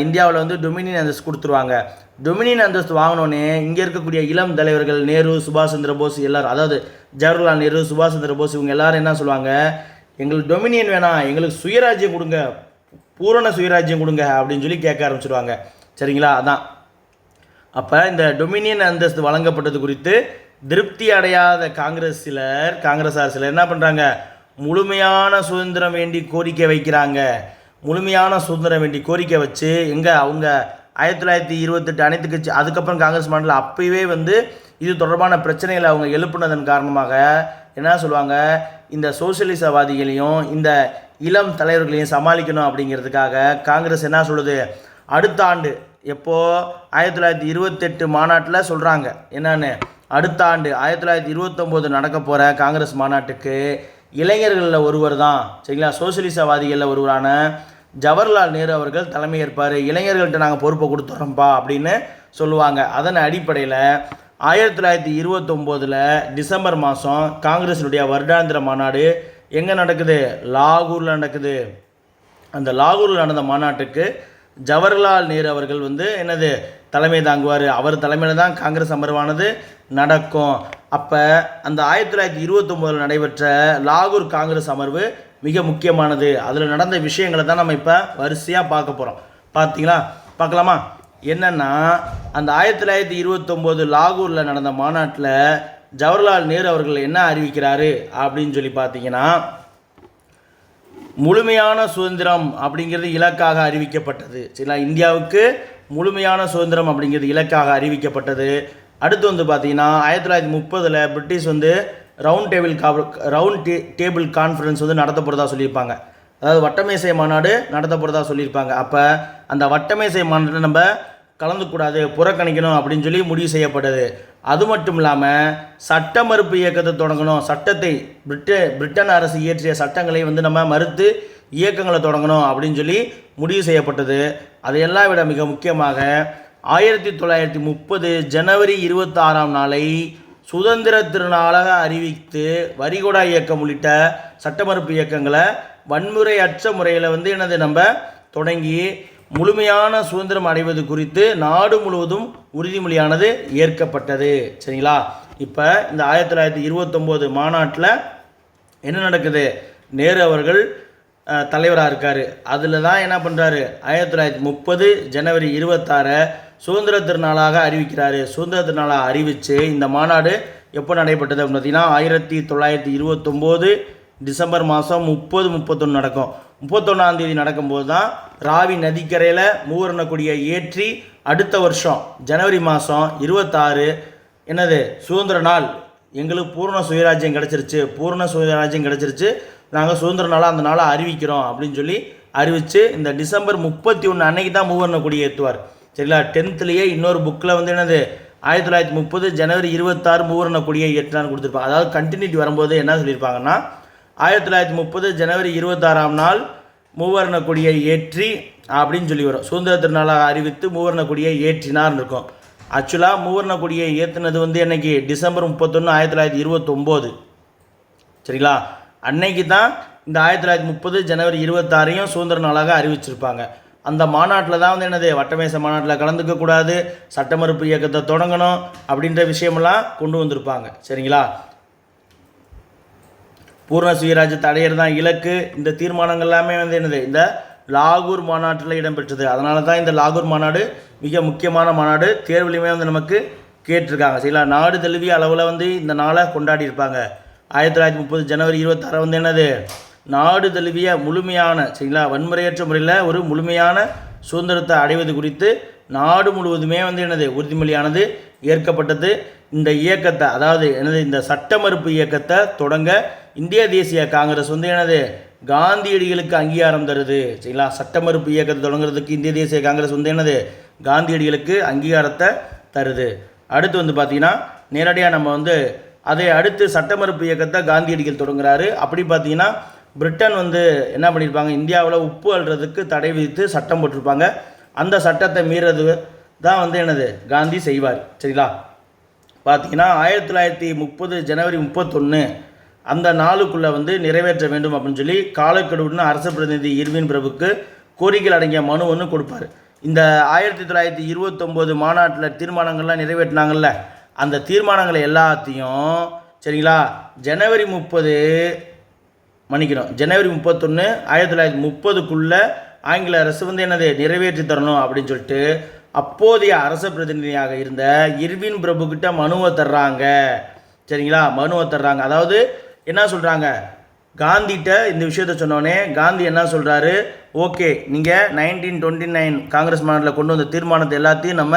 இந்தியாவில் வந்து டொமினியன் அந்தஸ்து கொடுத்துருவாங்க. டொமினியன் அந்தஸ்து வாங்கினோடனே இங்கே இருக்கக்கூடிய இளம் தலைவர்கள் நேரு, சுபாஷ் சந்திர போஸ் எல்லாரும், அதாவது ஜவஹர்லால் நேரு, சுபாஷ் சந்திர போஸ் இவங்க எல்லாரும் என்ன சொல்லுவாங்க, எங்களுக்கு டொமினியன் வேணாம், எங்களுக்கு சுயராஜ்யம் கொடுங்க, பூரண சுயராஜ்யம் கொடுங்க அப்படின்னு சொல்லி கேட்க ஆரம்பிச்சிடுவாங்க. சரிங்களா? அதான் அப்போ இந்த டொமினியன் அந்தஸ்து வழங்கப்பட்டது குறித்து திருப்தி அடையாத காங்கிரஸார் சிலர் என்ன பண்ணுறாங்க, முழுமையான சுதந்திரம் வேண்டி கோரிக்கை வைக்கிறாங்க. முழுமையான சுதந்திரம் வேண்டி கோரிக்கை வச்சு அவங்க 1928 அனைத்து கட்சி, அதுக்கப்புறம் காங்கிரஸ் மாநில அப்போவே வந்து இது தொடர்பான பிரச்சனைகளை அவங்க எழுப்புனதன் காரணமாக என்ன சொல்லுவாங்க, இந்த சோசியலிசவாதிகளையும் இந்த இளம் தலைவர்களையும் சமாளிக்கணும் அப்படிங்கிறதுக்காக காங்கிரஸ் என்ன சொல்லுது, அடுத்த ஆண்டு எப்போது 1928 மாநாட்டில் சொல்கிறாங்க என்னன்னு, அடுத்த ஆண்டு 1929 நடக்க போகிற காங்கிரஸ் மாநாட்டுக்கு இளைஞர்களில் ஒருவர் தான், சரிங்களா, சோசியலிசவாதிகளில் ஒருவரான ஜவஹர்லால் நேரு அவர்கள் தலைமை ஏற்பார், இளைஞர்கள்ட்ட நாங்கள் பொறுப்பை கொடுத்துட்றோம்ப்பா அப்படின்னு சொல்லுவாங்க. அதன் அடிப்படையில் 1929 டிசம்பர் மாதம் காங்கிரஸினுடைய வருடாந்திர மாநாடு எங்கே நடக்குது, லாகூரில் நடக்குது. அந்த லாகூரில் நடந்த மாநாட்டுக்கு ஜவஹர்லால் நேரு அவர்கள் வந்து என்னது தலைமை தாங்குவார். அவர் தலைமையில் தான் காங்கிரஸ் அமர்வானது நடக்கும். அப்போ அந்த 1929 நடைபெற்ற லாகூர் காங்கிரஸ் அமர்வு மிக முக்கியமானது. அதில் நடந்த விஷயங்களை தான் நம்ம இப்போ வரிசையாக பார்க்க போகிறோம். பார்க்கலாமா? என்னென்னா, அந்த 1929 லாகூரில் நடந்த மாநாட்டில் ஜவஹர்லால் நேரு அவர்கள் என்ன அறிவிக்கிறாரு அப்படின்னு சொல்லி பார்த்தீங்கன்னா, முழுமையான சுதந்திரம் அப்படிங்கிறது இலக்காக அறிவிக்கப்பட்டது. சரிங்களா? இந்தியாவுக்கு முழுமையான சுதந்திரம் அப்படிங்கிறது இலக்காக அறிவிக்கப்பட்டது. அடுத்து வந்து பார்த்தீங்கன்னா 1930 பிரிட்டிஷ் வந்து ரவுண்ட் டேபிள் கான்ஃபரன்ஸ் வந்து நடத்தப்படுறதா சொல்லியிருப்பாங்க. அதாவது வட்டமேசை மாநாடு நடத்தப்படுறதா சொல்லியிருப்பாங்க. அப்போ அந்த வட்டமேசை மாநாட்டில் நம்ம கலந்துக்கூடாது, புறக்கணிக்கணும் அப்படின்னு சொல்லி முடிவு செய்யப்பட்டது. அது மட்டும் இல்லாமல் சட்ட மறுப்பு இயக்கத்தை தொடங்கணும், சட்டத்தை பிரிட்டன் அரசு இயற்றிய சட்டங்களை வந்து நம்ம மறுத்து இயக்கங்களை தொடங்கணும் அப்படின்னு சொல்லி முடிவு செய்யப்பட்டது. அதையெல்லாம் விட மிக முக்கியமாக 1930 ஜனவரி 26 நாளை சுதந்திர திருநாளாக அறிவித்து வரிகொடா இயக்கம் உள்ளிட்ட சட்ட மறுப்பு இயக்கங்களை வன்முறையற்ற முறையில் வந்து நம்ம தொடங்கி முழுமையான சுதந்திரம் அடைவது குறித்து நாடு முழுவதும் உறுதிமொழியானது ஏற்கப்பட்டது. சரிங்களா? இப்போ இந்த 1929 மாநாட்டில் என்ன நடக்குது, நேரு அவர்கள் தலைவராக இருக்கார். அதில் தான் என்ன பண்ணுறாரு, 1930 ஜனவரி 26 சுதந்திர திருநாளாக அறிவிக்கிறாரு. சுதந்திர திருநாளாக அறிவித்து இந்த மாநாடு எப்போ நடைபெற்றது அப்படின்னு பார்த்தீங்கன்னா 1929 டிசம்பர் மாதம் 30-31 நடக்கும். 31ஆம் தேதி நடக்கும்போது தான் ராவி நதிக்கரையில் மூவர்ண கொடியை ஏற்றி அடுத்த வருஷம் ஜனவரி மாதம் 26 என்னது சுதந்திர நாள், எங்களுக்கு பூர்ண சுயராஜ்யம் கிடச்சிருச்சு, நாங்கள் சுதந்திர நாளாக அந்த நாளை அறிவிக்கிறோம் அப்படின்னு சொல்லி அறிவித்து இந்த டிசம்பர் 31 அன்னைக்கு தான் மூவர்ண கொடி ஏற்றுவார். சரிங்களா? 10th இன்னொரு புக்கில் வந்து என்னது 1930 ஜனவரி 26 மூவர்ண கொடியை ஏற்றினான்னு கொடுத்துருப்பாங்க. அதாவது கண்டினியூட்டி வரும்போது என்ன சொல்லியிருப்பாங்கன்னா 1930 ஜனவரி 26 நாள் மூவர்ண கொடியை ஏற்றி அப்படின்னு சொல்லி வரும். சுதந்திர திருநாளாக அறிவித்து மூவர்ண கொடியை ஏற்றினார்னு இருக்கும். ஆக்சுவலாக மூவர்ண கொடியை ஏற்றினது வந்து என்னைக்கு, டிசம்பர் 31 1929. சரிங்களா? அன்னைக்கு தான் இந்த 1930 ஜனவரி 26 சுதந்திர நாளாக அறிவிச்சிருப்பாங்க. அந்த மாநாட்டில் தான் வந்து என்னது வட்டமேசை மாநாட்டில் கலந்துக்கக்கூடாது, சட்ட மறுப்பு இயக்கத்தை தொடங்கணும் அப்படின்ற விஷயமெல்லாம் கொண்டு வந்திருப்பாங்க. சரிங்களா? பூர்ண சுயராஜ்யத்தை அடையிறது தான் இலக்கு. இந்த தீர்மானங்கள் எல்லாமே வந்து என்னது இந்த லாகூர் மாநாட்டில் இடம்பெற்றது. அதனால தான் இந்த லாகூர் மாநாடு மிக முக்கியமான மாநாடு. தேர்வுலையுமே வந்து நமக்கு கேட்டிருக்காங்க. சரிங்களா? நாடு தழுவிய அளவில் வந்து இந்த நாளை கொண்டாடி இருப்பாங்க. 1930 ஜனவரி 26 வந்து என்னது நாடு தழுவிய முழுமையான, சரிங்களா, வன்முறையற்ற முறையில் ஒரு முழுமையான சுதந்திரத்தை அடைவது குறித்து நாடு முழுவதுமே வந்து என்னது உறுதிமொழியானது ஏற்கப்பட்டது. இந்த இயக்கத்தை, அதாவது என்னது இந்த சட்ட மறுப்பு இயக்கத்தை தொடங்க இந்திய தேசிய காங்கிரஸ் வந்து என்னது காந்தியடிகளுக்கு அங்கீகாரம் தருது. சரிங்களா? சட்ட மறுப்பு இயக்கத்தை தொடங்குறதுக்கு இந்திய தேசிய காங்கிரஸ் வந்து என்னது காந்தியடிகளுக்கு அங்கீகாரத்தை தருது. அடுத்து வந்து பார்த்திங்கன்னா நேரடியாக நம்ம வந்து அதை அடுத்து சட்ட மறுப்பு இயக்கத்தை காந்தியடிகள் தொடங்குறாரு. அப்படி பார்த்தீங்கன்னா பிரிட்டன் வந்து என்ன பண்ணியிருப்பாங்க, இந்தியாவில் உப்பு அள்ளுறதுக்கு தடை விதித்து சட்டம் போட்டிருப்பாங்க. அந்த சட்டத்தை மீறது தான் வந்து என்னது காந்தி செய்வார். சரிங்களா? பார்த்தீங்கன்னா 1930 ஜனவரி 31 அந்த நாளுக்குள்ளே வந்து நிறைவேற்ற வேண்டும் அப்படின்னு சொல்லி காலக்கெடுவுன்னு அரசு பிரதிநிதி இர்வின் பிரபுக்கு கோரிக்கைகள் அடங்கிய மனு ஒன்று கொடுப்பார். இந்த 1929 மாநாட்டில் தீர்மானங்கள்லாம் நிறைவேற்றினாங்கல்ல, அந்த தீர்மானங்களை எல்லாத்தையும் சரிங்களா ஜனவரி 31 1930க்குள்ளே ஆங்கில அரசு வந்து என்னது நிறைவேற்றி தரணும் அப்படின்னு சொல்லிட்டு அப்போதைய அரச பிரதிநிதியாக இருந்த இர்வின் பிரபு கிட்ட மனுவை தர்றாங்க. சரிங்களா, மனுவை தர்றாங்க. அதாவது என்ன சொல்கிறாங்க, காந்திகிட்ட இந்த விஷயத்த சொன்னோடனே காந்தி என்ன சொல்கிறாரு, ஓகே நீங்கள் 1929 காங்கிரஸ் மாநாட்டில் கொண்டு வந்த தீர்மானத்தை எல்லாத்தையும் நம்ம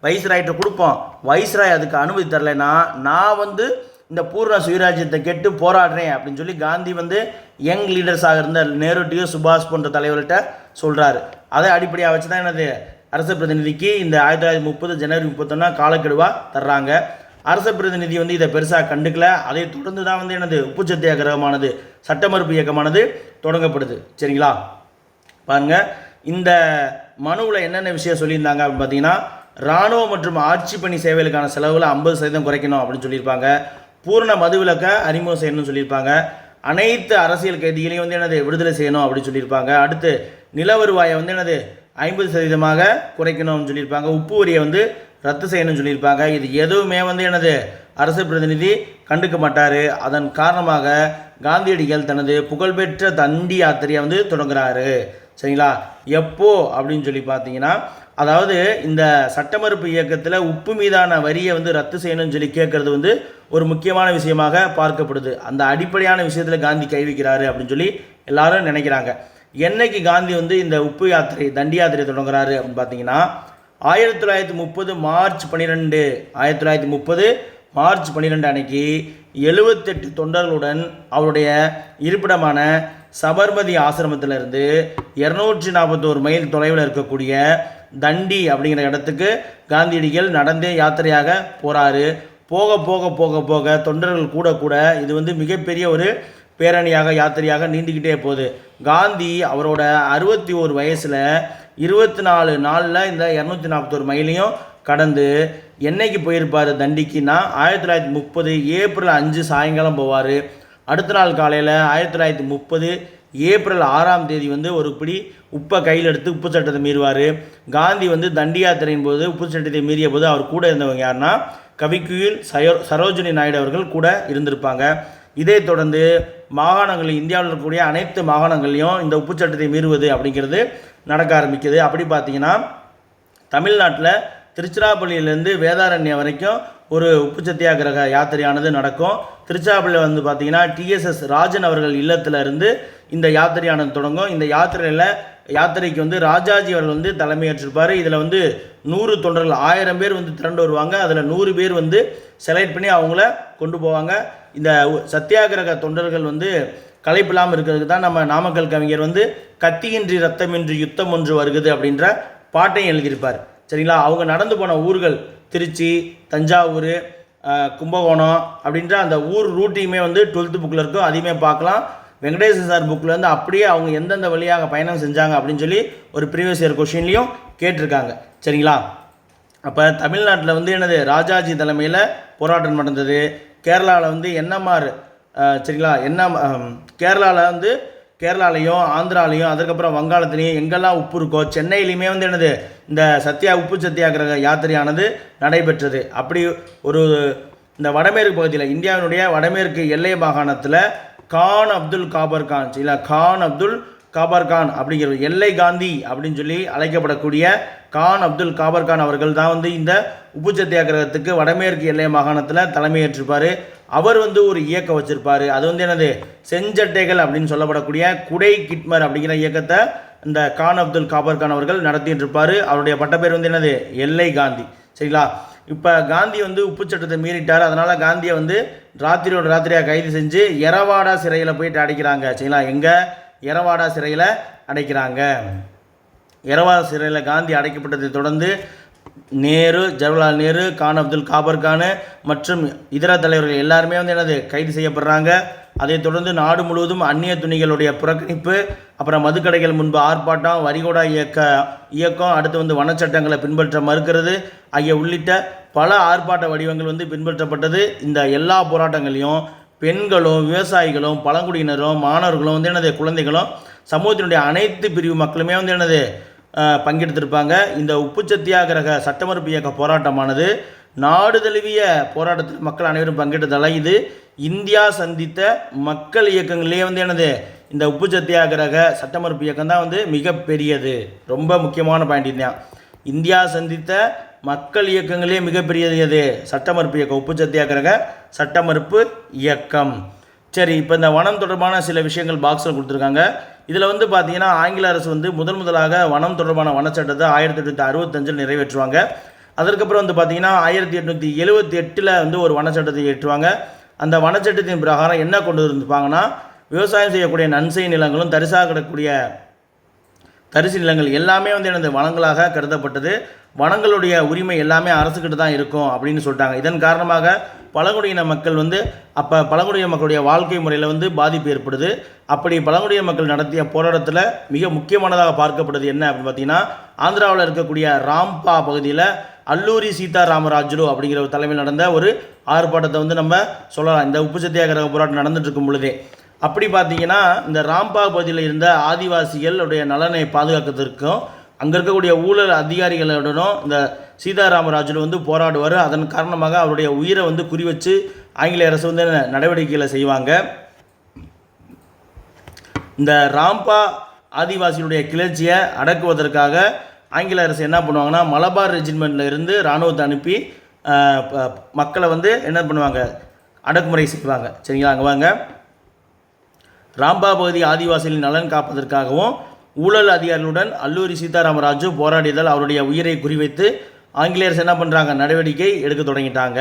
வைஸ்ராய்கிட்ட கொடுப்போம். வைஸ்ராய் அதுக்கு அனுமதி தரலைன்னா நான் வந்து இந்த பூர்ண சுயராஜ்யத்தை கெட்டு போராடுறேன் அப்படின்னு சொல்லி காந்தி வந்து யங் லீடர்ஸாக இருந்த நேருட்டியோ சுபாஷ் போன்ற தலைவர்கிட்ட சொல்கிறாரு. அதை அடிப்படையாக வச்சு தான் என்னது அரச பிரதிநிதிக்கு இந்த 1930 ஜனவரி 31 காலக்கெடுவாக தர்றாங்க. அரச பிரதிநிதி வந்து இதை பெருசாக கண்டுக்கல. அதை தொடர்ந்து தான் வந்து என்னது உப்பு சத்தியாகிரகமானது சட்ட மறுப்பு இயக்கமானது தொடங்கப்படுது. சரிங்களா, பாருங்கள் இந்த மனுவில் என்னென்ன விஷயம் சொல்லியிருந்தாங்க அப்படின்னு பார்த்தீங்கன்னா, இராணுவ மற்றும் ஆட்சி பணி சேவைகளுக்கான செலவுகளை 50% குறைக்கணும் அப்படின்னு சொல்லியிருப்பாங்க. பூர்ண மதுவிலக்கை அறிமுகம் செய்யணும்னு சொல்லியிருப்பாங்க. அனைத்து அரசியல் கைதிகளையும் வந்து என்னது விடுதலை செய்யணும் அப்படின்னு சொல்லியிருப்பாங்க. அடுத்து நில வருவாயை வந்து என்னது 50% குறைக்கணும்னு சொல்லியிருப்பாங்க. உப்பு வரியை வந்து ரத்து செய்யணும்னு சொல்லியிருப்பாங்க. இது எதுவுமே வந்து என்னது அரசு பிரதிநிதி கண்டுக்க மாட்டார். அதன் காரணமாக காந்தியடிகள் தனது புகழ்பெற்ற தண்டி யாத்திரையை வந்து தொடங்குறாரு. சரிங்களா, எப்போ அப்படின்னு சொல்லி பார்த்தீங்கன்னா, அதாவது இந்த சட்ட மறுப்பு இயக்கத்தில் உப்பு மீதான வரியை வந்து ரத்து செய்யணும்னு சொல்லி கேட்குறது வந்து ஒரு முக்கியமான விஷயமாக பார்க்கப்படுது. அந்த அடிப்படையான விஷயத்தில் காந்தி கை வைக்கிறாரு அப்படின்னு சொல்லி எல்லாரும் நினைக்கிறாங்க. என்னைக்கு காந்தி வந்து இந்த உப்பு யாத்திரை தண்டி யாத்திரை தொடங்குறாரு அப்படின்னு பார்த்தீங்கன்னா, 1930 மார்ச் 12 அன்னைக்கு 78 தொண்டர்களுடன் அவருடைய இருப்பிடமான சபர்மதி ஆசிரமத்திலிருந்து 241 மைல் தொலைவில் இருக்கக்கூடிய தண்டி அப்படிங்கிற இடத்துக்கு காந்தியடிகள் நடந்தே யாத்திரையாக போகிறாரு. போக போக போக போக தொண்டர்கள் கூட கூட இது வந்து மிகப்பெரிய ஒரு பேரணியாக யாத்திரையாக நீண்டுக்கிட்டே போகுது. காந்தி அவரோட 61 வயசில் 24 நாளில் இந்த 241 மைலையும் கடந்து என்னைக்கு போயிருப்பார் தண்டிக்குன்னா 1930 ஏப்ரல் 5 சாயங்காலம் போவார். அடுத்த நாள் காலையில் 1930 ஏப்ரல் 6 வந்து ஒரு பிடி உப்பை கையில் எடுத்து உப்பு சட்டத்தை மீறுவார். காந்தி வந்து தண்டி யாத்திரையின் போது உப்பு சட்டத்தை மீறிய போது அவர் கூட இருந்தவங்க யாருன்னா கவிக்குயில் சரோஜினி நாயுடு அவர்கள் கூட இருந்திருப்பாங்க. இதை தொடர்ந்து மாகாணங்கள் இந்தியாவில் இருக்கக்கூடிய அனைத்து மாகாணங்கள்லையும் இந்த உப்பு சட்டத்தை மீறுவது அப்படிங்கிறது நடக்க ஆரம்பிக்குது. அப்படி பார்த்தீங்கன்னா தமிழ்நாட்டில் திருச்சிராப்பள்ளியிலேருந்து வேதாரண்யம் வரைக்கும் ஒரு உப்பு சத்தியாகிரக யாத்திரையானது நடக்கும். திருச்சிராப்பள்ளியில் வந்து பார்த்திங்கன்னா டிஎஸ்எஸ் ராஜன் அவர்கள் இல்லத்தில் இருந்து இந்த யாத்திரையானது தொடங்கும். இந்த யாத்திரைக்கு வந்து ராஜாஜி அவர்கள் வந்து தலைமையேற்றிருப்பார். இதில் வந்து 100 தொண்டர்கள் 1000 பேர் வந்து திரண்டு வருவாங்க. அதில் 100 பேர் வந்து செலக்ட் பண்ணி அவங்கள கொண்டு போவாங்க. இந்த சத்தியாகிரக தொண்டர்கள் வந்து களைப்பில்லாமல் இருக்கிறதுக்கு தான் நம்ம நாமக்கல் கவிஞர் வந்து கத்தியின்றி ரத்தமின்றி யுத்தம் ஒன்று வருகுது அப்படின்ற பாட்டையும் எழுதியிருப்பார். சரிங்களா, அவங்க நடந்து போன ஊர்கள் திருச்சி, தஞ்சாவூர், கும்பகோணம் அப்படின்ற அந்த ஊர் ரூட்டையுமே வந்து 12th புக்கில் இருக்கும். அதையுமே பார்க்கலாம். வெங்கடேசன் சார் புக்கில் வந்து அப்படியே அவங்க எந்தெந்த வழியாக பயணம் செஞ்சாங்க அப்படின்னு சொல்லி ஒரு ப்ரீவியஸ் இயர் கொஷின்லையும் கேட்டிருக்காங்க. சரிங்களா, அப்போ தமிழ்நாட்டில் வந்து என்னது ராஜாஜி தலைமையில் போராட்டம் நடந்தது. கேரளாவில் வந்து என்எம்ஆர் சரிங்களா கேரளாவில் வந்து கேரளாலையும் ஆந்திராலையும் அதுக்கப்புறம் வங்காளத்துலேயும் எங்கெல்லாம் உப்பு இருக்கோ சென்னையிலையுமே வந்து என்னது இந்த உப்பு சத்தியாகிரக யாத்திரையானது நடைபெற்றது. அப்படி ஒரு இந்த வடமேற்கு பகுதியில் இந்தியாவினுடைய வடமேற்கு எல்லை மாகாணத்தில் கான் அப்துல் காபர் கான் சரிங்களா கான் அப்துல் காபர் கான் அப்படிங்கிற எல்லை காந்தி அப்படின்னு சொல்லி அழைக்கப்படக்கூடிய கான் அப்துல் காபர் கான் அவர்கள் தான் வந்து இந்த உப்பு சத்தியாகிரகத்துக்கு வடமேற்கு எல்லை மாகாணத்தில் தலைமையேற்றிருப்பார். அவர் வந்து ஒரு இயக்கம் வச்சுருப்பார். அது வந்து என்னது செஞ்சட்டைகள் அப்படின்னு சொல்லப்படக்கூடிய குடை கிட்மர் அப்படிங்கிற இயக்கத்தை இந்த கான் அப்துல் காபர் கான் அவர்கள் நடத்திட்டு இருப்பார். அவருடைய பட்டப்பேர் வந்து என்னது எல்லை காந்தி. சரிங்களா, இப்போ காந்தி வந்து உப்பு சட்டத்தை மீறிட்டார். அதனால் காந்தியை வந்து ராத்திரியாக கைது செஞ்சு எரவாடா சிறையில் போயிட்டு அடைக்கிறாங்க. சரிங்களா, எங்கே எரவாடா சிறையில் அடைக்கிறாங்க. எரவாடா சிறையில் காந்தி அடைக்கப்பட்டதை தொடர்ந்து நேரு, ஜவஹர்லால் நேரு, கான் அப்துல் காபர் கான் மற்றும் இதர தலைவர்கள் எல்லாருமே வந்து என்னது கைது செய்யப்படுறாங்க. அதைத் தொடர்ந்து நாடு முழுவதும் அந்நிய துணிகளுடைய புறக்கணிப்பு, அப்புறம் மதுக்கடைகள் முன்பு ஆர்ப்பாட்டம், வரிகோடா இயக்கம், அடுத்து வந்து வனச்சட்டங்களை பின்பற்ற மறுக்கிறது ஆகிய உள்ளிட்ட பல ஆர்ப்பாட்ட வடிவங்கள் வந்து பின்பற்றப்பட்டது. இந்த எல்லா போராட்டங்களையும் பெண்களும் விவசாயிகளும் பழங்குடியினரும் மாணவர்களும் வந்து என்னது குழந்தைகளும் சமூகத்தினுடைய அனைத்து பிரிவு மக்களுமே வந்து என்னது பங்கெடுத்திருப்பாங்க. இந்த உப்பு சத்தியாகிரக சட்டமறுப்பு இயக்க போராட்டமானது நாடு தழுவிய போராட்டத்தில் மக்கள் அனைவரும் பங்கெடுத்ததால் இது இந்தியா சந்தித்த மக்கள் இயக்கங்களிலே வந்து என்னது இந்த உப்பு சத்தியாகிரக சட்டமறுப்பு இயக்கம் தான் வந்து மிகப்பெரியது. ரொம்ப முக்கியமான பாயிண்ட் தான். இந்தியா சந்தித்த மக்கள் இயக்கங்களே மிகப்பெரியது எது? சட்டமறுப்பு இயக்கம், உப்பு சத்தியாகிரக சட்டமறுப்பு இயக்கம். சரி, இப்போ இந்த வனம் தொடர்பான சில விஷயங்கள் பாக்ஸில் கொடுத்துருக்காங்க. இதில் வந்து பார்த்தீங்கன்னா ஆங்கில அரசு வந்து முதலாக வனம் தொடர்பான வனச்சட்டத்தை 1865 நிறைவேற்றுவாங்க. அதற்கப்புறம் வந்து பார்த்தீங்கன்னா 1878 வந்து ஒரு வனச்சட்டத்தை ஏற்றுவாங்க. அந்த வனச்சட்டத்தின் பிரகாரம் என்ன கொண்டு இருப்பாங்கன்னா, விவசாயம் செய்யக்கூடிய நன்செய் நிலங்களும் தரிசாக கிடக்கூடிய தரிசு நிலங்கள் எல்லாமே வந்து எனது வனங்களாக கருதப்பட்டது. வனங்களுடைய உரிமை எல்லாமே அரசுக்கிட்ட தான் இருக்கும் அப்படின்னு சொல்லிட்டாங்க. இதன் காரணமாக பழங்குடியின மக்கள் வந்து பழங்குடியின மக்களுடைய வாழ்க்கை முறையில் வந்து பாதிப்பு ஏற்படுது. அப்படி பழங்குடியின மக்கள் நடத்திய போராட்டத்தில் மிக முக்கியமானதாக பார்க்கப்படுது என்ன அப்படின்னு பார்த்தீங்கன்னா, ஆந்திராவில் இருக்கக்கூடிய ராம்பா பகுதியில் அல்லூரி சீதாராமராஜுலு அப்படிங்கிற ஒரு தலைமையில் நடந்த ஒரு ஆர்ப்பாட்டத்தை வந்து நம்ம சொல்லலாம். இந்த உப்பு சத்தியாகிரக போராட்டம் நடந்துட்டு இருக்கும் பொழுதே அப்படி பார்த்தீங்கன்னா, இந்த ராம்பா பகுதியில் இருந்த ஆதிவாசிகளுடைய நலனை பாதுகாக்கிறதுக்கும் அங்கே இருக்கக்கூடிய ஊழல் அதிகாரிகளுடனும் இந்த சீதாராமராஜுலு வந்து போராடுவார். அதன் காரணமாக அவருடைய உயிரை வந்து குறி வச்சு ஆங்கில அரசு வந்து நடவடிக்கைகளை செய்வாங்க. இந்த ராம்பா ஆதிவாசிகளுடைய கிளர்ச்சியை அடக்குவதற்காக ஆங்கில அரசு என்ன பண்ணுவாங்கன்னா, மலபார் ரெஜிமெண்ட்டில் இருந்து இராணுவத்தை அனுப்பி மக்களை வந்து என்ன பண்ணுவாங்க, அடக்குமுறை செய்வாங்க. சரிங்களா? அங்கே வாங்க. ராம்பா பகுதி ஆதிவாசிகளின் நலன் காப்பதற்காகவும் ஊழல் அதிகாரிகளுடன் அல்லூரி சீதாராமராஜு போராடியதால் அவருடைய உயிரை குறிவைத்து ஆங்கிலேயர்ஸ் என்ன பண்ணுறாங்க, நடவடிக்கை எடுக்க தொடங்கிட்டாங்க.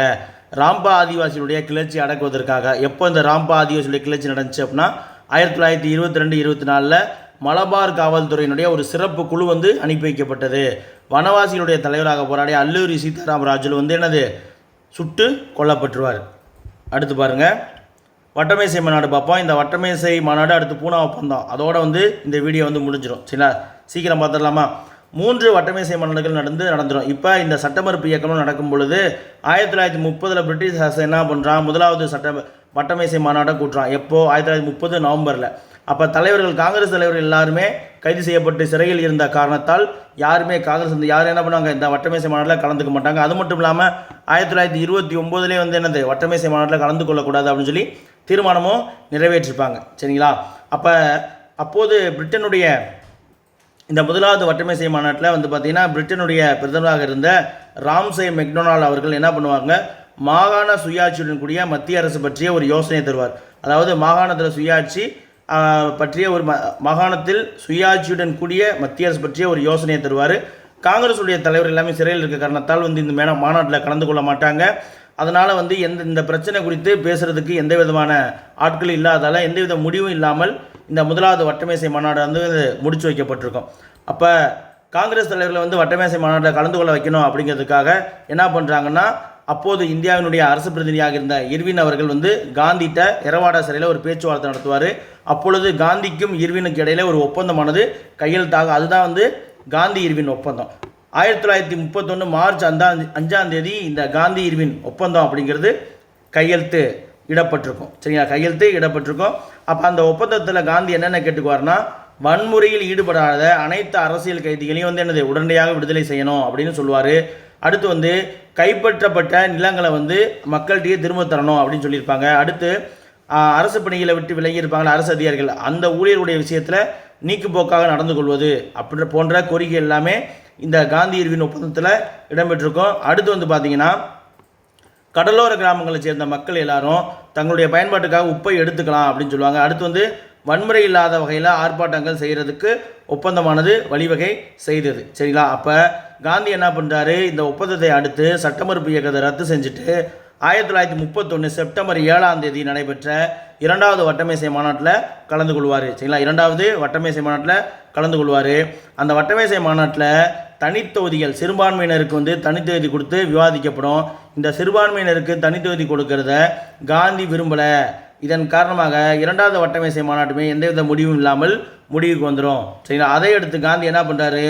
ராம்பா ஆதிவாசிகளுடைய கிளர்ச்சி அடக்குவதற்காக. எப்போ இந்த ராம்பா ஆதிவாசிகளுடைய கிளர்ச்சி நடந்துச்சு அப்படின்னா 1922-24 மலபார் காவல்துறையினுடைய ஒரு சிறப்பு குழு வந்து அனுப்பி வைக்கப்பட்டது. வனவாசிகளுடைய தலைவராக போராடிய அல்லூரி சீதாராமராஜு வந்து என்னது சுட்டு கொல்லப்பட்டுருவார். அடுத்து பாருங்கள், வட்டமேசை மாநாடு பார்ப்போம். இந்த வட்டமேசை மாநாடு அடுத்து பூனா ஒப்பந்தம், அதோட வந்து இந்த வீடியோ வந்து முடிஞ்சிடும். சரிங்களா? சீக்கிரம் பார்த்துடலாமா? 3 வட்டமேசை மாநாடுகள் நடந்துடும். இப்போ இந்த சட்டமறுப்பு இயக்கமும் நடக்கும் பொழுது 1930 பிரிட்டிஷ் அரசு என்ன பண்ணுறான், முதலாவது வட்டமேசை மாநாட்டை கூட்டுறான். எப்போ? 1930 நவம்பரில். அப்போ தலைவர்கள், காங்கிரஸ் தலைவர்கள் எல்லாருமே கைது செய்யப்பட்டு சிறையில் இருந்த காரணத்தால் யாருமே யாரும் என்ன பண்ணுவாங்க, இந்த வட்டமேசை மாநாட்டில் கலந்துக்க மாட்டாங்க. அது மட்டும் இல்லாமல் 1929 வந்து என்னது வட்டமேசை மாநாட்டில் கலந்து கொள்ளக்கூடாது அப்படின்னு சொல்லி தீர்மானமும் நிறைவேற்றிருப்பாங்க. சரிங்களா? அப்போது பிரிட்டனுடைய இந்த முதலாவது வட்டமேசை மாநாட்டில் வந்து பார்த்திங்கன்னா பிரிட்டனுடைய பிரதமராக இருந்த ராம்சே மெக்டொனால்ட் அவர்கள் என்ன பண்ணுவாங்க, மாகாண சுயாட்சியுடன் கூடிய மத்திய அரசு பற்றிய ஒரு யோசனை தருவார். அதாவது மாகாணத்தில் சுயாட்சி பற்றிய ஒரு மாகாணத்தில் சுயாட்சியுடன் கூடிய மத்திய அரசு பற்றிய ஒரு யோசனையை தருவார். காங்கிரஸுடைய தலைவர் எல்லாமே சிறையில் இருக்க காரணத்தால் வந்து இந்த மாநாட்டில் கலந்து கொள்ள மாட்டாங்க. அதனால் வந்து இந்த பிரச்சனை குறித்து பேசுகிறதுக்கு எந்த விதமான ஆட்கள் இல்லாதால் எந்தவித முடிவும் இல்லாமல் இந்த முதலாவது வட்டமேசை மாநாடு வந்து முடிச்சு வைக்கப்பட்டிருக்கும். அப்போ காங்கிரஸ் தலைவர்களை வந்து வட்டமேசை மாநாட்டில் கலந்து கொள்ள வைக்கணும் அப்படிங்கிறதுக்காக என்ன பண்ணுறாங்கன்னா, அப்போது இந்தியாவினுடைய அரசு பிரதிநிதியாக இருந்த இர்வின் அவர்கள் வந்து காந்திட்ட எரவாடா சிறையில் ஒரு பேச்சுவார்த்தை நடத்துவார். அப்பொழுது காந்திக்கும் இர்வினுக்கு இடையில ஒரு ஒப்பந்தமானது கையெழுத்தாக, அதுதான் வந்து காந்தி இர்வின் ஒப்பந்தம். 1931 மார்ச் 5 இந்த காந்தி இர்வின் ஒப்பந்தம் அப்படிங்கிறது கையெழுத்து இடப்பட்டிருக்கும். சரிங்களா? கையெழுத்து இடப்பட்டிருக்கும். அப்போ அந்த ஒப்பந்தத்தில் காந்தி என்னென்ன கேட்டுக்குவார்னா, வன்முறையில் ஈடுபடாத அனைத்து அரசியல் கைதிகளையும் வந்து என்னது உடனடியாக விடுதலை செய்யணும் அப்படின்னு சொல்லுவார். அடுத்து வந்து கைப்பற்றப்பட்ட நிலங்களை வந்து மக்கள்கிட்டயே திரும்ப தரணும் அப்படின்னு சொல்லியிருப்பாங்க. அடுத்து அரசு பணிகளை விட்டு விலகி இருப்பாங்களா அரசு அதிகாரிகள், அந்த ஊழியருடைய விஷயத்தில் நீக்குப்போக்காக நடந்து கொள்வது அப்படி போன்ற கோரிக்கை எல்லாமே இந்த காந்தி இர்வின் ஒப்பந்தத்தில் இடம்பெற்றிருக்கும். அடுத்து வந்து பார்த்திங்கன்னா, கடலோர கிராமங்களை சேர்ந்த மக்கள் எல்லாரும் தங்களுடைய பயன்பாட்டுக்காக உப்பை எடுத்துக்கலாம் அப்படின்னு சொல்லுவாங்க. அடுத்து வந்து வன்முறை இல்லாத வகையில் ஆர்ப்பாட்டங்கள் செய்கிறதுக்கு ஒப்பந்தமானது வழிவகை செய்தது. சரிங்களா? அப்போ காந்தி என்ன பண்ணுறாரு, இந்த ஒப்பந்தத்தை அடுத்து சட்டமறுப்பு இயக்கத்தை ரத்து செஞ்சுட்டு 1931 செப்டம்பர் 7 நடைபெற்ற 2வது வட்டமேசை மாநாட்டில் கலந்து கொள்வார். சரிங்களா? 2வது வட்டமேசை மாநாட்டில் கலந்து கொள்வார். அந்த வட்டமேசை மாநாட்டில் தனித்தொகுதிகள் சிறுபான்மையினருக்கு வந்து தனித்தொகுதி கொடுத்து விவாதிக்கப்படும். இந்த சிறுபான்மையினருக்கு தனித்தொகுதி கொடுக்கறத காந்தி விரும்பலை. இதன் காரணமாக 2வது வட்டமேசை மாநாட்டுமே எந்தவித முடிவும் இல்லாமல் முடிவுக்கு வந்துடும். சரிங்களா? அதை எடுத்து காந்தி என்ன பண்ணுறாரு,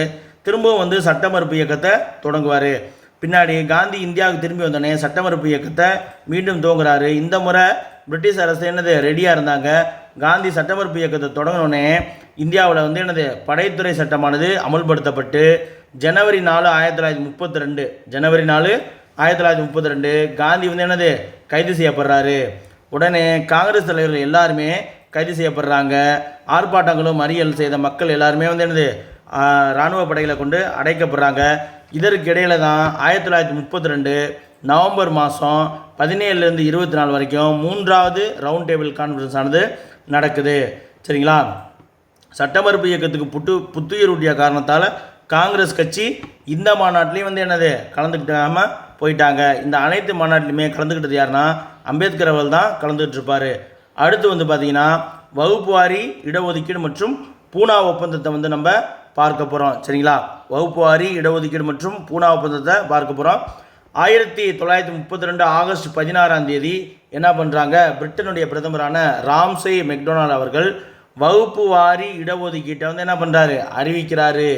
திரும்பவும் வந்து சட்டமறுப்பு இயக்கத்தை தொடங்குவார். பின்னாடி காந்தி இந்தியாவுக்கு திரும்பி வந்தோடனே சட்டமறுப்பு இயக்கத்தை மீண்டும் துவங்குறாரு. இந்த முறை பிரிட்டிஷ் அரசு என்னது ரெடியாக இருந்தாங்க. காந்தி சட்டமறுப்பு இயக்கத்தை தொடங்கினோடனே இந்தியாவில் வந்து என்னது படைத்துறை சட்டமானது அமல்படுத்தப்பட்டு ஜனவரி 4 1932 ஜனவரி 4 1932 காந்தி வந்து என்னது கைது செய்யப்படுறாரு. உடனே காங்கிரஸ் தலைவர்கள் எல்லாருமே கைது செய்யப்படுறாங்க. ஆர்ப்பாட்டங்களும் மறியல் செய்த மக்கள் எல்லாருமே வந்து என்னது இராணுவ படைகளை கொண்டு அடைக்கப்படுறாங்க. இதற்கு இடையில தான் 1932 நவம்பர் மாதம் 17லேருந்து 24 வரைக்கும் 3வது ரவுண்ட் டேபிள் கான்ஃபரன்ஸ் ஆனது நடக்குது. சரிங்களா? சட்ட மறுப்பு இயக்கத்துக்கு புத்துயிர் ஊட்டிய காரணத்தால் காங்கிரஸ் கட்சி இந்த மாநாட்டிலையும் வந்து என்னது கலந்துக்கிட்டாமல் போயிட்டாங்க. இந்த அனைத்து மாநாட்டிலையுமே கலந்துக்கிட்டது யாருன்னா அம்பேத்கர் அவர்கள் தான் கலந்துக்கிட்டு இருப்பார். அடுத்து வந்து பார்த்திங்கன்னா வகுப்பு வாரி இடஒதுக்கீடு மற்றும் பூனா ஒப்பந்தத்தை வந்து நம்ம பார்க்க போகிறோம். சரிங்களா? வகுப்பு வாரி இடஒதுக்கீடு மற்றும் பூனா ஒப்பந்தத்தை பார்க்க போகிறோம். 1932 ஆகஸ்ட் 16 என்ன பண்ணுறாங்க, பிரிட்டனுடைய பிரதமரான ராம்சே மெக்டொனால்ட் அவர்கள் வகுப்பு வாரி இடஒதுக்கீட்டை வந்து என்ன பண்ணுறாரு, அறிவிக்கிறாரு.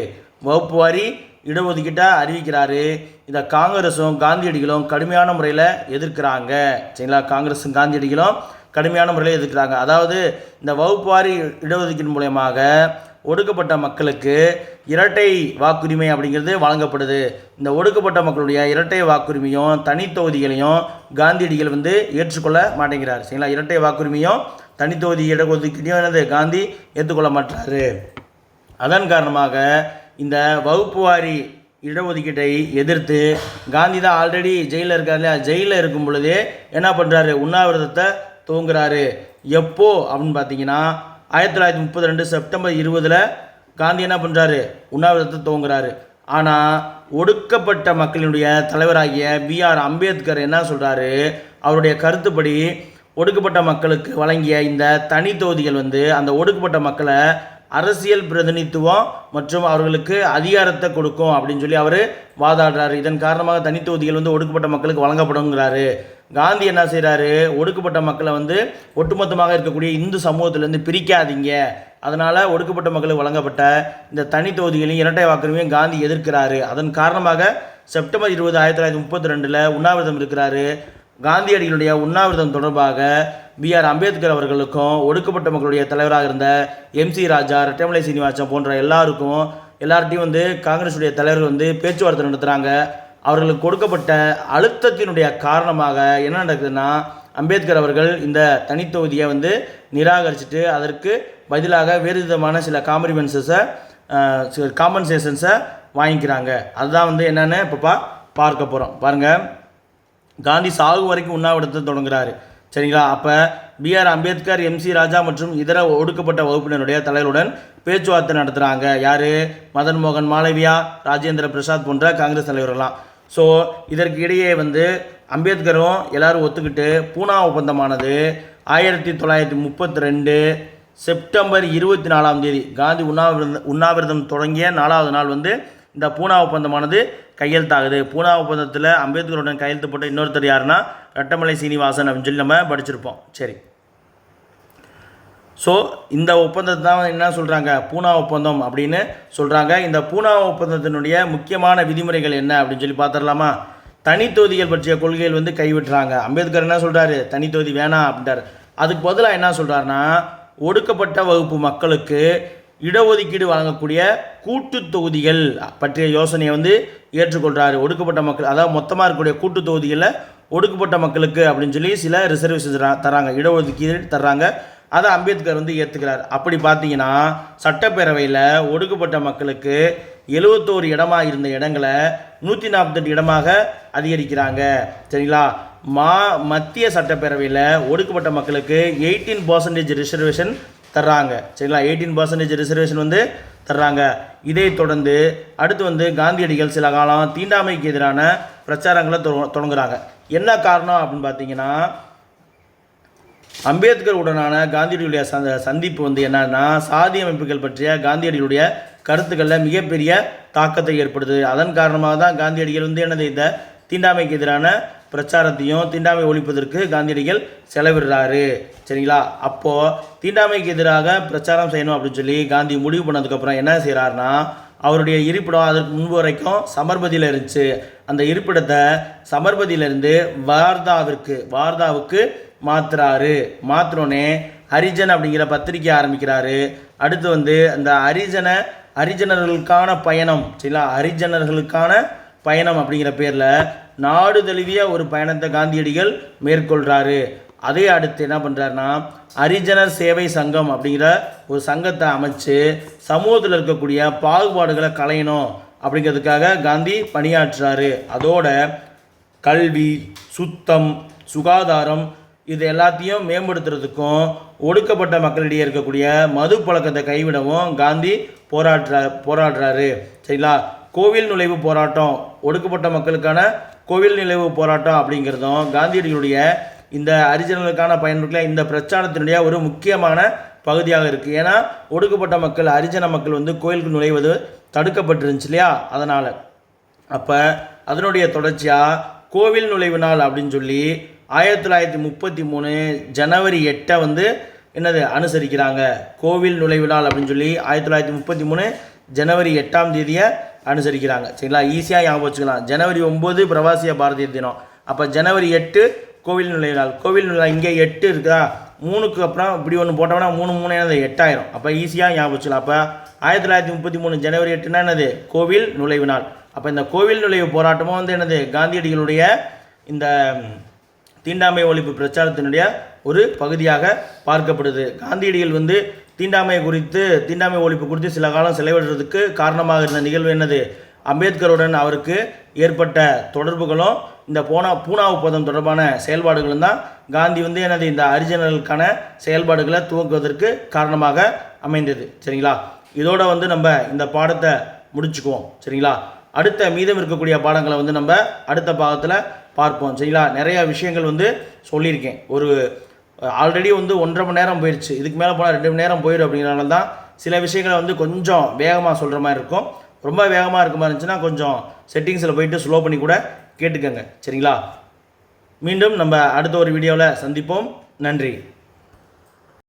வகுப்பு வாரி இடஒதுக்கீட்டை அறிவிக்கிறாரு. இதை காங்கிரஸும் காந்தியடிகளும் கடுமையான முறையில் எதிர்க்கிறாங்க. சரிங்களா? காங்கிரஸும் காந்தியடிகளும் கடுமையான முறையில் எதிர்க்கிறாங்க. அதாவது இந்த வகுப்பு வாரி இடஒதுக்கீடு மூலயமாக ஒடுக்கப்பட்ட மக்களுக்கு இரட்டை வாக்குரிமை அப்படிங்கிறது வழங்கப்படுது. இந்த ஒடுக்கப்பட்ட மக்களுடைய இரட்டை வாக்குரிமையும் தனித்தொகுதிகளையும் காந்தியடிகள் வந்து ஏற்றுக்கொள்ள மாட்டேங்கிறார். சரிங்களா? இரட்டை வாக்குரிமையும் தனித்தொகுதி இடஒதுக்கீடையும் என்னது காந்தி ஏற்றுக்கொள்ள மாட்டாரு. அதன் காரணமாக இந்த வகுப்பு வாரி இடஒதுக்கீட்டை எதிர்த்து காந்தி தான் ஆல்ரெடி ஜெயிலில் இருக்கார் இல்லையா, ஜெயிலில் இருக்கும் பொழுதே என்ன பண்ணுறாரு, உண்ணாவிரதத்தை துவங்குறாரு. எப்போ அப்படின்னு பார்த்தீங்கன்னா 1932 செப்டம்பர் 20 காந்தி என்ன பண்ணுறாரு, உண்ணாவிரதத்தை துவங்குறாரு. ஆனால் ஒடுக்கப்பட்ட மக்களினுடைய தலைவராகிய பிஆர் அம்பேத்கர் என்ன சொல்கிறாரு, அவருடைய கருத்துப்படி ஒடுக்கப்பட்ட மக்களுக்கு வழங்கிய இந்த தனி தொகுதிகள் வந்து அந்த ஒடுக்கப்பட்ட மக்களை அரசியல் பிரதிநிதித்துவம் மற்றும் அவர்களுக்கு அதிகாரத்தை கொடுக்கும் அப்படின்னு சொல்லி அவர் வாதாடுறாரு. இதன் காரணமாக தனி தொகுதிகள் வந்து ஒடுக்கப்பட்ட மக்களுக்கு வழங்கப்படுங்கிறாரு. காந்தி என்ன செய்கிறாரு, ஒடுக்கப்பட்ட மக்களை வந்து ஒட்டுமொத்தமாக இருக்கக்கூடிய இந்து சமூகத்திலேருந்து பிரிக்காதீங்க, அதனால் ஒடுக்கப்பட்ட மக்களுக்கு வழங்கப்பட்ட இந்த தனி தொகுதிகளையும் இரட்டை வாக்குரிமையும் காந்தி எதிர்க்கிறாரு. அதன் காரணமாக செப்டம்பர் 20 1932 உண்ணாவிரதம் இருக்கிறாரு. காந்தியடிகளுடைய உண்ணாவிரதம் தொடர்பாக பிஆர் அம்பேத்கர் அவர்களுக்கும் ஒடுக்கப்பட்ட மக்களுடைய தலைவராக இருந்த எம்சி ராஜா, ரெட்டமலை சீனிவாசன் போன்ற எல்லார்ட்டையும் வந்து காங்கிரஸுடைய தலைவர்கள் வந்து பேச்சுவார்த்தை நடத்துகிறாங்க. அவர்களுக்கு கொடுக்கப்பட்ட அழுத்தத்தினுடைய காரணமாக என்ன நடக்குதுன்னா, அம்பேத்கர் அவர்கள் இந்த தனித்தொகுதியை வந்து நிராகரிச்சுட்டு அதற்கு பதிலாக வேறு விதமான சில காம்பன்சேஷன்ஸை வாங்கிக்கிறாங்க. அதுதான் வந்து என்னென்னு இப்போ பார்க்க போகிறோம். பாருங்கள், காந்தி சாகு வரைக்கும் உண்ணாவிரதத்தை தொடங்குறாரு. சரிங்களா? அப்போ பிஆர் அம்பேத்கர், எம்சி ராஜா மற்றும் இதர ஒடுக்கப்பட்ட வகுப்பினருடைய தலைவருடன் பேச்சுவார்த்தை நடத்துகிறாங்க. யார்? மதன் மோகன் மாளவியா, ராஜேந்திர பிரசாத் போன்ற காங்கிரஸ் தலைவர்கள்லாம். ஸோ இதற்கு இடையே வந்து அம்பேத்கரும் எல்லாரும் ஒத்துக்கிட்டு பூனா ஒப்பந்தமானது 1932 செப்டம்பர் 24 காந்தி உண்ணாவிரதம் தொடங்கிய 4வது நாள் வந்து இந்த பூனா ஒப்பந்தமானது கையெழுத்தாகுது. பூனா ஒப்பந்தத்தில் அம்பேத்கருடன் கையெழுத்து போட்ட இன்னொருத்தர் யாருன்னா ரெட்டமலை சீனிவாசன் அப்படின்னு சொல்லி நம்ம படிச்சிருப்போம். சரி, ஸோ இந்த ஒப்பந்தத்தை தான் என்ன சொல்கிறாங்க, பூனா ஒப்பந்தம் அப்படின்னு சொல்கிறாங்க. இந்த பூனா ஒப்பந்தத்தினுடைய முக்கியமான விதிமுறைகள் என்ன அப்படின்னு சொல்லி பார்த்துடலாமா? தனித்தொகுதிகள் பற்றிய கொள்கைகள் வந்து கைவிட்டுறாங்க. அம்பேத்கர் என்ன சொல்கிறாரு, தனித்தொகுதி வேணாம் அப்படின்றார். அதுக்கு பதிலாக என்ன சொல்கிறாருன்னா, ஒடுக்கப்பட்ட வகுப்பு மக்களுக்கு இடஒதுக்கீடு வழங்கக்கூடிய கூட்டு தொகுதிகள் பற்றிய யோசனையை வந்து ஏற்றுக்கொள்கிறாரு. ஒடுக்கப்பட்ட மக்கள், அதாவது மொத்தமாக இருக்கக்கூடிய கூட்டு தொகுதிகளில் ஒடுக்கப்பட்ட மக்களுக்கு அப்படின்னு சொல்லி சில ரிசர்வேஷன் தராங்க, இடஒதுக்கீடு தர்றாங்க. அதை அம்பேத்கர் வந்து ஏற்றுக்கிறார். அப்படி பார்த்தீங்கன்னா சட்டப்பேரவையில் ஒடுக்கப்பட்ட மக்களுக்கு 71 இடமாக இருந்த இடங்களை 148 இடமாக அதிகரிக்கிறாங்க. சரிங்களா? மத்திய சட்டப்பேரவையில் ஒடுக்கப்பட்ட மக்களுக்கு 18% ரிசர்வேஷன் தர்றாங்க. சரிங்களா? 18% ரிசர்வேஷன் வந்து தர்றாங்க. இதை தொடர்ந்து அடுத்து வந்து காந்தியடிகள் சில காலம் தீண்டாமைக்கு எதிரான பிரச்சாரங்களை தொடங்குறாங்க. என்ன காரணம் அப்படின்னு பார்த்தீங்கன்னா, அம்பேத்கர் உடனான காந்தியடிகளுடைய சந்திப்பு வந்து என்னன்னா, சாதி அமைப்புகள் பற்றிய காந்தியடிகளுடைய கருத்துக்களில் மிகப்பெரிய தாக்கத்தை ஏற்படுது. அதன் காரணமாக தான் காந்தியடிகள் வந்து என்னது, இந்த தீண்டாமைக்கு எதிரான பிரச்சாரத்தையும் தீண்டாமை ஒழிப்பதற்கு காந்தியடிகள் செலவிடுறாரு. சரிங்களா? அப்போது தீண்டாமைக்கு எதிராக பிரச்சாரம் செய்யணும் அப்படின்னு சொல்லி காந்தி முடிவு பண்ணதுக்கப்புறம் என்ன செய்கிறாருன்னா, அவருடைய இருப்பிடம் அதற்கு முன்பு வரைக்கும் சமர்பதியில் இருந்துச்சு. அந்த இருப்பிடத்தை சமர்பதியிலிருந்து வார்தாவுக்கு மாற்றுறாரு. மாற்றினோடனே ஹரிஜன் அப்படிங்கிற பத்திரிக்கை ஆரம்பிக்கிறாரு. அடுத்து வந்து அந்த ஹரிஜனர்களுக்கான பயணம், சரிங்களா, ஹரிஜனர்களுக்கான பயணம் அப்படிங்கிற பேரில் நாடு தழுவிய ஒரு பயணத்தை காந்தியடிகள் மேற்கொள்கிறாரு. அதே அடுத்து என்ன பண்ணுறாருன்னா ஹரிஜனர் சேவை சங்கம் அப்படிங்கிற ஒரு சங்கத்தை அமைச்சு சமூகத்தில் இருக்கக்கூடிய பாகுபாடுகளை களையணும் அப்படிங்கிறதுக்காக காந்தி பணியாற்றுறாரு. அதோட கல்வி, சுத்தம், சுகாதாரம் இது எல்லாத்தையும் மேம்படுத்துறதுக்கும் ஒடுக்கப்பட்ட மக்களிடையே இருக்கக்கூடிய மது பழக்கத்தை கைவிடவும் காந்தி போராடுறாரு. சரிங்களா, கோவில் நுழைவு போராட்டம், ஒடுக்கப்பட்ட மக்களுக்கான கோவில் நுழைவு போராட்டம் அப்படிங்கிறதும் காந்தியடிகளுடைய இந்த ஹரிஜனர்களுக்கான பயன்படுத்த இந்த பிரச்சாரத்தினுடைய ஒரு முக்கியமான பகுதியாக இருக்குது. ஏன்னா ஒடுக்கப்பட்ட மக்கள், ஹரிஜன மக்கள் வந்து கோயிலுக்கு நுழைவது தடுக்கப்பட்டிருந்துச்சு இல்லையா, அதனால். அப்போ அதனுடைய தொடர்ச்சியாக கோவில் நுழைவு நாள் அப்படின்னு சொல்லி 1933 ஜனவரி 8 வந்து என்னது அனுசரிக்கிறாங்க. கோவில் நுழைவு நாள் அப்படின்னு சொல்லி 1933 ஜனவரி 8ஆம் தேதியை அனுசரிக்கிறாங்க. சரிங்களா, ஈஸியாக ஞாபகம் வச்சுக்கலாம். ஜனவரி 9 பிரவாசிய பாரதிய தினம். அப்போ ஜனவரி 8 கோவில் நுழைவு நாள். கோவில் நுழைவு இங்கே 8 இருக்குதா, 3க்கு அப்புறம் இப்படி ஒன்று போட்டோம்னா 3 என்னது 8 ஆயிரும். அப்போ ஈஸியாக ஞாபகம் வச்சுக்கலாம். அப்போ 1933 ஜனவரி 8னா என்னது கோவில் நுழைவு நாள். அப்போ இந்த கோவில் நுழைவு போராட்டமும் வந்து என்னது காந்தியடிகளுடைய இந்த தீண்டாமை ஒழிப்பு பிரச்சாரத்தினுடைய ஒரு பகுதியாக பார்க்கப்படுது. காந்தியடிகள் வந்து தீண்டாமை ஒழிப்பு குறித்து சில காலம் செலவிடுறதுக்கு காரணமாக இருந்த நிகழ்வு என்னது, அம்பேத்கருடன் அவருக்கு ஏற்பட்ட தொடர்புகளும் இந்த பூனா ஒப்பந்தம் தொடர்பான செயல்பாடுகளும் தான் காந்தி வந்து என்னது இந்த ஹரிஜனர்களுக்கான செயல்பாடுகளை துவக்குவதற்கு காரணமாக அமைந்தது. சரிங்களா, இதோட வந்து நம்ம இந்த பாடத்தை முடிச்சுக்குவோம். சரிங்களா, அடுத்த மீதம் இருக்கக்கூடிய பாடங்களை வந்து நம்ம அடுத்த பாகத்தில் பார்ப்போம். சரிங்களா, நிறைய விஷயங்கள் வந்து சொல்லியிருக்கேன். ஒரு ஆல்ரெடி வந்து 1.5 மணி நேரம் போயிடுச்சு. இதுக்கு மேலே போனால் 2 மணி நேரம் போயிடும். அப்படிங்கிறனால தான் சில விஷயங்களை வந்து கொஞ்சம் வேகமாக சொல்கிற மாதிரி இருக்கும். ரொம்ப வேகமாக இருக்க மாதிரி இருந்துச்சுன்னா கொஞ்சம் செட்டிங்ஸில் போயிட்டு ஸ்லோ பண்ணி கூட கேட்டுக்கோங்க. சரிங்களா, மீண்டும் நம்ம அடுத்த ஒரு வீடியோவில் சந்திப்போம். நன்றி.